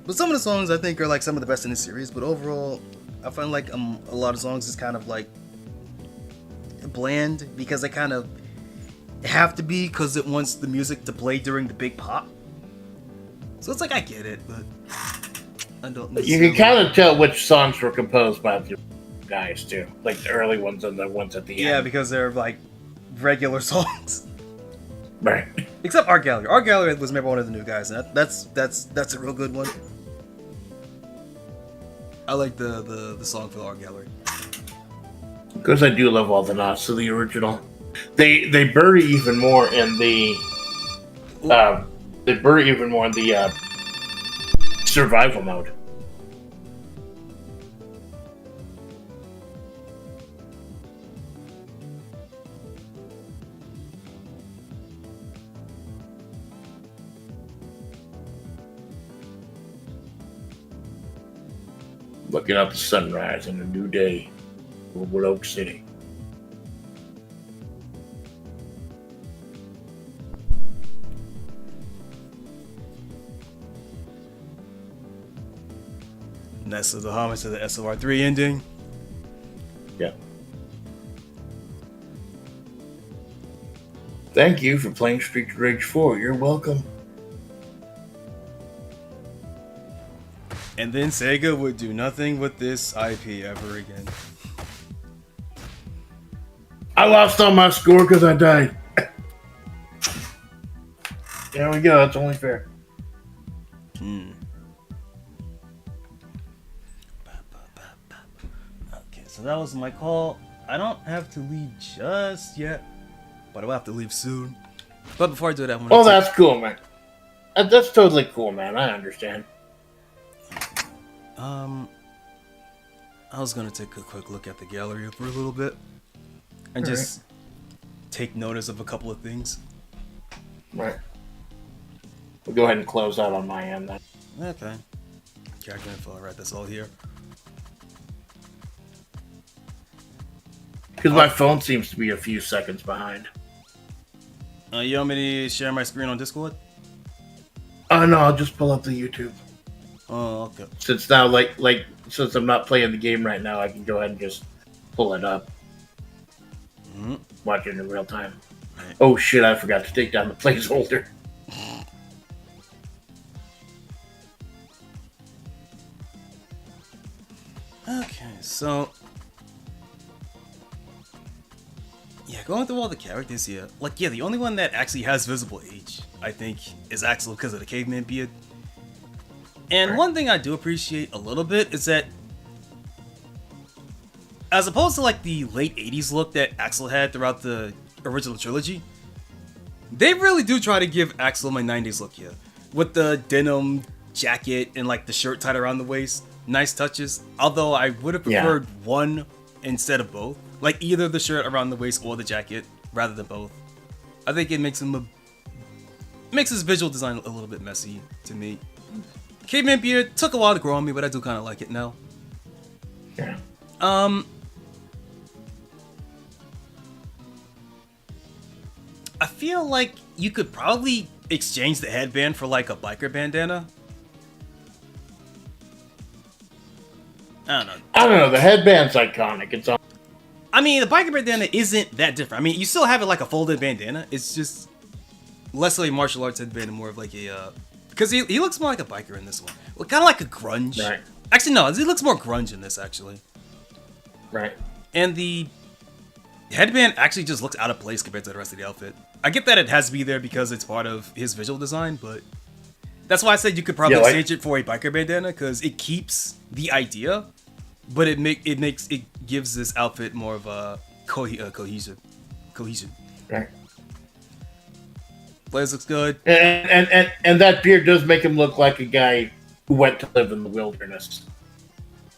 Speaker 2: But some of the songs I think are like some of the best in the series, but overall, I find like a lot of songs is kind of like bland because they kind of have to be because it wants the music to play during the big pop. So it's like I get it, but I don't.
Speaker 1: You can kind of tell which songs were composed by the guys too, like the early ones and the ones at the end.
Speaker 2: Yeah, because they're like regular songs.
Speaker 1: Right.
Speaker 2: Except Art Gallery. Art Gallery was maybe one of the new guys, and that's a real good one. I like the song for the Art Gallery.
Speaker 1: Because I do love all the nods to the original. They bury even more in the survival mode. Looking up the sunrise and a new day over Wood Oak City.
Speaker 2: That's the homage to the SOR3 ending.
Speaker 1: Yeah. Thank you for playing Street Rage 4. You're welcome.
Speaker 2: And then Sega would do nothing with this IP ever again.
Speaker 1: I lost on my score because I died. There we go. That's only fair.
Speaker 2: Okay, so that was my call. I don't have to leave just yet, but I'll have to leave soon. But before I do that,
Speaker 1: that's cool, man. That's totally cool, man. I understand.
Speaker 2: I was gonna take a quick look at the gallery for a little bit and just take notice of a couple of things.
Speaker 1: Right. We'll go ahead and close out on my end then.
Speaker 2: Okay. Character info, alright, that's all here.
Speaker 1: Because my phone seems to be a few seconds behind.
Speaker 2: You want me to share my screen on Discord?
Speaker 1: No, I'll just pull up the YouTube.
Speaker 2: Oh, okay.
Speaker 1: Since now, since I'm not playing the game right now, I can go ahead and just pull it up. Watch it in real time.
Speaker 2: Right.
Speaker 1: Oh shit, I forgot to take down the placeholder.
Speaker 2: Okay, so... yeah, going through all the characters here. The only one that actually has visible age, I think, is Axel because of the caveman beard. And one thing I do appreciate a little bit is that, as opposed to the late 80s look that Axel had throughout the original trilogy, they really do try to give Axel my 90s look here. With the denim jacket and the shirt tied around the waist. Nice touches. Although I would have preferred one instead of both. Either the shirt around the waist or the jacket rather than both. I think it makes makes his visual design a little bit messy to me. Caveman beard took a while to grow on me, but I do kind of like it now.
Speaker 1: Yeah.
Speaker 2: I feel like you could probably exchange the headband for a biker bandana. I don't know.
Speaker 1: The headband's iconic. It's on.
Speaker 2: I mean, the biker bandana isn't that different. I mean, you still have it like a folded bandana. It's just less of a martial arts headband and more of a because he looks more like a biker in this one. Well, kind of like a grunge.
Speaker 1: Right.
Speaker 2: Actually, no, he looks more grunge in this, actually.
Speaker 1: Right.
Speaker 2: And the headband actually just looks out of place compared to the rest of the outfit. I get that it has to be there because it's part of his visual design, but that's why I said you could probably exchange it for a biker bandana because it keeps the idea, but it gives this outfit more of a cohesion.
Speaker 1: Right.
Speaker 2: Blaze looks good.
Speaker 1: And that beard does make him look like a guy who went to live in the wilderness.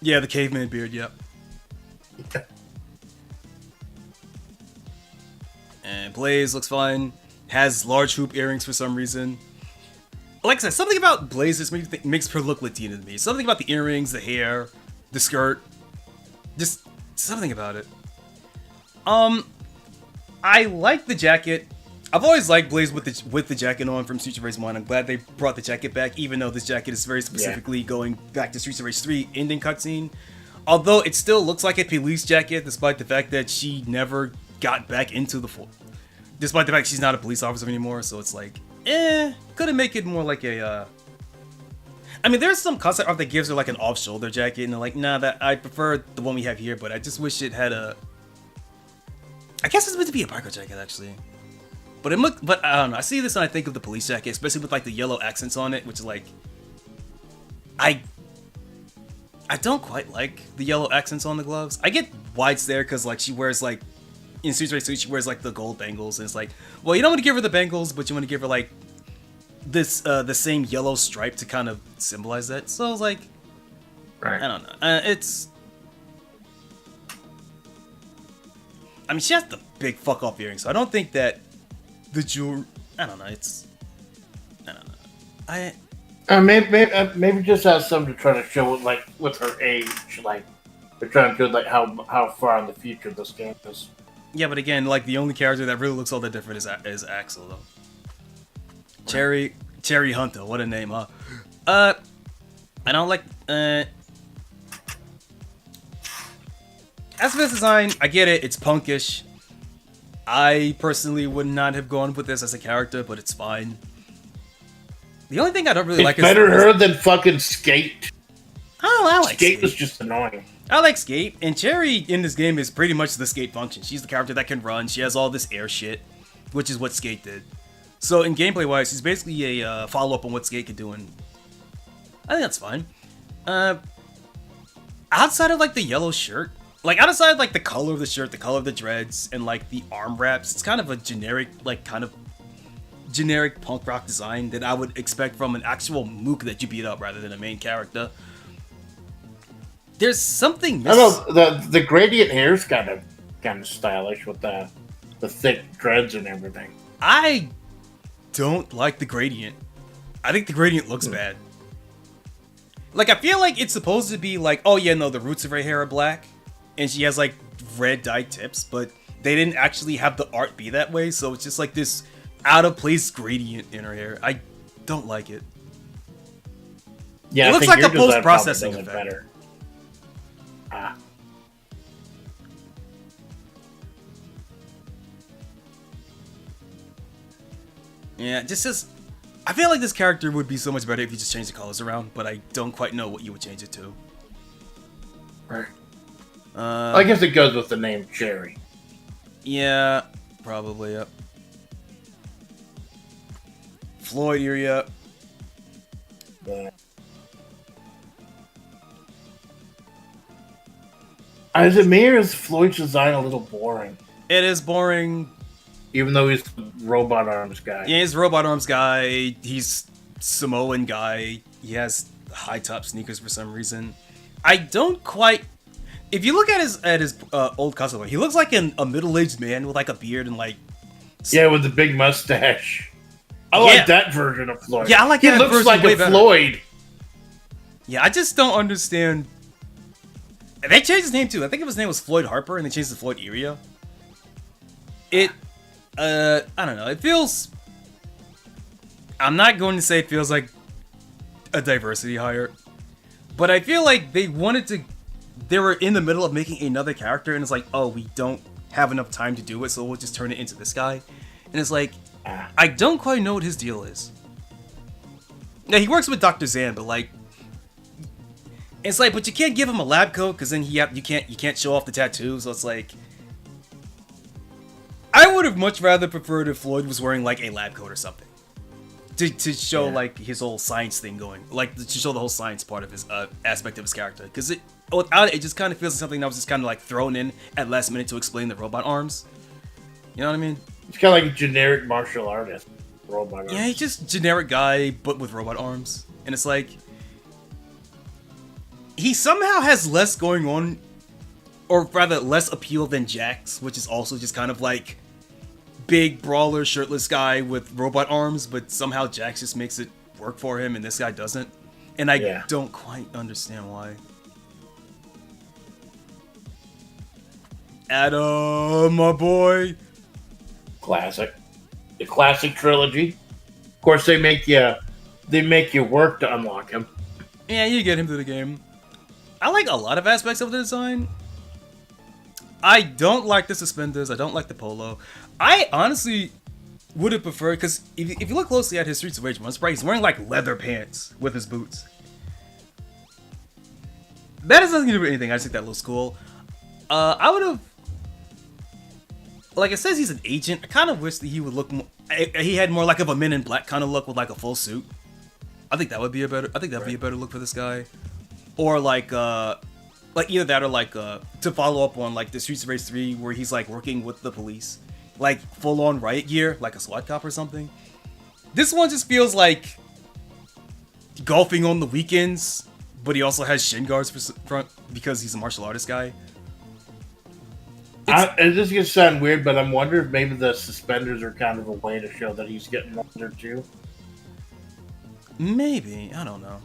Speaker 2: Yeah, the caveman beard, yep. And Blaze looks fine. Has large hoop earrings for some reason. Like I said, something about Blaze just makes her look Latina to me. Something about the earrings, the hair, the skirt. Just something about it. I like the jacket. I've always liked Blaze with the jacket on from Streets of Rage 1. I'm glad they brought the jacket back, even though this jacket is very specifically going back to Streets of Rage 3 ending cutscene. Although it still looks like a police jacket, despite the fact that she never got back into the force. Despite the fact she's not a police officer anymore, so it's could it make it more like a, I mean, there's some concept art that gives her like an off-shoulder jacket, and they're like, nah, that I prefer the one we have here, but I just wish it had a, I guess it's meant to be a biker jacket, actually. But I don't know, I see this and I think of the police jacket, especially with like the yellow accents on it, which is like, I don't quite like the yellow accents on the gloves. I get why it's there, because like she wears like, in Streets of Rage 2, she wears like the gold bangles, and it's like, well, you don't want to give her the bangles, but you want to give her like this the same yellow stripe to kind of symbolize that. So it's like,
Speaker 1: right.
Speaker 2: I don't know. I mean, she has the big fuck off earrings, so I don't think that the jewelry. I don't know. I don't know.
Speaker 1: Maybe just has something to try to show it, like with her age, like they're trying to do like how far in the future this game is.
Speaker 2: Yeah, but again, like the only character that really looks all that different is Axel though. Cherry Hunter, what a name, huh? I don't like aspect design. I get it, it's punkish. I personally would not have gone with this as a character, but it's fine. The only thing I don't really like is
Speaker 1: better her than fucking Skate.
Speaker 2: Oh, I like
Speaker 1: Skate was just annoying.
Speaker 2: I like Skate, and Cherry in this game is pretty much the Skate function. She's the character that can run. She has all this air shit, which is what Skate did. So in gameplay-wise, she's basically a follow-up on what Skate could do, and I think that's fine. Outside of like the yellow shirt, like outside of like the color of the shirt, the color of the dreads, and like the arm wraps, it's kind of a generic, like kind of generic punk rock design that I would expect from an actual mook that you beat up rather than a main character. There's something
Speaker 1: I don't know, the gradient hair is kind of stylish with the thick dreads and everything.
Speaker 2: I don't like the gradient. I think the gradient looks bad. Like, I feel like it's supposed to be like, oh yeah, no, the roots of her hair are black, and she has like red dyed tips, but they didn't actually have the art be that way, so it's just like this out of place gradient in her hair. I don't like it.
Speaker 1: Yeah,
Speaker 2: it looks like a post processing effect.
Speaker 1: Better.
Speaker 2: Yeah, just as I feel like this character would be so much better if you just changed the colors around, but I don't quite know what you would change it to.
Speaker 1: Right. I guess it goes with the name Cherry.
Speaker 2: Yeah, probably, yep. Floyd area.
Speaker 1: Yeah. Is it me or is Floyd's design a little boring?
Speaker 2: It is boring.
Speaker 1: Even though he's the robot arms guy.
Speaker 2: Yeah, he's a robot arms guy. He's Samoan guy. He has high top sneakers for some reason. I don't quite. If you look at his old cosplay, he looks like a middle-aged man with like a beard and like.
Speaker 1: Yeah, with the big mustache. I like that version of Floyd.
Speaker 2: Yeah, I like that version. He looks like a Floyd. Yeah, I just don't understand. They changed his name too. I think his name was Floyd Harper, and they changed it to Floyd Area. I don't know. It feels. I'm not going to say it feels like a diversity hire, but I feel like they wanted to. They were in the middle of making another character, and it's like, oh, we don't have enough time to do it, so we'll just turn it into this guy. And it's like, I don't quite know what his deal is. Now he works with Dr. Zan, but like, it's like, but you can't give him a lab coat because then you can't show off the tattoo. So it's like. I would have much rather preferred if Floyd was wearing like a lab coat or something to show like his whole science thing going, like to show the whole science part of his aspect of his character. Because without it just kind of feels like something that was just kind of like thrown in at last minute to explain the robot arms. You know what I mean?
Speaker 1: It's kind of like a generic martial artist. Robot arms.
Speaker 2: Yeah, he's just generic guy, but with robot arms, and it's like he somehow has less going on, or rather less appeal than Jax, which is also just kind of like. Big brawler shirtless guy with robot arms, but somehow Jax just makes it work for him and this guy doesn't, and I don't quite understand why. Adam, my boy.
Speaker 1: Classic. The classic trilogy. Of course, they make you work to unlock him.
Speaker 2: Yeah, you get him through the game. I like a lot of aspects of the design. I don't like the suspenders. I don't like the polo. I honestly would have preferred, because if you look closely at his Streets of Rage Monster, he's wearing like leather pants with his boots. That has nothing to do with anything. I just think that looks cool. I would have, like it says he's an agent. I kind of wish that he would look more, he had more like of a Men in Black kind of look with like a full suit. I think that would be a better. I think that'd be a better look for this guy, or like either that or like to follow up on like the Streets of Rage 3 where he's like working with the police. Like full on riot gear, like a SWAT cop or something. This one just feels like golfing on the weekends, but he also has shin guards for front because he's a martial artist guy.
Speaker 1: This is gonna sound weird, but I'm wondering if maybe the suspenders are kind of a way to show that he's getting older too.
Speaker 2: Maybe. I don't know.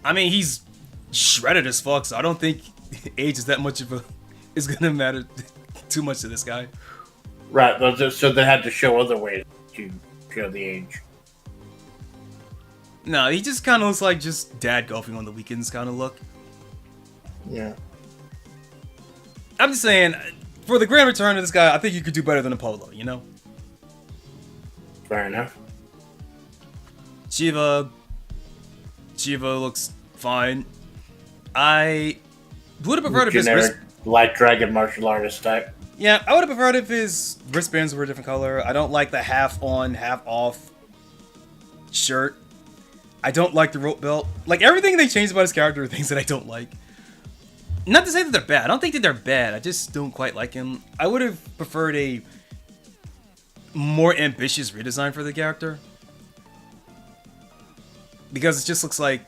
Speaker 2: I mean, he's shredded as fuck, so I don't think age is that much of a... is gonna matter too much to this guy.
Speaker 1: Right, so they had to show other ways to show the age.
Speaker 2: No, he just kind of looks like just dad golfing on the weekends kind of look.
Speaker 1: Yeah.
Speaker 2: I'm just saying, for the grand return of this guy, I think you could do better than Apollo, you know?
Speaker 1: Fair enough.
Speaker 2: Shiva looks fine. I would have preferred if his
Speaker 1: generic light dragon martial artist type.
Speaker 2: Yeah, I would have preferred if his wristbands were a different color. I don't like the half on, half off shirt. I don't like the rope belt. Like, everything they changed about his character are things that I don't like. Not to say that they're bad. I don't think that they're bad. I just don't quite like him. I would have preferred a more ambitious redesign for the character. Because it just looks like...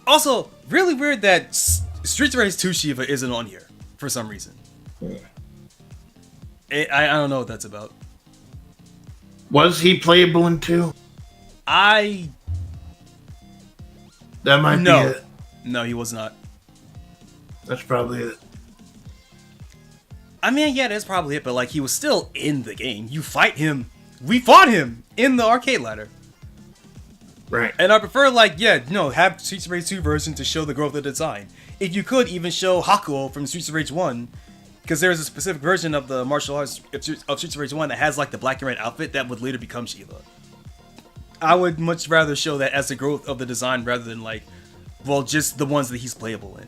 Speaker 2: Also, really weird that Streets of Rage 2 Shiva isn't on here for some reason.
Speaker 1: Yeah.
Speaker 2: I don't know what that's about.
Speaker 1: Was he playable in 2?
Speaker 2: That
Speaker 1: might be it.
Speaker 2: No, he was not.
Speaker 1: That's probably it.
Speaker 2: I mean, yeah, that's probably it, but like, he was still in the game. You fight him. We fought him in the arcade ladder.
Speaker 1: Right.
Speaker 2: And I prefer, like, yeah, no, have Streets of Rage 2 version to show the growth of the design. If you could even show Hakuo from Streets of Rage 1, because there's a specific version of the martial arts of Streets of Rage 1 that has, like, the black and red outfit that would later become Shiva. I would much rather show that as the growth of the design rather than, like, well, just the ones that he's playable in.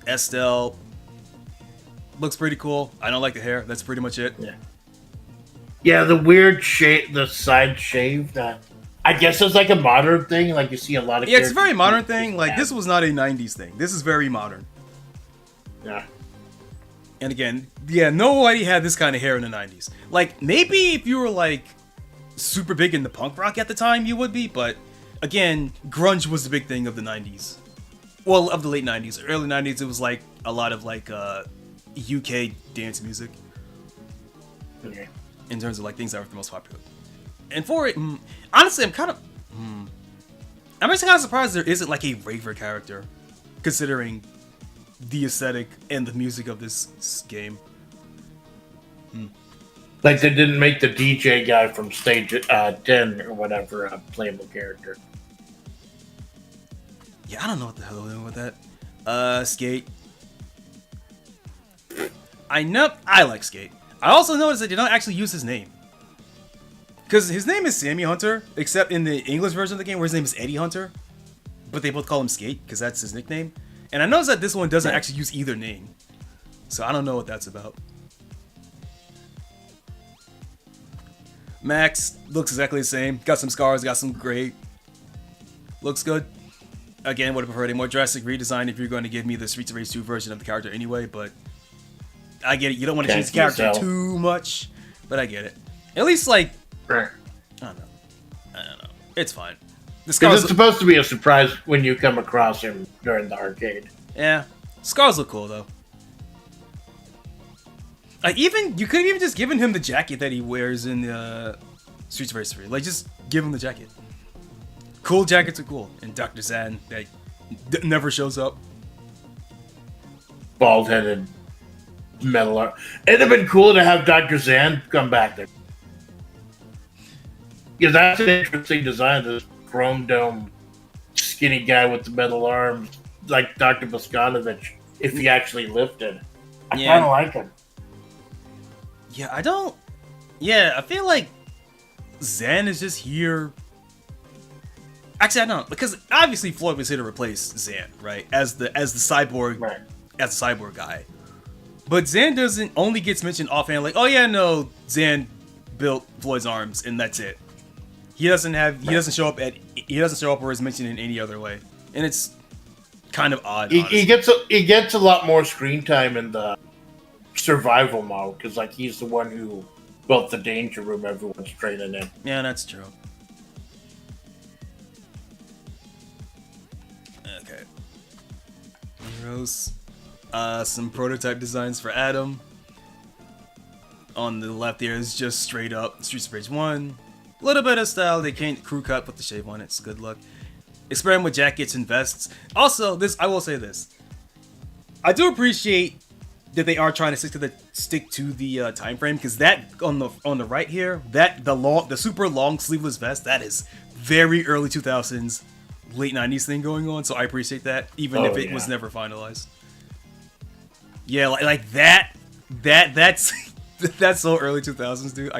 Speaker 2: Estelle looks pretty cool. I don't like the hair. That's pretty much it.
Speaker 1: Yeah. Yeah, the weird shave, the side shave. That I guess it's like a modern thing. Like you see a lot of.
Speaker 2: Yeah, it's a very modern thing. Like this was not a '90s thing. This is very modern.
Speaker 1: Yeah.
Speaker 2: And again, yeah, nobody had this kind of hair in the '90s. Like maybe if you were like super big into punk rock at the time, you would be. But again, grunge was the big thing of the '90s. Well, of the late '90s, early '90s, it was like a lot of like UK dance music.
Speaker 1: Okay.
Speaker 2: In terms of like things that were the most popular. And for it, honestly, I'm kind of, I'm actually kind of surprised there isn't like a raver character, considering the aesthetic and the music of this game.
Speaker 1: Like they didn't make the DJ guy from Stage 10 or whatever a playable character.
Speaker 2: Yeah, I don't know what the hell they're doing with that. Skate. I like Skate. I also noticed they did not actually use his name. Because his name is Sammy Hunter, except in the English version of the game where his name is Eddie Hunter. But they both call him Skate, because that's his nickname. And I noticed that this one doesn't actually use either name. So I don't know what that's about. Max looks exactly the same. Got some scars, got some gray. Looks good. Again, would have preferred a more drastic redesign if you're going to give me the Streets of Rage 2 version of the character anyway, but I get it. You don't want to change the character too much, but I get it. At least, like, I don't know. It's fine.
Speaker 1: Because it's supposed to be a surprise when you come across him during the arcade.
Speaker 2: Yeah. Scars look cool, though. Like, you could have even just given him the jacket that he wears in Streets of Rage 3. Like, just give him the jacket. Cool jackets are cool. And Dr. Zan, that never shows up.
Speaker 1: Bald-headed metal art. It'd have been cool to have Dr. Zan come back there. Yeah, that's an interesting design. This chrome dome, skinny guy with the metal arms, like Dr. Boskanovich, if he actually lifted. I kind of like him.
Speaker 2: Yeah, I feel like Zan is just here. Actually, I don't, because obviously Floyd was here to replace Zan, right? As the cyborg,
Speaker 1: right.
Speaker 2: As the cyborg guy. But Zan only gets mentioned offhand, like, oh yeah, no, Zan built Floyd's arms, and that's it. He doesn't show up or is mentioned in any other way, and it's kind of odd.
Speaker 1: He gets a lot more screen time in the survival mode because like he's the one who built the danger room everyone's training in.
Speaker 2: Yeah, that's true. Okay. Heroes. Some prototype designs for Adam. on the left here is just straight up Streets of Rage 1. A little bit of style. They can't crew cut, put the shave on it. It's good luck. Experiment with jackets and vests. Also, I will say this. I do appreciate that they are trying to stick to the time frame, because that on the right here, the super long sleeveless vest, that is very early 2000s, late 90s thing going on. So I appreciate that, even if it was never finalized. Yeah, like that's that's so early 2000s, dude.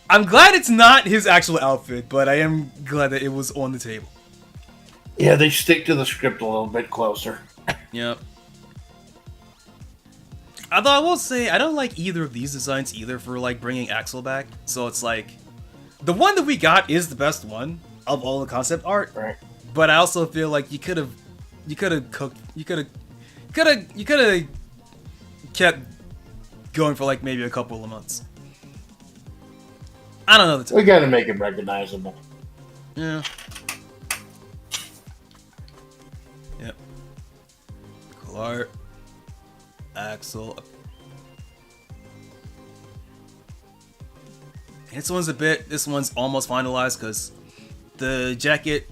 Speaker 2: I'm glad it's not his actual outfit, but I am glad that it was on the table.
Speaker 1: Yeah, they stick to the script a little bit closer.
Speaker 2: Yep. Although I will say, I don't like either of these designs either for like bringing Axel back. So it's like, the one that we got is the best one of all the concept art.
Speaker 1: Right.
Speaker 2: But I also feel like you could have kept going for like maybe a couple of months. I don't know.
Speaker 1: We gotta make him recognizable.
Speaker 2: Yeah. Yep. Cool art. Axel. This one's almost finalized because the jacket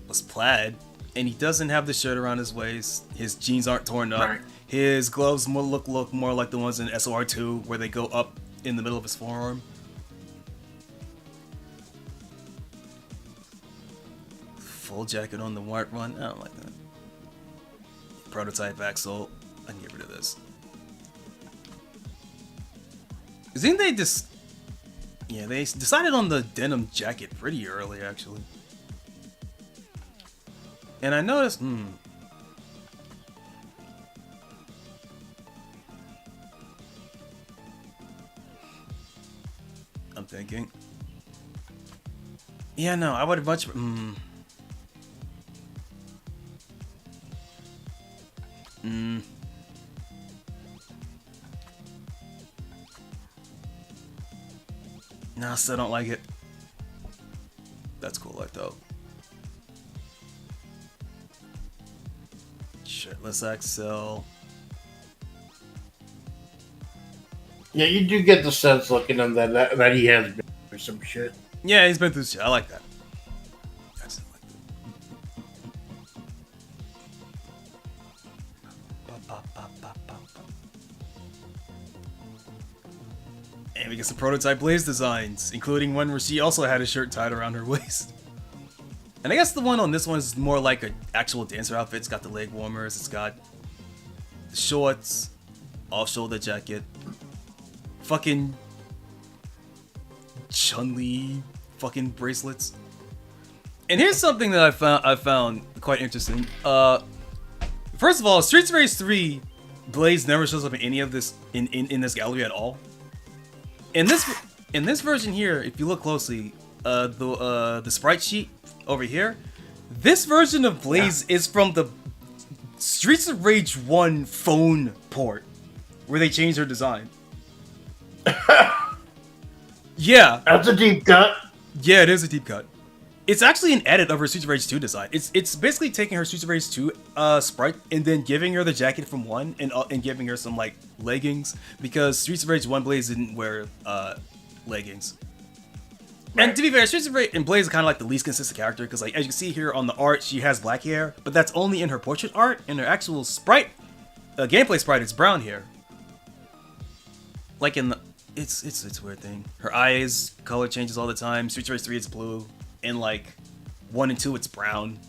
Speaker 2: was plaid and he doesn't have the shirt around his waist. His jeans aren't torn up.
Speaker 1: Right.
Speaker 2: His gloves look more like the ones in SOR2 where they go up in the middle of his forearm. Full jacket on the white run. I don't like that. Prototype Axel. I can get rid of this. Didn't they just... Yeah, they decided on the denim jacket pretty early, actually. And I noticed... I'm thinking... Yeah, no, I would have much... No, I still don't like it. That's cool, like though. Shirtless Axel.
Speaker 1: Yeah, you do get the sense looking at him that he has been through some shit.
Speaker 2: Yeah, he's been through shit. I like that. I still like that. And we get some prototype Blaze designs, including one where she also had a shirt tied around her waist. And I guess the one on this one is more like an actual dancer outfit. It's got the leg warmers, it's got the shorts, off-shoulder jacket, fucking Chun-Li fucking bracelets. And here's something that I found quite interesting. First of all, Streets of Rage 3, Blaze never shows up in any of this in this gallery at all. In this version here, if you look closely, the sprite sheet over here, this version of Blaze is from the Streets of Rage 1 phone port, where they changed her design. Yeah.
Speaker 1: That's a deep cut.
Speaker 2: Yeah, it is a deep cut. It's actually an edit of her Streets of Rage 2 design. It's basically taking her Streets of Rage 2 sprite and then giving her the jacket from 1 and giving her some like leggings, because Streets of Rage 1 Blaze didn't wear leggings. Right. And to be fair, Streets of Rage and Blaze is kind of like the least consistent character, because like as you can see here on the art, she has black hair, but that's only in her portrait art. In her actual sprite, gameplay sprite, it's brown hair. Like in the it's a weird thing. Her eyes color changes all the time. Streets of Rage 3 it's blue. In like 1 and 2 it's brown.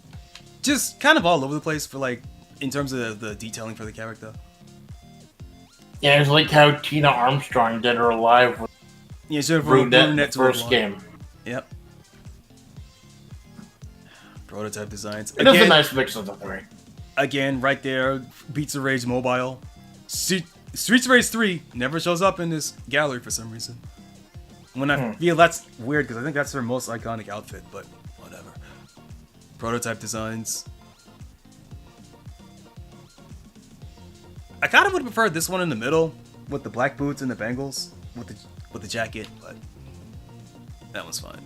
Speaker 2: Just kind of all over the place for like in terms of the detailing for the character.
Speaker 1: Yeah, it's like how Tina Armstrong did her live with
Speaker 2: brunette
Speaker 1: first game.
Speaker 2: Yep. Prototype designs.
Speaker 1: It is a nice mix of the three.
Speaker 2: Again, right there, Beats of Rage Mobile. Streets of Rage 3 never shows up in this gallery for some reason. When I feel that's weird, because I think that's her most iconic outfit, but whatever. Prototype designs. I kind of would have preferred this one in the middle, with the black boots and the bangles, with the jacket, but that one's fine.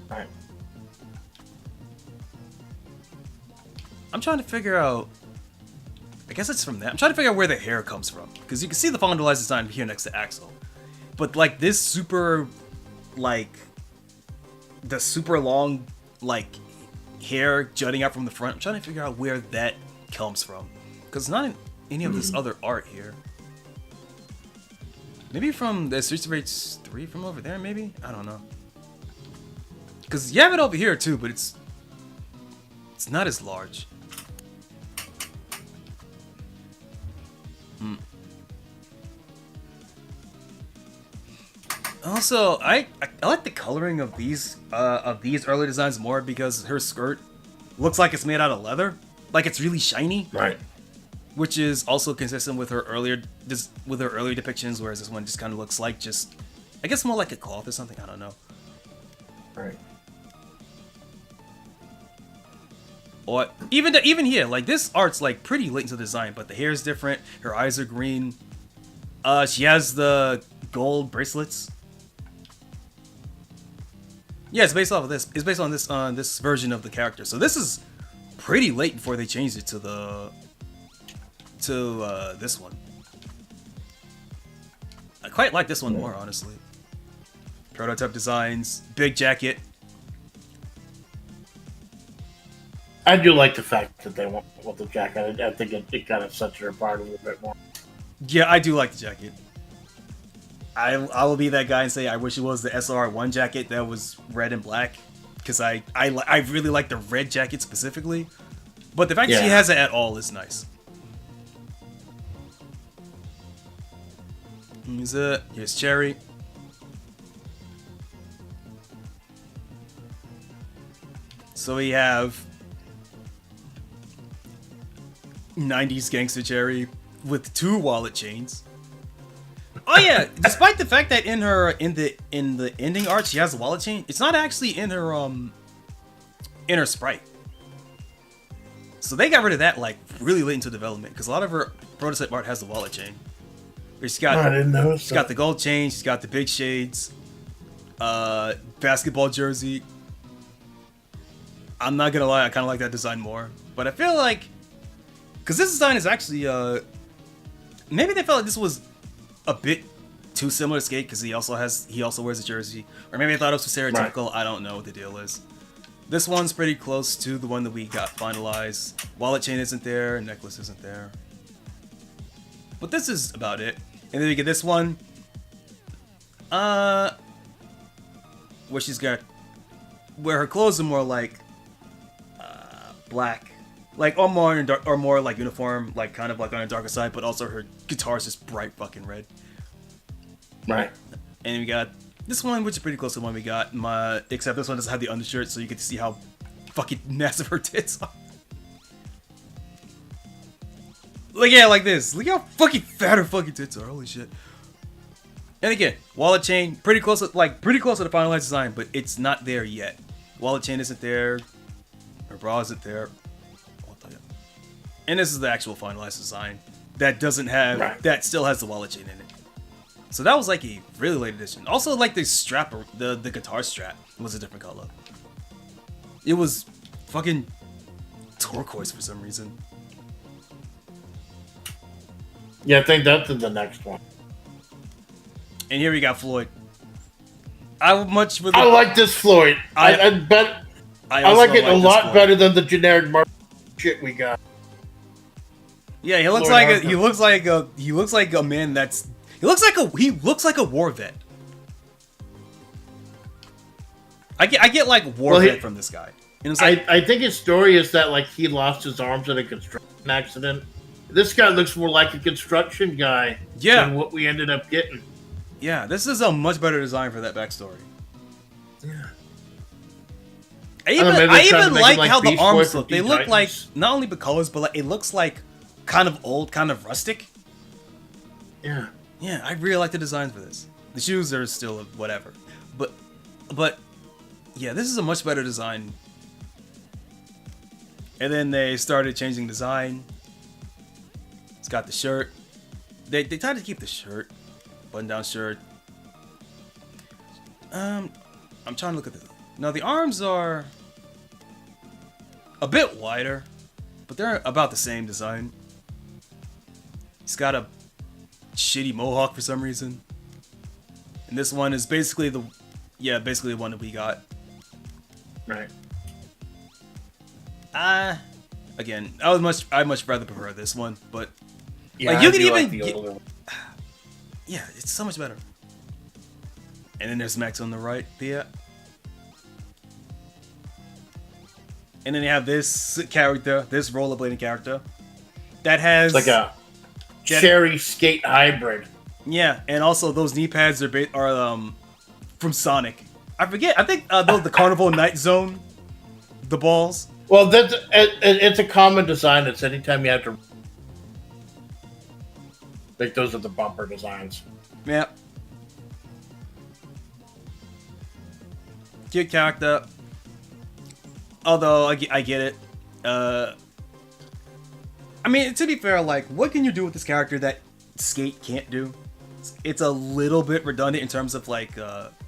Speaker 1: Alright.
Speaker 2: I'm trying to figure out. I guess it's from that. I'm trying to figure out where the hair comes from. Because you can see the fondalized design here next to Axel. But, like, this super, like, the super long, like, hair jutting out from the front. I'm trying to figure out where that comes from. Because it's not in any of this other art here. Maybe from the Streets of Rage 3 from over there, maybe? I don't know. Because you have it over here, too, but it's not as large. Also, I like the coloring of these early designs more because her skirt looks like it's made out of leather, like it's really shiny.
Speaker 1: Right.
Speaker 2: Which is also consistent with her earlier depictions, whereas this one just kind of looks like just, I guess, more like a cloth or something. I don't know.
Speaker 1: Right.
Speaker 2: Or even here, like this art's like pretty late into the design, but the hair is different. Her eyes are green. She has the gold bracelets. Yeah, it's based off of this. It's based on this version of the character. So this is pretty late before they changed it to this one. I quite like this one more, honestly. Prototype designs, big jacket.
Speaker 1: I do like the fact that they went with the jacket. I think it kind of sets her apart a little bit more.
Speaker 2: Yeah, I do like the jacket. I will be that guy and say I wish it was the SR1 jacket that was red and black, because I really like the red jacket specifically. But the fact that she has it at all is nice. Here's Cherry. So we have 90s gangster Cherry with 2 wallet chains. Oh yeah, despite the fact that in the ending art she has a wallet chain, it's not actually in her sprite. So they got rid of that like really late into development, because a lot of her prototype art has the wallet chain. She's got,
Speaker 1: I didn't know.
Speaker 2: She's got the gold chain, she's got the big shades, basketball jersey. I'm not gonna lie, I kind of like that design more, but I feel like, because this design is actually maybe they felt like this was a bit too similar to Skate because he also wears a jersey, or maybe I thought it was stereotypical. Right. I don't know what the deal is. This one's pretty close to the one that we got finalized. Wallet chain isn't there, necklace isn't there, but this is about it. And then we get this one, where her clothes are more like black. Like, or more like uniform, like kind of like on the darker side, but also her guitar is just bright fucking red.
Speaker 1: Right.
Speaker 2: And we got this one, which is pretty close to the one we got. Except this one doesn't have the undershirt, so you get to see how fucking massive her tits are. Like, yeah, like this. Look how fucking fat her fucking tits are. Holy shit. And again, wallet chain, pretty close to the finalized design, but it's not there yet. Wallet chain isn't there. Her bra isn't there. And this is the actual finalized design that doesn't have, that still has the wallet chain in it. So that was like a really late edition. Also, like the strap, the guitar strap was a different color. It was fucking turquoise for some reason.
Speaker 1: Yeah, I think that's in the next one.
Speaker 2: And here we got Floyd. I
Speaker 1: like this Floyd. I bet I like it a lot better than the generic Marvel shit we got.
Speaker 2: Yeah, he looks like a man that's he looks like a war vet. I get like war vet from this guy. And it's like,
Speaker 1: I think his story is that like he lost his arms in a construction accident. This guy looks more like a construction guy than what we ended up getting.
Speaker 2: Yeah, this is a much better design for that backstory.
Speaker 1: Yeah.
Speaker 2: I even like how the arms look. They look like not only the colors, but like it looks like kind of old, kind of rustic.
Speaker 1: Yeah.
Speaker 2: Yeah, I really like the designs for this. The shoes are still whatever. But yeah, this is a much better design. And then they started changing design. It's got the shirt. They tried to keep the shirt. Button-down shirt. I'm trying to look at this. Now the arms are a bit wider, but they're about the same design. He's got a shitty mohawk for some reason. And this one is basically the one that we got.
Speaker 1: Right.
Speaker 2: Again, I much rather prefer this one, but
Speaker 1: Yeah,
Speaker 2: like you
Speaker 1: I
Speaker 2: can
Speaker 1: do
Speaker 2: even
Speaker 1: like the older one.
Speaker 2: yeah, it's so much better. And then there's Max on the right, yeah. And then you have this character, this rollerblading character, that has
Speaker 1: It's like a cherry skate hybrid.
Speaker 2: Yeah, and also those knee pads are from Sonic. I forget. I think the Carnival Night Zone, the balls.
Speaker 1: Well, it's a common design. It's anytime you have to. Like those are the bumper designs.
Speaker 2: Yeah. Cute character. Although I get it. I mean, to be fair, like, what can you do with this character that Skate can't do? It's a little bit redundant in terms of like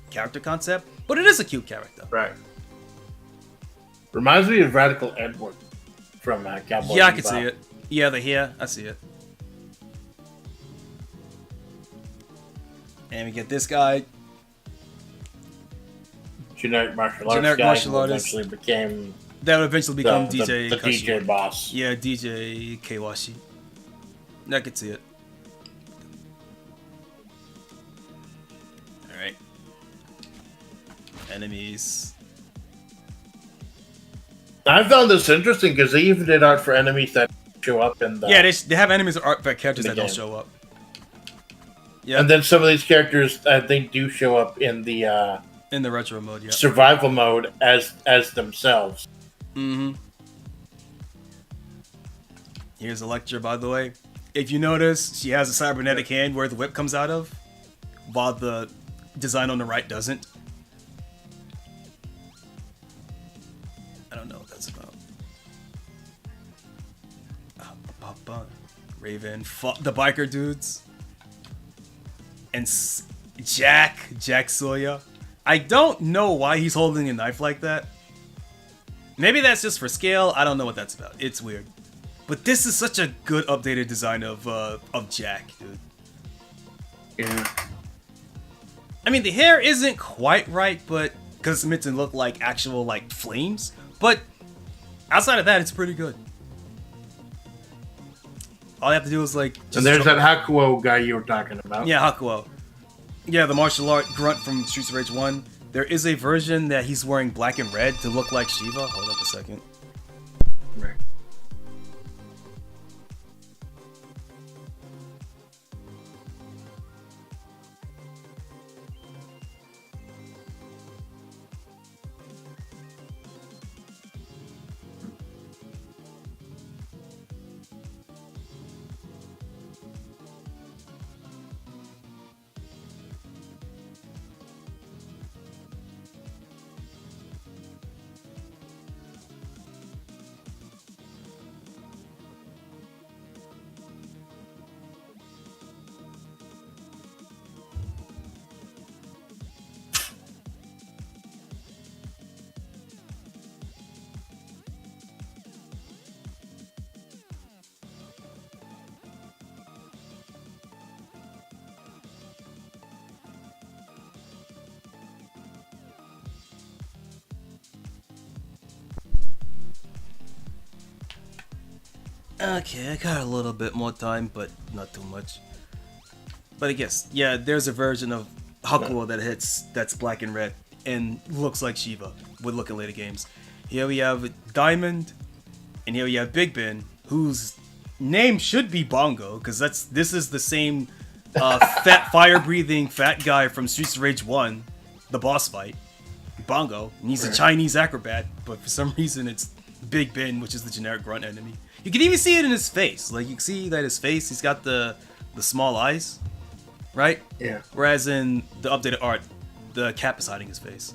Speaker 2: character concept, but it is a cute character.
Speaker 1: Right. Reminds me of Radical Edward from Cowboy
Speaker 2: Yeah, I
Speaker 1: Bebop.
Speaker 2: can see it. Yeah, the hair, I see it. And we get this guy.
Speaker 1: Generic martial arts
Speaker 2: Generic
Speaker 1: guy
Speaker 2: martial
Speaker 1: who
Speaker 2: artist.
Speaker 1: eventually became
Speaker 2: That would eventually become
Speaker 1: the
Speaker 2: DJ.
Speaker 1: the
Speaker 2: Koshiro.
Speaker 1: DJ boss.
Speaker 2: Yeah, DJ Kawashi. I could see it. Alright. Enemies.
Speaker 1: I found this interesting because they even did art for enemies that show up in the.
Speaker 2: Yeah, they have enemies or art for characters
Speaker 1: the
Speaker 2: that don't
Speaker 1: game.
Speaker 2: show up. Yeah,
Speaker 1: And then some of these characters, I think, do show up in the
Speaker 2: in the retro mode, yeah.
Speaker 1: survival mode as themselves.
Speaker 2: Mm-hmm. Here's Electra, by the way. If you notice, she has a cybernetic hand where the whip comes out of, while the design on the right doesn't. I don't know what that's about. Raven, the biker dudes, and Jack Sawyer. I don't know why he's holding a knife like that. Maybe that's just for scale. I don't know what that's about. It's weird. But this is such a good updated design of Jack, dude.
Speaker 1: Yeah.
Speaker 2: I mean, the hair isn't quite right, but because it's meant to look like actual like flames. But outside of that, it's pretty good. All you have to do is like.
Speaker 1: And there's that Hakuo guy you were talking about.
Speaker 2: Yeah, Hakuo. Yeah, the martial art grunt from Streets of Rage 1. There is a version that he's wearing black and red to look like Shiva. Hold up a second.
Speaker 1: Right.
Speaker 2: Okay, I got a little bit more time, but not too much. But I guess, yeah, there's a version of Hakuo that's black and red and looks like Shiva with looking later games. Here we have Diamond, and here we have Big Ben, whose name should be Bongo, because this is the same fat fire-breathing fat guy from Streets of Rage 1, the boss fight. Bongo, and he's a Chinese acrobat, but for some reason it's Big Ben, which is the generic grunt enemy. You can even see it in his face. Like, you can see that his face, he's got the small eyes, right?
Speaker 1: Yeah.
Speaker 2: Whereas in the updated art, the cap is hiding his face.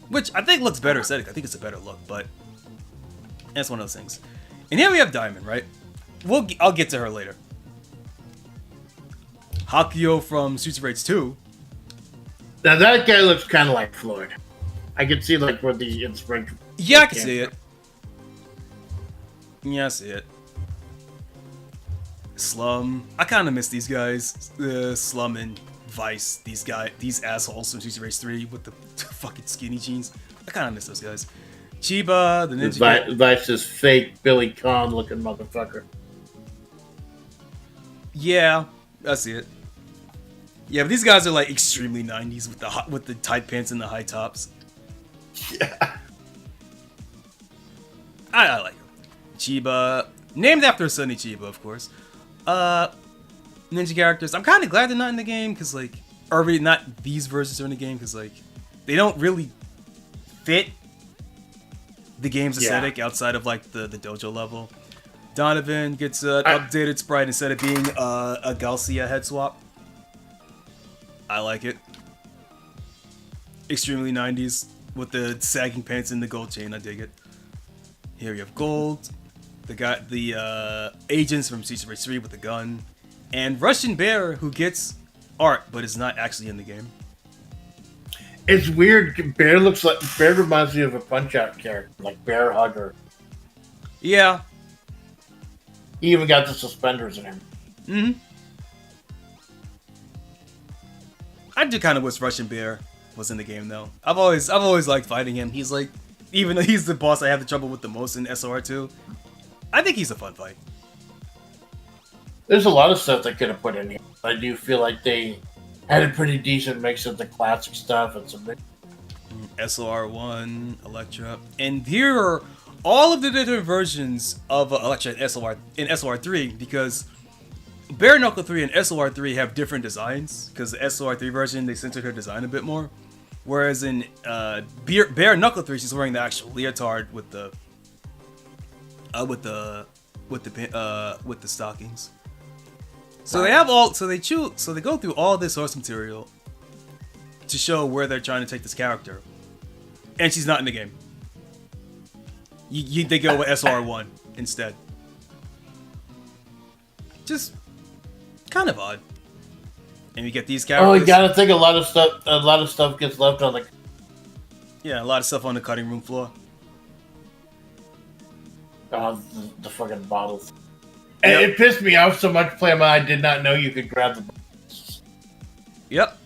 Speaker 2: Which I think looks better aesthetic. I think it's a better look, but that's one of those things. And here we have Diamond, right? I'll get to her later. Hakuo from Streets of Rage 2.
Speaker 1: Now that guy looks kind of like Floyd. I can see like where the inspiration.
Speaker 2: Yeah, I can see it. Yeah, I see it. Slum. I kind of miss these guys. Slum and Vice. These assholes from Streets of Rage 3 with the fucking skinny jeans. I kind of miss those guys. Chiba, the ninja.
Speaker 1: Vice's fake Billy Khan looking motherfucker.
Speaker 2: Yeah, I see it. Yeah, but these guys are like extremely 90s with the tight pants and the high tops.
Speaker 1: Yeah.
Speaker 2: I like them. Chiba, named after Sonny Chiba, of course. Ninja characters. I'm kind of glad they're not in the game because like, or really not these versions are in the game because like, they don't really fit the game's aesthetic outside of like the dojo level. Donovan gets an updated sprite instead of being a Galcia head swap. I like it. Extremely 90s with the sagging pants and the gold chain. I dig it. Here we have Gold, the agents from Streets of Rage 3 with the gun, and Russian Bear who gets art but is not actually in the game.
Speaker 1: It's weird. Bear reminds me of a Punch-Out character, like Bear Hugger.
Speaker 2: Yeah.
Speaker 1: He even got the suspenders in him.
Speaker 2: Mm-hmm. I do kind of wish Russian Bear was in the game though. I've always liked fighting him. He's like, even though he's the boss I have the trouble with the most in SOR2, I think he's a fun fight.
Speaker 1: There's a lot of stuff they could have put in here. I do feel like they had a pretty decent mix of the classic stuff and some
Speaker 2: SOR1, Electra, and here are all of the different versions of Electra in SOR3 because Bare Knuckle 3 and SOR3 have different designs because the SOR3 version they censored her design a bit more, whereas in Bare Knuckle 3 she's wearing the actual leotard with the stockings. So they have they go through all this source material to show where they're trying to take this character, and she's not in the game. They go with SR1 instead. Just kind of odd. And you get these characters.
Speaker 1: Oh, you gotta think a lot of stuff gets left on the.
Speaker 2: Yeah, a lot of stuff on the cutting room floor.
Speaker 1: The fucking bottles. And it pissed me off so much playing I did not know you could grab the bottles.
Speaker 2: Yep.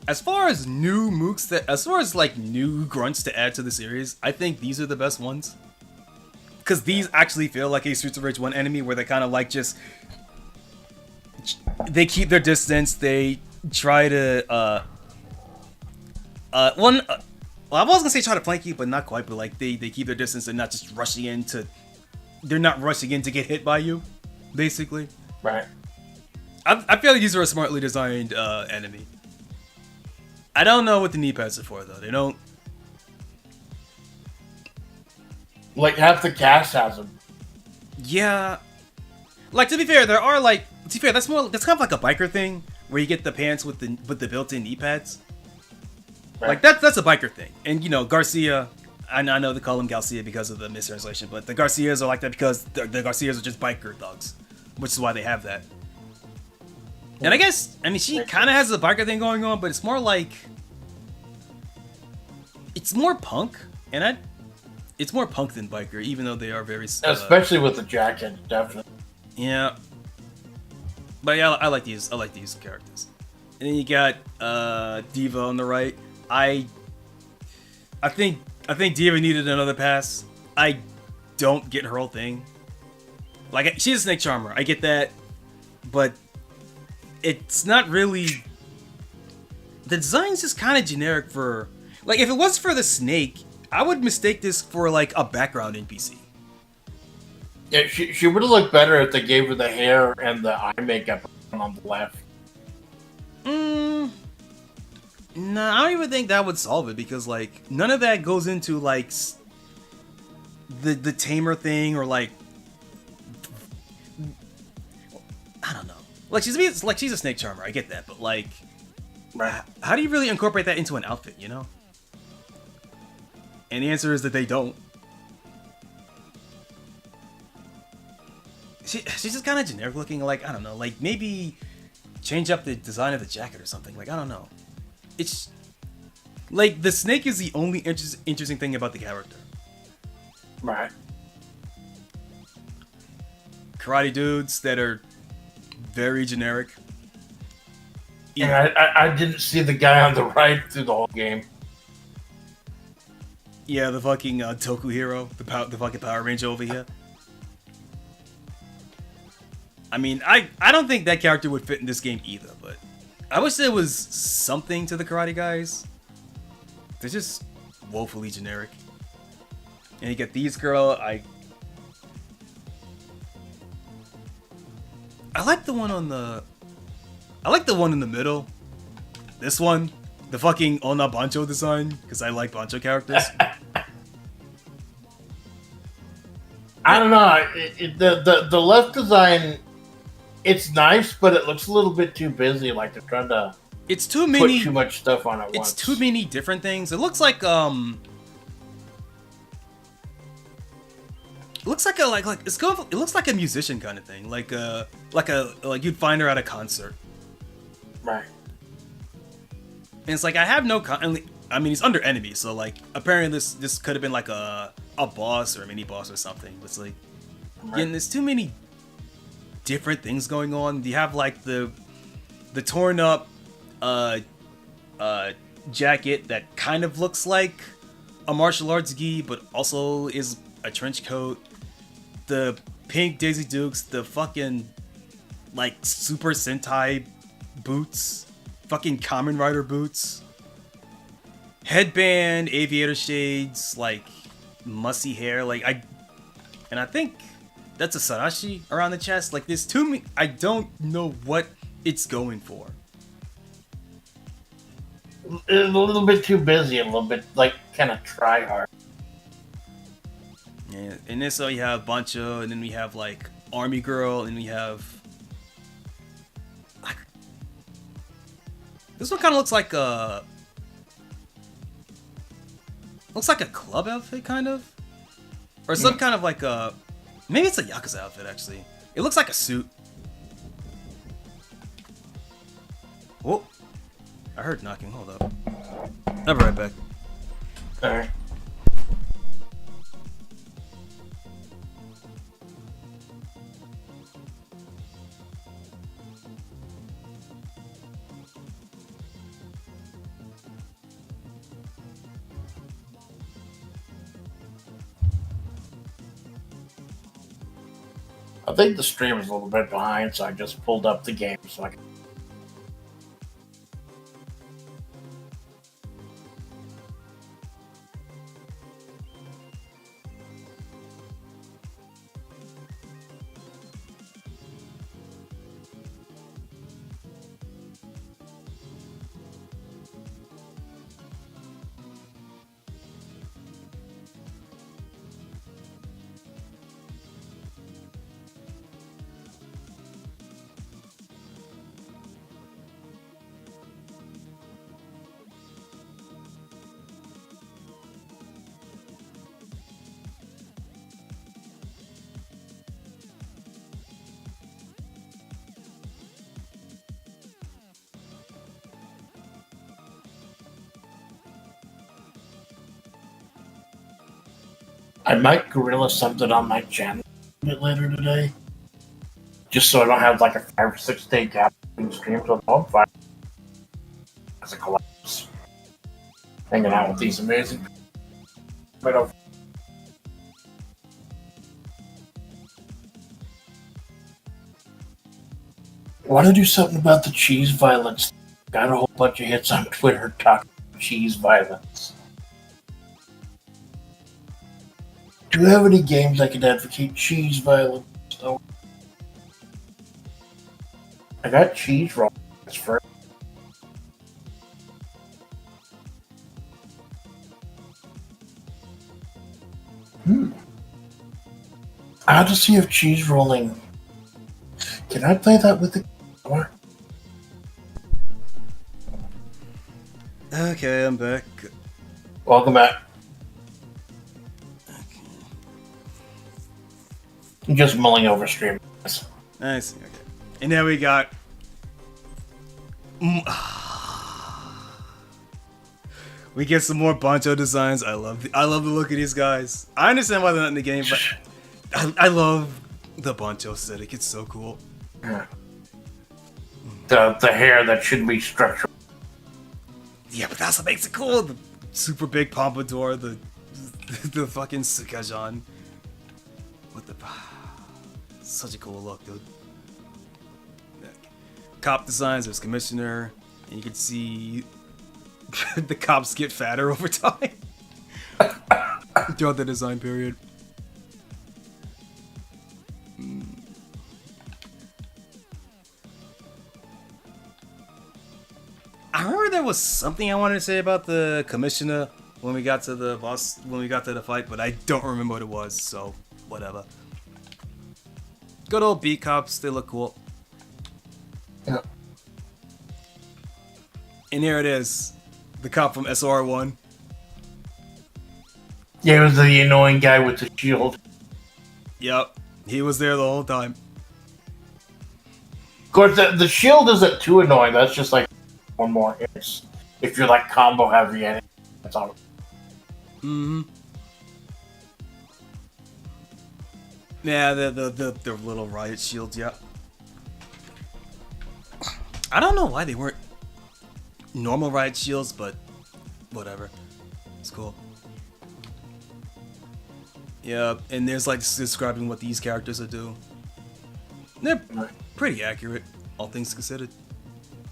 Speaker 2: As far as new mooks new grunts to add to the series, I think these are the best ones. Because these actually feel like a Streets of Rage 1 enemy where they kind of like just... They keep their distance, they try to... I was gonna say try to flank you, but not quite, but like they keep their distance and not just rushing in to... They're not rushing in to get hit by you, basically.
Speaker 1: Right.
Speaker 2: I feel like these are a smartly designed enemy. I don't know what the knee pads are for, though. They don't...
Speaker 1: Like, half the cast has them.
Speaker 2: Yeah. Like, to be fair, there are, like... To be fair, that's kind of like a biker thing, where you get the pants with the built-in knee pads. Right. Like, that's a biker thing. And, you know, Garcia... I know they call him Garcia because of the mistranslation, but the Garcias are like that because the Garcias are just biker thugs, which is why they have that. And I guess, she kind of has a biker thing going on, but it's more like... It's more punk, and it's more punk than biker, even though they are very...
Speaker 1: Especially with the jacket, definitely.
Speaker 2: Yeah. But yeah, I like these characters. And then you got Diva on the right. I think Diva needed another pass. I don't get her whole thing. Like, she's a snake charmer. I get that. But it's not really... The design's just kind of generic for... Like, if it was for the snake, I would mistake this for, like, a background NPC.
Speaker 1: Yeah, she would have looked better if they gave her the hair and the eye makeup on the left.
Speaker 2: No, I don't even think that would solve it because, like, none of that goes into, like, the tamer thing or, like, I don't know. Like, she's a snake charmer, I get that, but, like, how do you really incorporate that into an outfit, you know? And the answer is that they don't. She's just kind of generic looking, like, I don't know, like, maybe change up the design of the jacket or something, like, I don't know. It's like the snake is the only interesting thing about the character.
Speaker 1: Right.
Speaker 2: karate dudes that are very generic.
Speaker 1: And I didn't see the guy on the right through the whole game.
Speaker 2: Yeah, the fucking Tokuhiro, the fucking Power Ranger over here. I mean, I don't think that character would fit in this game either, but I wish there was something to the karate guys. They're just woefully generic. And you get these girl, I like the one on the... I like the one in the middle. This one. The fucking Ona Bancho design. Because I like Bancho characters.
Speaker 1: I don't know. The left design, it's nice, but it looks a little bit too busy. Like they're trying to
Speaker 2: it's too many,
Speaker 1: put too much stuff on it
Speaker 2: it's
Speaker 1: once.
Speaker 2: too many different things. It looks like it looks like it looks like a musician kind of thing. Like you'd find her at a concert.
Speaker 1: Right.
Speaker 2: And it's like I have no I mean he's under enemy, so like apparently this could have been like a boss or a mini boss or something. It's like yeah, and there's too many different things going on. You have like the torn up jacket that kind of looks like a martial arts gi, but also is a trench coat. The pink Daisy Dukes, the fucking like Super Sentai boots, fucking Kamen Rider boots, headband, aviator shades, like mussy hair, like I think that's a Sarashi around the chest. Like there's too many. I don't know what it's going for.
Speaker 1: A little bit too busy, a little bit like kind of try hard.
Speaker 2: Yeah, in this, you have Bancho, and then we have like Army Girl, and we have like this one kind of looks like a club outfit, kind of, or some kind of like a maybe it's a Yakuza outfit actually. It looks like a suit. Oh, I heard knocking. Hold up. I'll be right back.
Speaker 1: All right. I think the stream is a little bit behind, so I just pulled up the game so I can. I might gorilla something on my channel a bit later today, just so I don't have like a 5 or 6 day gap between streams. So I'm fine as a collapse, hanging out with these amazing. But I want to do something about the cheese violence. Got a whole bunch of hits on Twitter talking about cheese violence. Do you have any games that can advocate cheese violence? Oh. I got cheese rolls first. I have to see if cheese rolling. Can I play that with the camera?
Speaker 2: Okay, I'm back.
Speaker 1: Welcome back. I'm just mulling over stream.
Speaker 2: Nice. Okay. And now we got. We get some more Bancho designs. I love the look of these guys. I understand why they're not in the game, but I love The Bancho aesthetic, it's so cool.
Speaker 1: Yeah. The hair that should be structured.
Speaker 2: Yeah, but that's what makes it cool. The super big pompadour, the fucking Sukajan. What the... Such a cool look, dude. Cop designs, there's Commissioner, and you can see the cops get fatter over time throughout the design period. I remember there was something I wanted to say about the Commissioner when we got to the boss, when we got to the fight, but I don't remember what it was, so whatever. Good old beat cops, they look cool.
Speaker 1: Yeah.
Speaker 2: And here it is, the cop from SR1.
Speaker 1: Yeah, it was the annoying guy with the shield.
Speaker 2: Yep, he was there the whole time.
Speaker 1: Of course, the shield isn't too annoying. That's just like one more hits. If you're like combo heavy, and that's all.
Speaker 2: Mm-hmm. Yeah, the little riot shields. Yeah. I don't know why they weren't normal riot shields, but whatever. It's cool. Yeah, and there's like describing what these characters will do. They're pretty accurate, all things considered.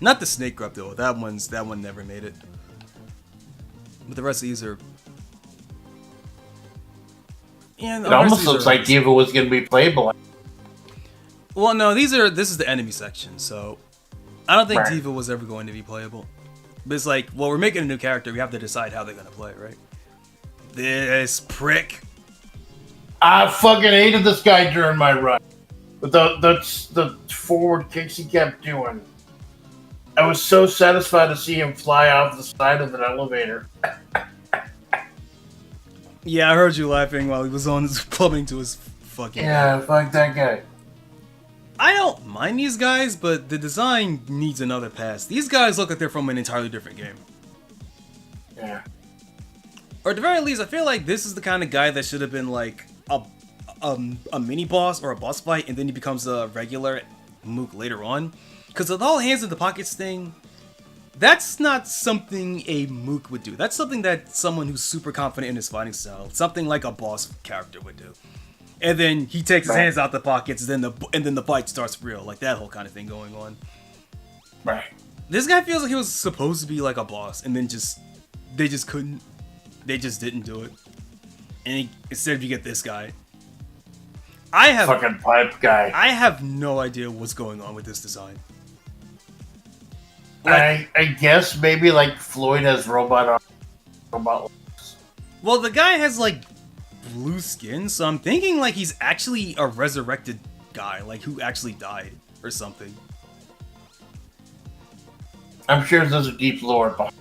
Speaker 2: Not the snake grub though. That one never made it. But the rest of these are. Yeah,
Speaker 1: it almost looks like Diva was going to be playable.
Speaker 2: Well, no, this is the enemy section, so I don't think
Speaker 1: Right.
Speaker 2: Diva was ever going to be playable. But it's like, well, we're making a new character. We have to decide how they're going to play, right? This prick.
Speaker 1: I fucking hated this guy during my run. With the forward kicks he kept doing. I was so satisfied to see him fly off the side of an elevator.
Speaker 2: Yeah, I heard you laughing while he was on his plumbing to his fucking...
Speaker 1: Yeah, fuck that guy.
Speaker 2: I don't mind these guys, but the design needs another pass. These guys look like they're from an entirely different game.
Speaker 1: Yeah.
Speaker 2: Or at the very least, I feel like this is the kind of guy that should have been like a mini boss or a boss fight, and then he becomes a regular Mook later on. Because with the whole hands in the pockets thing, that's not something a Mook would do. That's something that someone who's super confident in his fighting style, something like a boss character would do. And then he takes his hands out the pockets, and then the fight starts real, like that whole kind of thing going on.
Speaker 1: Right.
Speaker 2: This guy feels like he was supposed to be like a boss, and then they just couldn't. They just didn't do it. And instead you get this guy.
Speaker 1: Fucking pipe guy.
Speaker 2: I have no idea what's going on with this design.
Speaker 1: I guess maybe like Floyd has robot legs.
Speaker 2: Well, the guy has like blue skin, so I'm thinking like he's actually a resurrected guy, like who actually died or something.
Speaker 1: I'm sure there's a deep lore behind.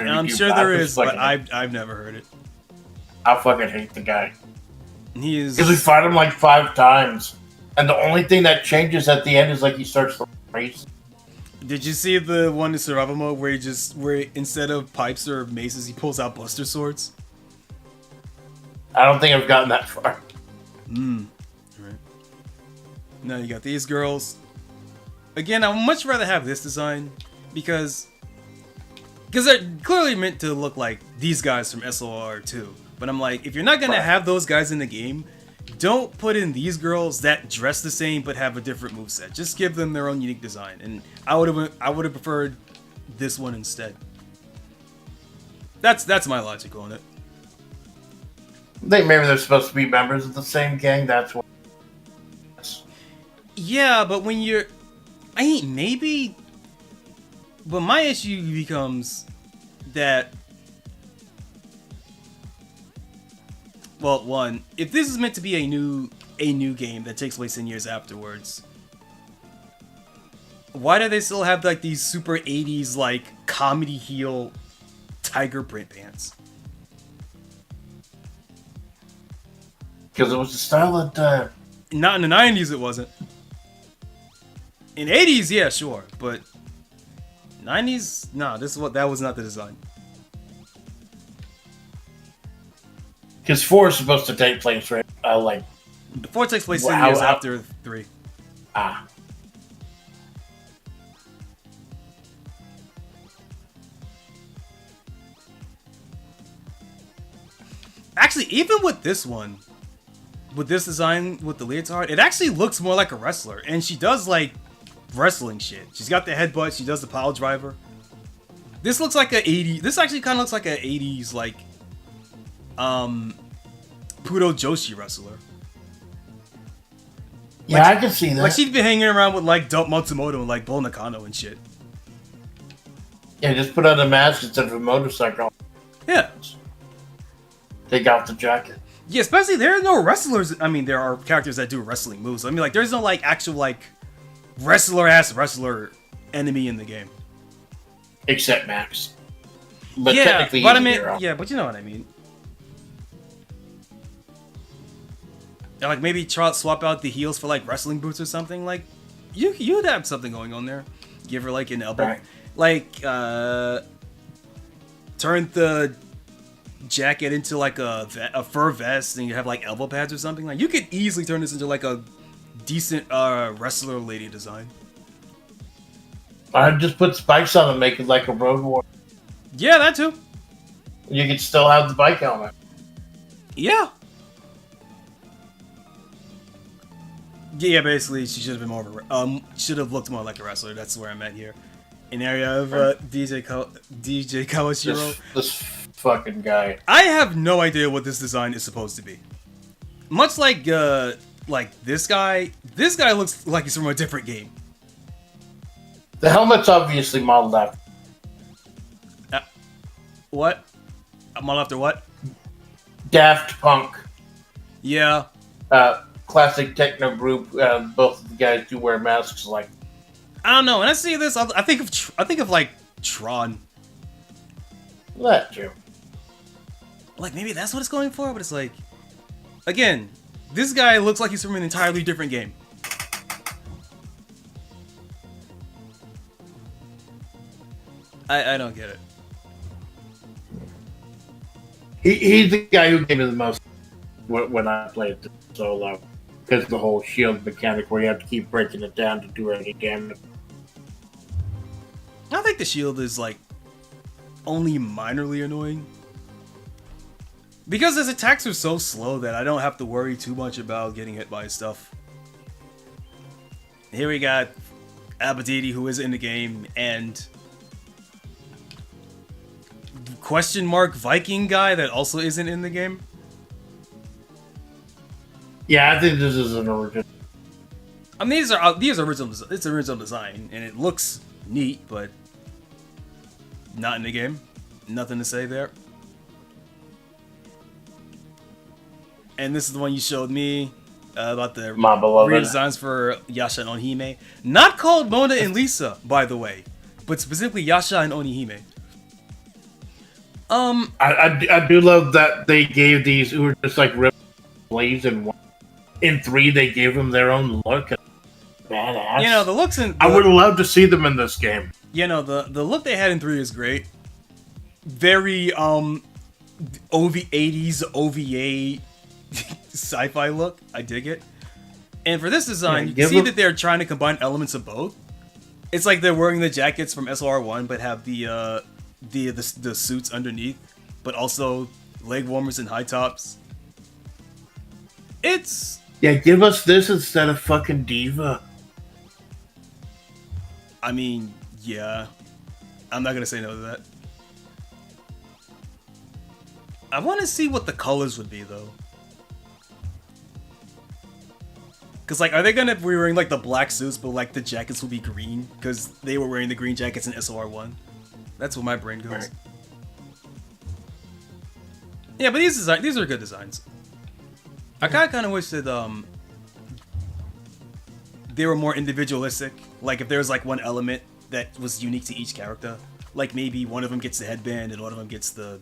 Speaker 2: I'm sure there is, but I've never heard it.
Speaker 1: I fucking hate the guy.
Speaker 2: He is
Speaker 1: because we fight him like 5 times, and the only thing that changes at the end is like he starts to race.
Speaker 2: Did you see the one in survival mode where instead of pipes or maces, he pulls out buster swords?
Speaker 1: I don't think I've gotten that far.
Speaker 2: Right. Now you got these girls. Again, I would much rather have this design because they're clearly meant to look like these guys from SOR 2. But I'm like, if you're not gonna have those guys in the game, don't put in these girls that dress the same but have a different moveset. Just give them their own unique design. And I would have preferred this one instead. That's my logic on it.
Speaker 1: I think maybe they're supposed to be members of the same gang. That's what.
Speaker 2: Yeah, but when you're, maybe. But my issue becomes that. Well, one, if this is meant to be a new game that takes place 10 years afterwards, why do they still have like these super 80s like comedy heel tiger print pants?
Speaker 1: Because it was the style at the...
Speaker 2: Not in the 90s, it wasn't. In 80s, yeah, sure, but 90s, nah, that was not the design.
Speaker 1: Because 4 is supposed to take place, right?
Speaker 2: The 4 takes place 10
Speaker 1: How-
Speaker 2: years
Speaker 1: how-
Speaker 2: after 3.
Speaker 1: Ah.
Speaker 2: Actually, even with this one, with this design with the leotard, it actually looks more like a wrestler. And she does, like, wrestling shit. She's got the headbutt, she does the pile driver. This looks like a 80s... This actually kind of looks like a 80s, like, Puto Joshi wrestler.
Speaker 1: Yeah, I can see that.
Speaker 2: Like, she'd be hanging around with, like, Dope Matsumoto and, like, Bull Nakano and shit.
Speaker 1: Yeah, just put on a mask instead of a motorcycle.
Speaker 2: Yeah.
Speaker 1: Take off the jacket.
Speaker 2: Yeah, especially there are no wrestlers. I mean, there are characters that do wrestling moves. I mean, like, there's no, like, actual, like, wrestler enemy in the game.
Speaker 1: Except Max. But
Speaker 2: Yeah,
Speaker 1: technically
Speaker 2: but I
Speaker 1: he's a
Speaker 2: mean,
Speaker 1: hero.
Speaker 2: yeah, but you know what I mean. And, like, maybe swap out the heels for, like, wrestling boots or something. Like, you'd have something going on there. Give her, like, an elbow.
Speaker 1: Right.
Speaker 2: Like, turn the jacket into, like, a fur vest and you have, like, elbow pads or something. Like, you could easily turn this into, like, a decent wrestler lady design.
Speaker 1: I'd just put spikes on and make it like a road warrior.
Speaker 2: Yeah, that too.
Speaker 1: You could still have the bike helmet.
Speaker 2: Yeah. Yeah, basically, she should have been more of a should have looked more like a wrestler. That's where I'm at here. An area of DJ Kawashiro.
Speaker 1: This fucking guy.
Speaker 2: I have no idea what this design is supposed to be. Much like this guy looks like he's from a different game.
Speaker 1: The helmet's obviously modeled after.
Speaker 2: What? I'm on after what?
Speaker 1: Daft Punk.
Speaker 2: Yeah.
Speaker 1: Classic techno group. Both of the guys do wear masks. Like,
Speaker 2: I don't know. When I see this, I think of like Tron.
Speaker 1: that too.
Speaker 2: Like, maybe that's what it's going for, but it's like, again, this guy looks like he's from an entirely different game. I don't get it.
Speaker 1: He's the guy who gave me the most when I played the solo. Because of the whole shield mechanic where you have to keep breaking it down to do any damage.
Speaker 2: I think the shield is, like, only minorly annoying. Because his attacks are so slow that I don't have to worry too much about getting hit by stuff. Here we got Abadidi, who is in the game, and question mark Viking guy that also isn't in the game.
Speaker 1: Yeah, I think this is an original.
Speaker 2: I mean, these are original. It's original design, and it looks neat, but not in the game. Nothing to say there. And this is the one you showed me about the
Speaker 1: My beloved.
Speaker 2: redesigns for Yasha and Onihime. Not called Mona and Lisa, by the way, but specifically Yasha and Onihime.
Speaker 1: I do love that they gave these who were just like ripped blades in one. In 3, they gave them their own look. Badass.
Speaker 2: You know, the looks in...
Speaker 1: I would love to see them in this game.
Speaker 2: You know, the look they had in 3 is great. Very, 80s OVA sci-fi look. I dig it. And for this design,
Speaker 1: Yeah,
Speaker 2: you can see that they're trying to combine elements of both. It's like they're wearing the jackets from SR1, but have the suits underneath, but also leg warmers and high tops. It's...
Speaker 1: Yeah, give us this instead of fucking Diva.
Speaker 2: I mean, yeah. I'm not gonna say no to that. I want to see what the colors would be, though. Because, like, are they gonna be wearing, like, the black suits, but, like, the jackets will be green? Because they were wearing the green jackets in SOR1. That's what my brain goes.
Speaker 1: Right.
Speaker 2: Yeah, but these are good designs. I kind of wish that they were more individualistic. Like, if there was, like, one element that was unique to each character. Like, maybe one of them gets the headband and one of them gets the...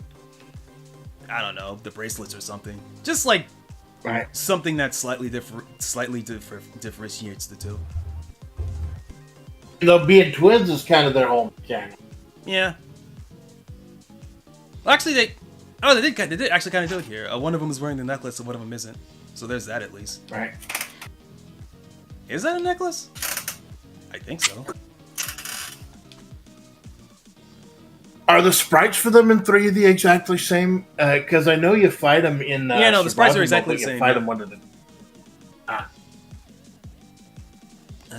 Speaker 2: I don't know, the bracelets or something. Just, like,
Speaker 1: Right.
Speaker 2: something that slightly differentiates the two.
Speaker 1: You know, being twins is kind of their whole mechanic.
Speaker 2: Yeah. Well, actually, they did actually kind of do it here. One of them is wearing the necklace and one of them isn't. So there's that at least.
Speaker 1: Right.
Speaker 2: Is that a necklace? I think so.
Speaker 1: Are the sprites for them in 3 the exactly same? Because I know you fight them in.
Speaker 2: Yeah, no, the sprites are exactly
Speaker 1: mode,
Speaker 2: the same.
Speaker 1: You fight them one at a. Ah.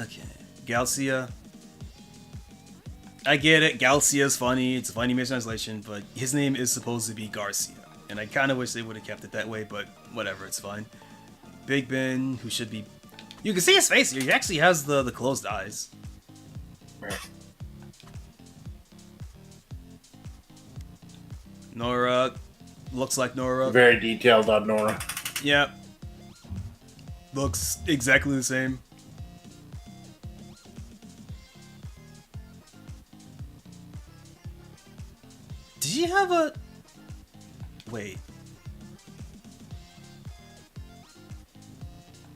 Speaker 2: Okay, Galcia. I get it. Galcia's funny. It's a funny mistranslation, but his name is supposed to be Garcia, and I kind of wish they would have kept it that way. But whatever, it's fine. Big Ben, who should be. You can see his face here. He actually has the closed eyes.
Speaker 1: Right.
Speaker 2: Nora. Looks like Nora.
Speaker 1: Very detailed on Nora.
Speaker 2: Yeah. Looks exactly the same. Did he have a... Wait.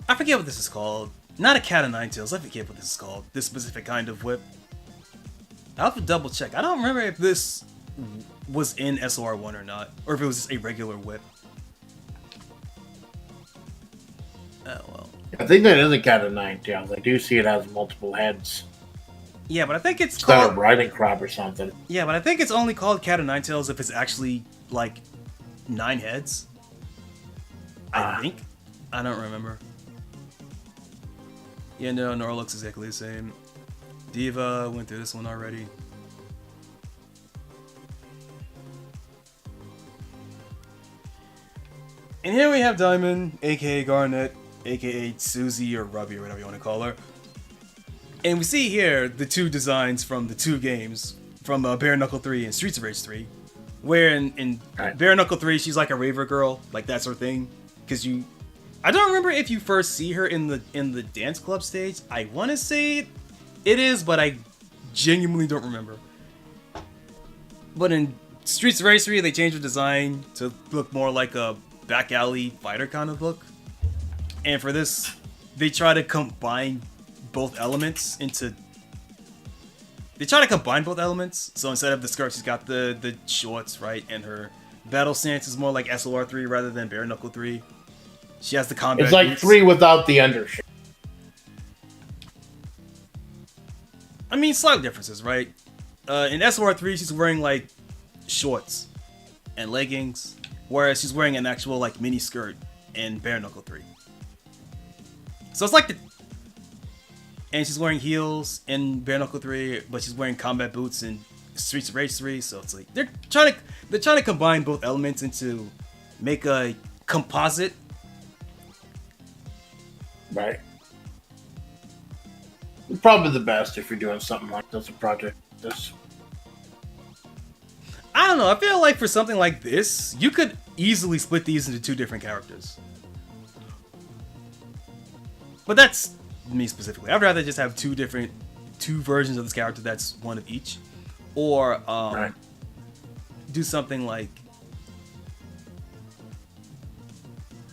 Speaker 2: I forget what this is called. Not a cat of nine tails. I forget what this is called. This specific kind of whip. I'll have to double check. I don't remember if this was in SOR1 or not. Or if it was just a regular whip. Oh, well.
Speaker 1: I think that is a cat of 9 tails. I do see it has multiple heads.
Speaker 2: Yeah, but I think it's
Speaker 1: Instead
Speaker 2: called...
Speaker 1: of riding crop or something.
Speaker 2: Yeah, but I think it's only called cat of nine tails if it's actually, like, 9 heads. I think. I don't remember. Yeah, no, Nora looks exactly the same. Diva went through this one already. And here we have Diamond, aka Garnet, aka Susie or Ruby or whatever you want to call her. And we see here the 2 designs from the 2 games, from Bare Knuckle 3 and Streets of Rage 3. Where in Bare Knuckle 3, she's like a raver girl, like that sort of thing. Because I don't remember if you first see her in the dance club stage. I want to say it is, but I genuinely don't remember. But in Streets of Rage 3, they changed her design to look more like a back alley fighter kind of look. And for this, they try to combine both elements into... They try to combine both elements. So instead of the skirt, she's got the shorts, right? And her battle stance is more like SOR 3 rather than Bare Knuckle 3. She has the combat
Speaker 1: It's like
Speaker 2: boots.
Speaker 1: 3 without the undershirt.
Speaker 2: I mean, slight differences, right? In SOR 3, she's wearing, like, shorts and leggings. Whereas she's wearing an actual, like, mini skirt in Bare Knuckle 3. So it's like the... And she's wearing heels in Bare Knuckle 3, but she's wearing combat boots in Streets of Rage 3, so it's like they're trying to combine both elements into make a composite.
Speaker 1: Right. It's probably the best if you're doing something like this, a project like this.
Speaker 2: I don't know, I feel like for something like this, you could easily split these into 2 different characters. But that's me specifically. I'd rather just have 2 versions of this character that's one of each. Or
Speaker 1: right.
Speaker 2: Do something like...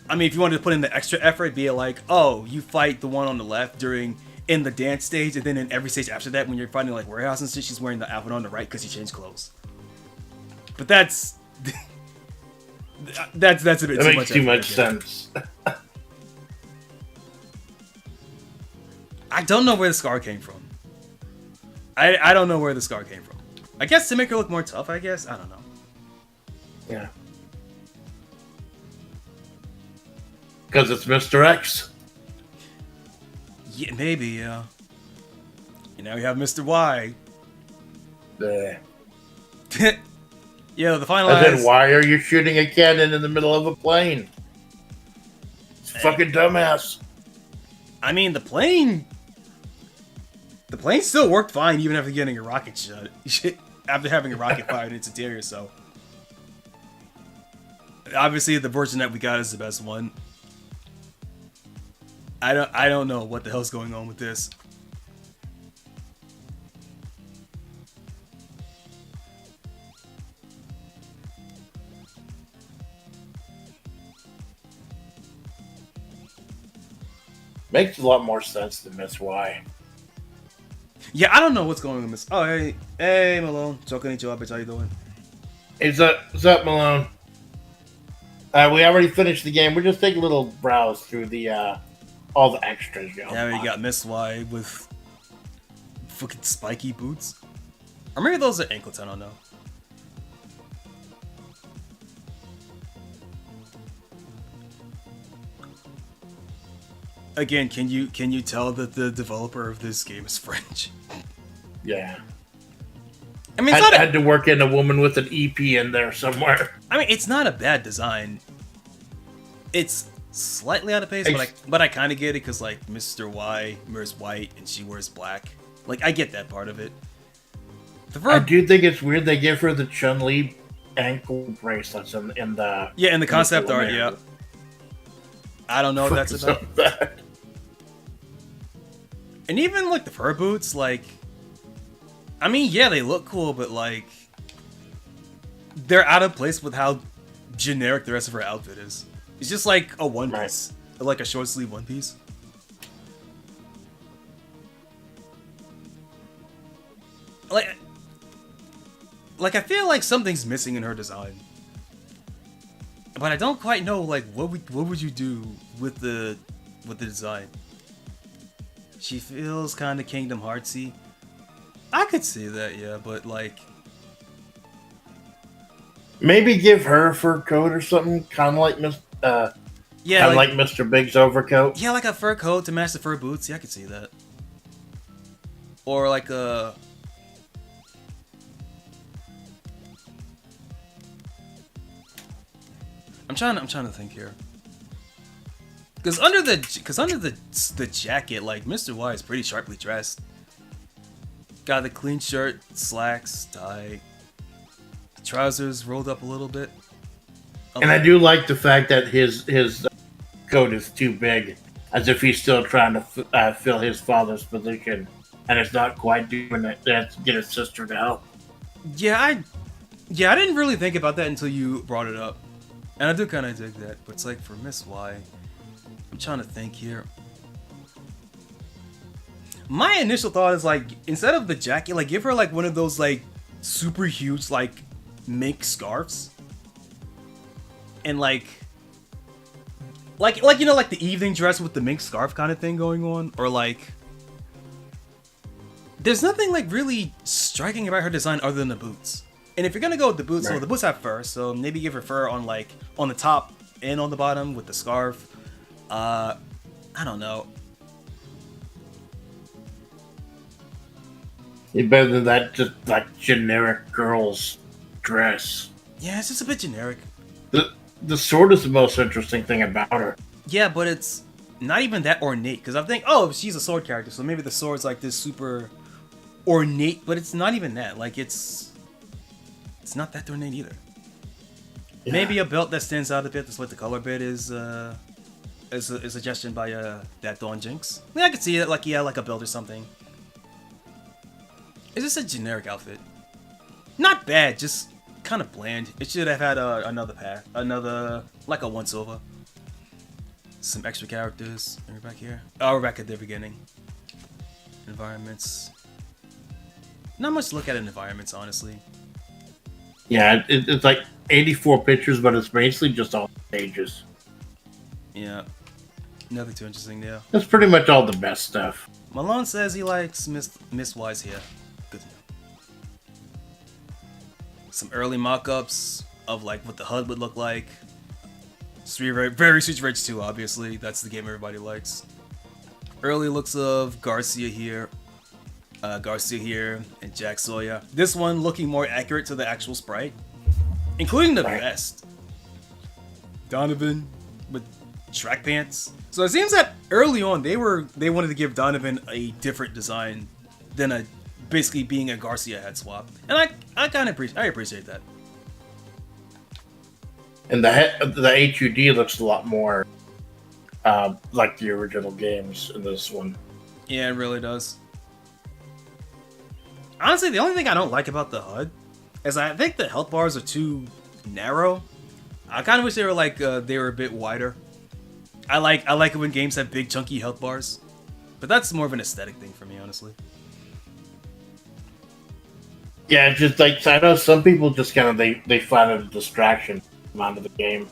Speaker 2: I mean, if you wanted to put in the extra effort, be like, oh, you fight the one on the left in the dance stage, and then in every stage after that, when you're fighting like warehouse and shit, she's wearing the outfit on the right because she changed clothes. But that's that's a bit
Speaker 1: that
Speaker 2: too
Speaker 1: makes too much sense.
Speaker 2: I don't know where the scar came from. I don't know where the scar came from. I guess to make her look more tough, I guess? I don't know.
Speaker 1: Yeah. Because it's Mr. X.
Speaker 2: Yeah, maybe, yeah. And now we have Mr. Y.
Speaker 1: Bleh.
Speaker 2: Yeah, the final
Speaker 1: And then
Speaker 2: eyes.
Speaker 1: why are you shooting a cannon in the middle of a plane? It's fucking dumbass.
Speaker 2: I mean, the plane still worked fine even after getting a rocket shot. After having a rocket fired in its interior, so. Obviously, the version that we got is the best one. I don't know what the hell's going on with this.
Speaker 1: Makes a lot more sense than Miss Y.
Speaker 2: Yeah, I don't know what's going on with this. Oh, hey, Malone. Choconnichi, bitch, how you doing?
Speaker 1: What's up, Malone? We already finished the game. We're just taking a little browse through the all the extras.
Speaker 2: Yeah, we got Miss Y with fucking spiky boots. Or maybe those are anklets, I don't know. Again, can you tell that the developer of this game is French?
Speaker 1: Yeah.
Speaker 2: I mean,
Speaker 1: had to work in a woman with an EP in there somewhere.
Speaker 2: I mean, it's not a bad design. It's slightly out of pace, but I kind of get it because like Mr. Y wears white and she wears black. Like I get that part of it.
Speaker 1: I do think it's weird they give her the Chun-Li ankle bracelets in the
Speaker 2: concept art. Yeah, I don't know what that's about.
Speaker 1: Bad.
Speaker 2: And even like the fur boots, like, I mean, yeah, they look cool, but like, they're out of place with how generic the rest of her outfit is. It's just like a one piece, like a short sleeve one piece. Like I feel like something's missing in her design, but I don't quite know. Like, what would you do with the design? She feels kind of Kingdom Heartsy. I could see that, yeah, but like,
Speaker 1: maybe give her a fur coat or something, kind of like like Mr. Big's overcoat.
Speaker 2: Yeah, like a fur coat to match the fur boots. Yeah, I could see that. Or like a. I'm trying to think here. Because under the jacket, like Mr. Y is pretty sharply dressed. Got the clean shirt, slacks, tie, trousers rolled up a little bit.
Speaker 1: And I do like the fact that his coat is too big, as if he's still trying to fill his father's position, and it's not quite doing it. They have to get his sister to help.
Speaker 2: Yeah, I didn't really think about that until you brought it up, and I do kind of dig that. But it's like for Miss Y. I'm trying to think here. My initial thought is like, instead of the jacket, like give her like one of those like super huge like mink scarves, and like you know, like the evening dress with the mink scarf kind of thing going on, or like there's nothing like really striking about her design other than the boots. And if you're gonna go with the boots, right. So the boots have fur, so maybe give her fur on like on the top and on the bottom with the scarf. I don't know.
Speaker 1: Better than that, just like generic girl's dress.
Speaker 2: Yeah, it's just a bit generic.
Speaker 1: The sword is the most interesting thing about her.
Speaker 2: Yeah, but it's not even that ornate. Because I think, oh, she's a sword character, so maybe the sword's like this super ornate, but it's not even that. Like it's not that ornate either. Yeah. Maybe a belt that stands out a bit. That's what the color bit is. Is a suggestion by that Dawn Jinx. I mean, I could see it like, yeah, like a belt or something. It's just a generic outfit. Not bad, just kind of bland. It should have had another path, like a 1 silver. Some extra characters. Are we back here? Oh, we're back at the beginning. Environments. Not much to look at in environments, honestly.
Speaker 1: Yeah, it's like 84 pictures, but it's basically just all stages.
Speaker 2: Yeah. Nothing too interesting there.
Speaker 1: That's pretty much all the best stuff.
Speaker 2: Malone says he likes Miss Y's here. Good to know. Some early mock-ups of like what the HUD would look like. Very Streets of Rage 2, obviously. That's the game everybody likes. Early looks of Garcia here, and Jack Sawyer. This one looking more accurate to the actual sprite, including the vest. Donovan with track pants. So it seems that early on they wanted to give Donovan a different design than basically being a Garcia head swap, and I kind of appreciate that.
Speaker 1: And the HUD looks a lot more like the original games in this one.
Speaker 2: Yeah, it really does. Honestly, the only thing I don't like about the HUD is I think the health bars are too narrow. I kind of wish they were like they were a bit wider. I like it when games have big chunky health bars, but that's more of an aesthetic thing for me, honestly.
Speaker 1: Yeah, it's just like I know some people just kind of they find it a distraction out of the game.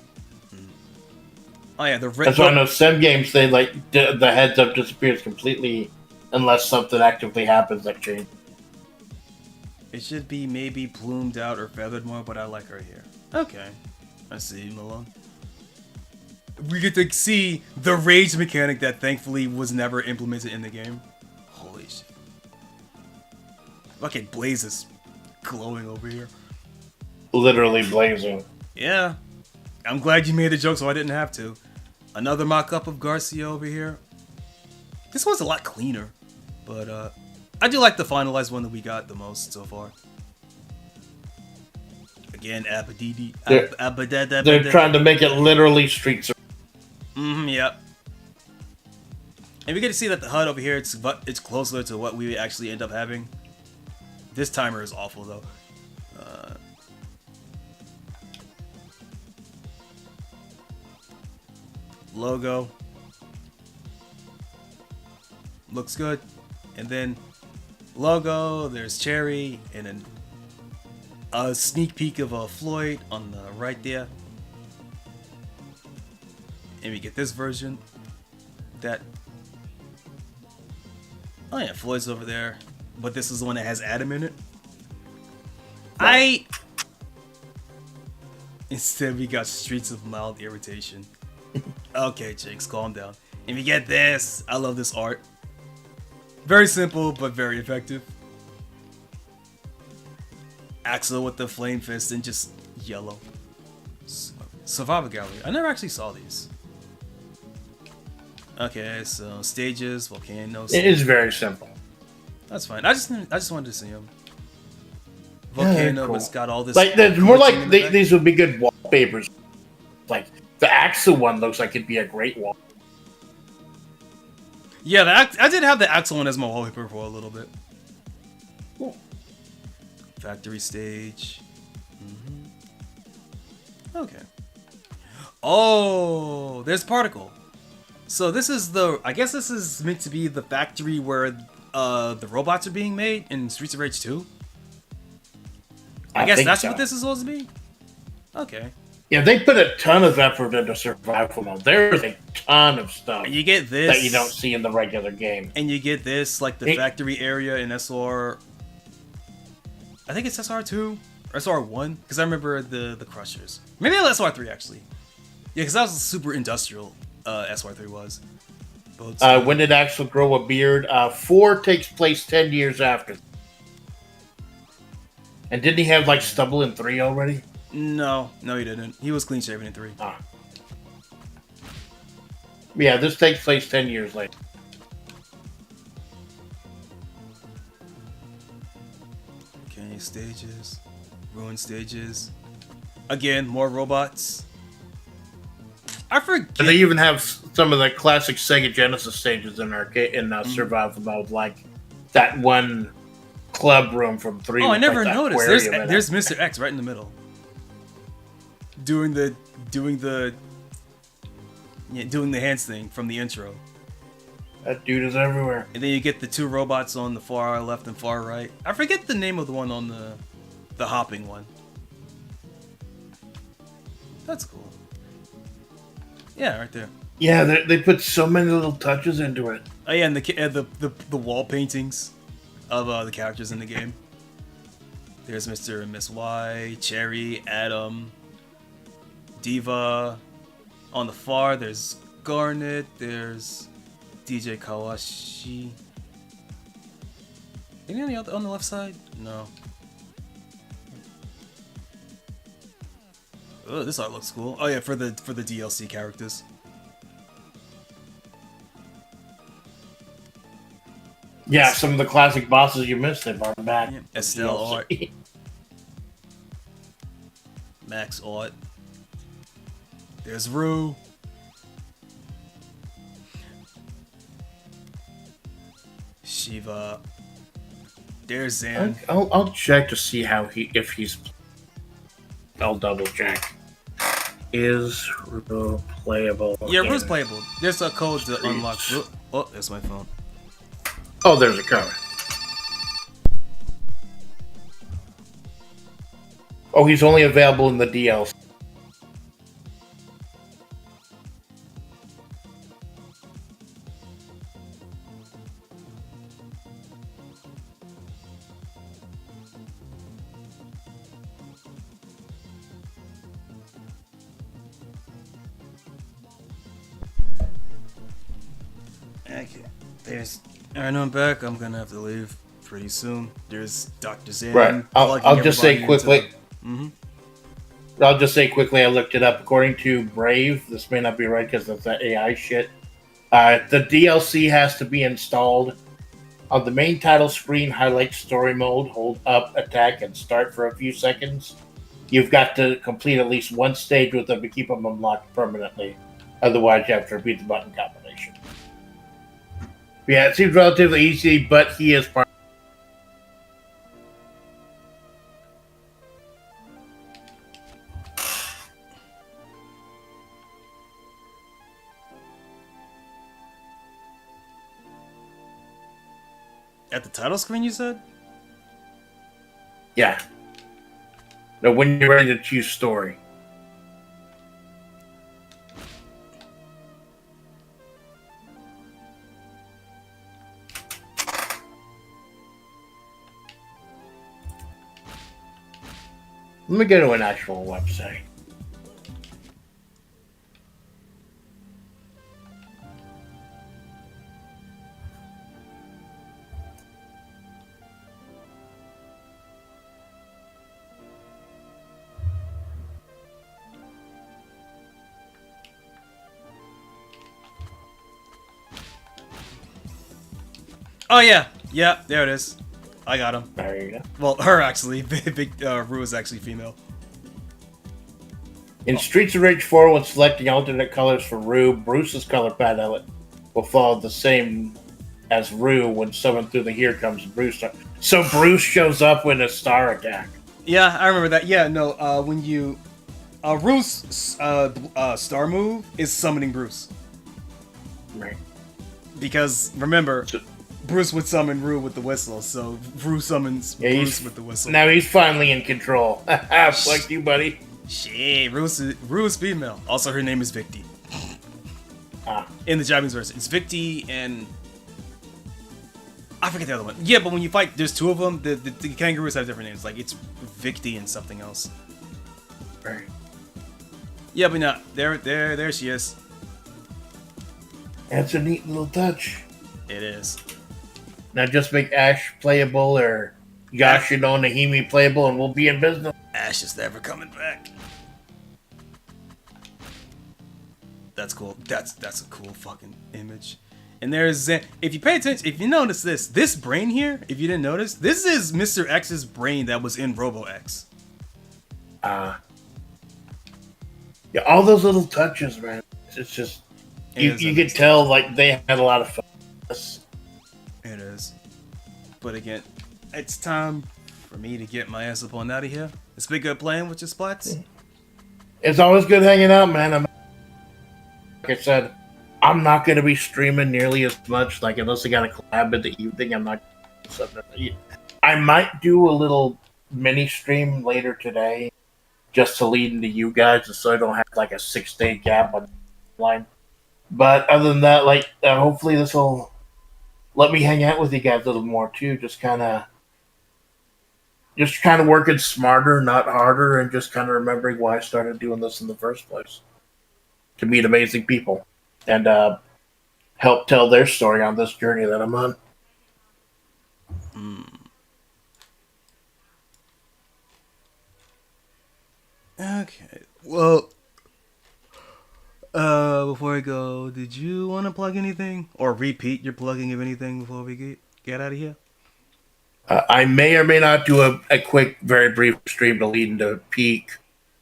Speaker 2: Oh yeah,
Speaker 1: That's why I know some games they like the heads up disappears completely unless something actively happens that change.
Speaker 2: It should be maybe plumed out or feathered more, but I like her here. Okay, I see, Malone. We get to see the rage mechanic that thankfully was never implemented in the game. Holy shit. Fucking Blaze is glowing over here.
Speaker 1: Literally blazing.
Speaker 2: Yeah. I'm glad you made the joke so I didn't have to. Another mock-up of Garcia over here. This one's a lot cleaner. But, I do like the finalized one that we got the most so far. Again, Abadidi.
Speaker 1: They're trying to make it literally streets.
Speaker 2: Yep. And we get to see that the HUD over here, it's closer to what we actually end up having. This timer is awful, though. Logo. Looks good. And then logo, there's Cherry, and then a sneak peek of Floyd on the right there. And we get this version. That. Oh yeah, Floyd's over there. But this is the one that has Adam in it. Instead, we got Streets of Mild Irritation. Okay, Jinx, calm down. And we get this. I love this art. Very simple, but very effective. Axel with the flame fist and just yellow. Survivor Gallery. I never actually saw these. Okay, so stages, volcanoes.
Speaker 1: It is very simple.
Speaker 2: That's fine. I just wanted to see them. Volcano,
Speaker 1: cool.
Speaker 2: It's got all this.
Speaker 1: Like there's more like these would be good wallpapers. Like the Axel one looks like it'd be a great wall.
Speaker 2: Yeah, I did have the Axel one as my wallpaper for a little bit.
Speaker 1: Cool.
Speaker 2: Factory stage. Okay. Oh, there's Particle. So this is I guess this is meant to be the factory where the robots are being made in Streets of Rage 2. I guess that's what this is supposed to be? Okay.
Speaker 1: Yeah, they put a ton of effort into survival mode. There's a ton of stuff
Speaker 2: you get this
Speaker 1: that you don't see in the regular game.
Speaker 2: And you get this, like the factory area in SR... I think it's SR2 or SR1, because I remember the Crushers. Maybe SR3, actually. Yeah, because that was super industrial, SR3 was.
Speaker 1: When did Axel grow a beard? 4 takes place 10 years after. And didn't he have, like, stubble in 3 already?
Speaker 2: No, he didn't. He was clean shaven in 3.
Speaker 1: Yeah, this takes place 10 years later.
Speaker 2: Okay, stages. Ruined stages. Again, more robots. I forget.
Speaker 1: And they even have some of the classic Sega Genesis stages in arcade in survival mode, like that one club room from 3.
Speaker 2: Oh, I never noticed. There's Mr. X right in the middle. Doing the hands thing from the intro.
Speaker 1: That dude is everywhere.
Speaker 2: And then you get the 2 robots on the far left and far right. I forget the name of the one on the hopping one. That's cool. Yeah, right there.
Speaker 1: Yeah, they put so many little touches into it.
Speaker 2: Oh yeah, and the wall paintings of the characters in the game. There's Mr. and Miss Y, Cherry, Adam, Diva. On the far, there's Garnet. There's DJ Kawashi. Any on the left side? No. Oh, this art looks cool. Oh yeah, for the DLC characters.
Speaker 1: Yeah, some of the classic bosses you missed, they brought back.
Speaker 2: Yeah. Estelle art. Max art. There's Rue. Shiva. There's Zan.
Speaker 1: I'll check to see if he's. I'll double check. Is Rue playable?
Speaker 2: Yeah, Rue's playable. There's a code to unlock Rue. Oh, there's my phone.
Speaker 1: Oh, there's a code. Oh, he's only available in the DLC.
Speaker 2: Okay. I know I'm back. I'm gonna have to leave pretty soon. There's Dr. Zan.
Speaker 1: Right. I'll just say quickly. I'll just say quickly. I looked it up. According to Brave, this may not be right because of that AI shit. The DLC has to be installed on the main title screen. Highlight story mode. Hold up, attack, and start for a few seconds. You've got to complete at least one stage with them to keep them unlocked permanently. Otherwise, you have to repeat the button combination. Yeah, it seems relatively easy, but he is part.
Speaker 2: At the title screen, you said?
Speaker 1: Yeah. No, when you're ready to choose story. Let me go to an actual website.
Speaker 2: Oh yeah, there it is. I got him.
Speaker 1: There you go.
Speaker 2: Well, her actually. Big Rue is actually female.
Speaker 1: In Streets of Rage 4, when selecting alternate colors for Rue, Bruce's color palette will follow the same as Rue when summoned through the Here Comes Bruce. So Bruce shows up with a star attack.
Speaker 2: Yeah, I remember that. Yeah, no, when you... Rue's star move is summoning Bruce.
Speaker 1: Right.
Speaker 2: Because, remember, Bruce would summon Rue with the whistle, so Rue summons Bruce with the whistle.
Speaker 1: Now he's finally in control. Fuck you, buddy.
Speaker 2: Shit, Rue's female. Also, her name is Victi. In the Japanese version. It's Victi and... I forget the other one. Yeah, but when you fight, there's two of them. The kangaroos have different names. Like, it's Victi and something else.
Speaker 1: Right.
Speaker 2: Yeah, but no, there she is.
Speaker 1: That's a neat little touch.
Speaker 2: It is.
Speaker 1: Now just make Ash playable or Yoshino Nahimi playable and we'll be in business.
Speaker 2: Ash is never coming back. That's cool. That's a cool fucking image. And there's if you pay attention, if you notice this brain here, if you didn't notice, this is Mr. X's brain that was in Robo X.
Speaker 1: Yeah, all those little touches, man. It's just you could tell like they had a lot of fun.
Speaker 2: It is. But again, it's time for me to get my ass up on out of here. It's been good playing with your splats.
Speaker 1: It's always good hanging out, man. Like I said, I'm not going to be streaming nearly as much. Like unless I got a collab in the evening, I'm not. I might do a little mini stream later today, just to lead into you guys, so I don't have like a 6-day gap on line. But other than that, like hopefully this will let me hang out with you guys a little more too. Just kind of working smarter, not harder, and just kind of remembering why I started doing this in the first place. To meet amazing people and help tell their story on this journey that I'm on.
Speaker 2: Okay. Well, before I go, did you want to plug anything? Or repeat your plugging of anything before we get out of here?
Speaker 1: I may or may not do a quick, very brief stream to lead into Peak.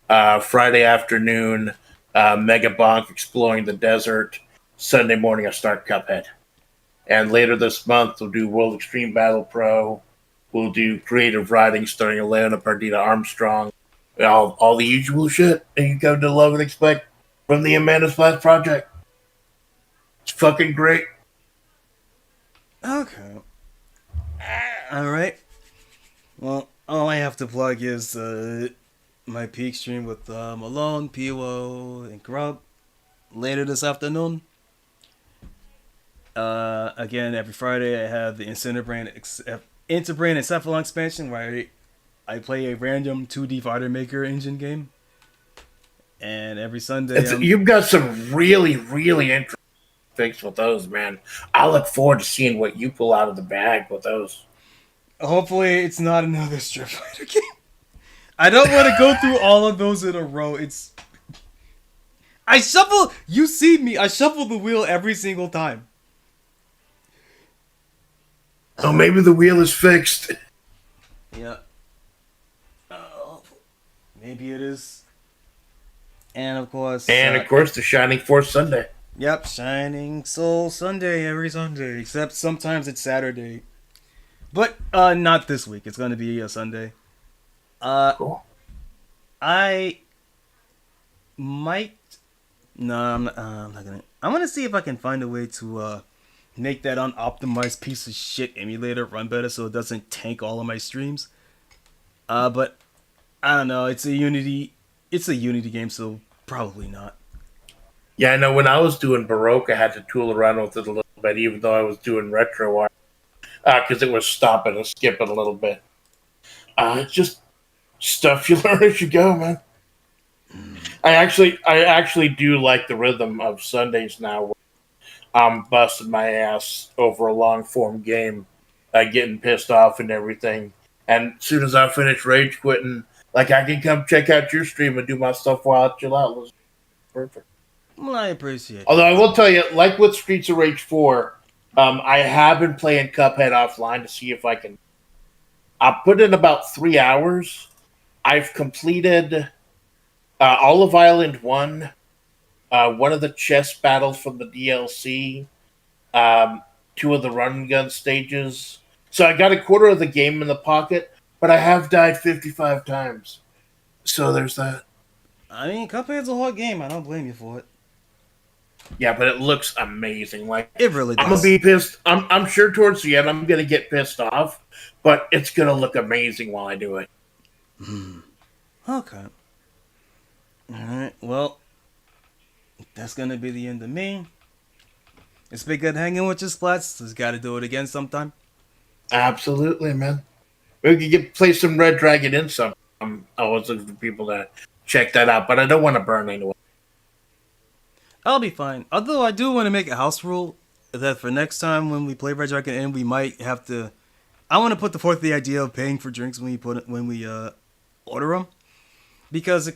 Speaker 1: Friday afternoon, Mega Bonk exploring the desert. Sunday morning, I start Cuphead. And later this month, we'll do World Extreme Battle Pro. We'll do creative writing starring Elena Pardita Armstrong. All the usual shit that you come to love and expect from the Amanda Splash Project. It's fucking great.
Speaker 2: Okay. Alright. Well, all I have to plug is my Peak stream with Malone, P.O., and Grub later this afternoon. Again, every Friday I have the Interbrain Encephalon expansion where I play a random 2D fighter maker engine game. And every Sunday...
Speaker 1: You've got some really, really interesting fix with those, man. I look forward to seeing what you pull out of the bag with those.
Speaker 2: Hopefully, it's not another Street Fighter game. I don't want to go through all of those in a row. I shuffle. You see me. I shuffle the wheel every single time.
Speaker 1: Oh, maybe the wheel is fixed.
Speaker 2: Yeah. Maybe it is. And of course.
Speaker 1: The Shining Force Sunday.
Speaker 2: Yep, Shining Soul Sunday every Sunday, except sometimes it's Saturday. But not this week. It's gonna be a Sunday.
Speaker 1: Cool.
Speaker 2: I might. No, I'm not gonna. I'm gonna see if I can find a way to make that unoptimized piece of shit emulator run better, so it doesn't tank all of my streams. But I don't know. It's a Unity game, so probably not.
Speaker 1: Yeah, I know when I was doing Baroque, I had to tool around with it a little bit, even though I was doing RetroWire, because it was stopping and skipping a little bit. It's just stuff you learn as you go, man. I actually do like the rhythm of Sundays now. Where I'm busting my ass over a long form game, getting pissed off and everything. And as soon as I finish rage quitting, like I can come check out your stream and do my stuff while I chill out. It's perfect.
Speaker 2: Well, I appreciate it.
Speaker 1: Although I will tell you, like with Streets of Rage 4, I have been playing Cuphead offline to see if I can. I put in about 3 hours. I've completed Olive Island 1, one of the chess battles from the DLC, 2 of the run and gun stages. So I got a quarter of the game in the pocket, but I have died 55 times. So there's that.
Speaker 2: I mean, Cuphead's a hard game. I don't blame you for it.
Speaker 1: Yeah, but it looks amazing. Like
Speaker 2: it really does.
Speaker 1: I'm gonna be pissed. I'm sure towards the end I'm gonna get pissed off, but it's gonna look amazing while I do it.
Speaker 2: Okay. Alright, well, that's gonna be the end of me. It's been good hanging with you, Splats. Just gotta do it again sometime.
Speaker 1: Absolutely, man. We could play some Red Dragon in some. I was looking for people to check that out, but I don't want to burn anyone.
Speaker 2: I'll be fine. Although I do want to make a house rule that for next time when we play Red Dragon Inn, we might have to. I want to put forth the idea of paying for drinks when we order them, because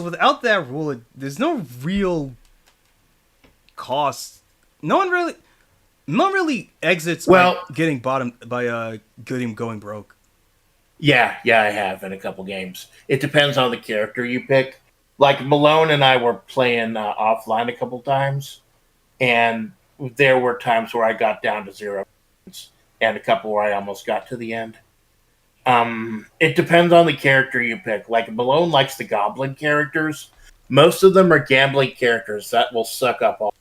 Speaker 2: without that rule, there's no real cost. No one really exits by getting going broke.
Speaker 1: Yeah, I have in a couple games. It depends on the character you pick. Like Malone and I were playing offline a couple times, and there were times where I got down to 0 points, and a couple where I almost got to the end. It depends on the character you pick. Like Malone likes the goblin characters. Most of them are gambling characters that will suck up all.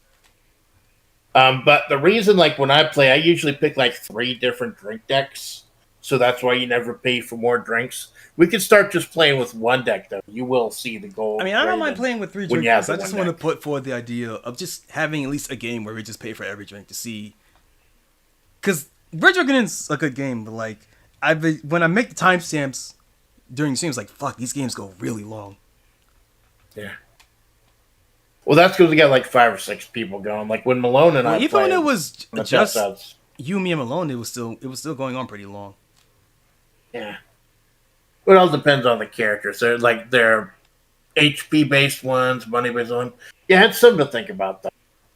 Speaker 1: But the reason, like when I play, I usually pick like 3 different drink decks, so that's why you never pay for more drinks. We could start just playing with one deck, though. You will see the goal.
Speaker 2: I mean, I don't mind playing with 3 drink decks. I just want to put forward the idea of just having at least a game where we just pay for every drink to see. Because Red Dragon is a good game, but like, when I make the timestamps during the streams, like, fuck, these games go really long.
Speaker 1: Yeah. Well, that's because we got like 5 or 6 people going. Like when Malone and I
Speaker 2: even
Speaker 1: played,
Speaker 2: when it was just you, me, and Malone, it was still going on pretty long.
Speaker 1: Yeah. It all depends on the characters. They're HP based ones, money based ones. Yeah, it's something to think about that.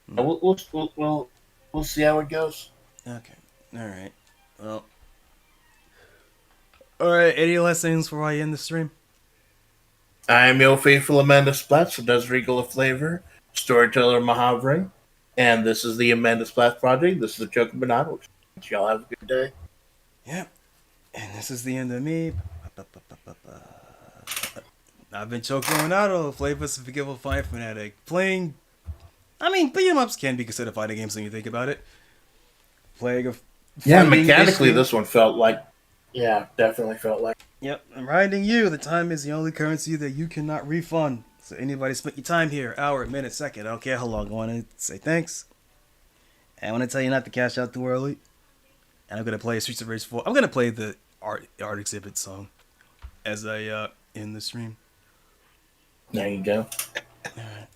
Speaker 1: We'll see how it goes.
Speaker 2: Okay. All right. Well. All right. Any last things before I end the stream?
Speaker 1: I'm your faithful Amanda Splatts, who does Regal of Flavor, storyteller Mahavri, and this is the Amanda Splatts Project. This is the Choco Minato. Y'all have a good day.
Speaker 2: Yep. And this is the end of me. I've been Choco Minato, Flavorless and Forgetful Fanatic. Playing. I mean, beat 'em ups can be considered fighting games when you think about it. Playing a.
Speaker 1: Yeah, mechanically, this one felt like. Yeah, definitely felt like.
Speaker 2: Yep, I'm reminding you, the time is the only currency that you cannot refund. So anybody spent your time here, hour, minute, second, I don't care how long. I want to say thanks. And I want to tell you not to cash out too early. And I'm going to play Streets of Rage 4. I'm going to play the art exhibit song as I end the stream.
Speaker 1: There you go.
Speaker 2: All right.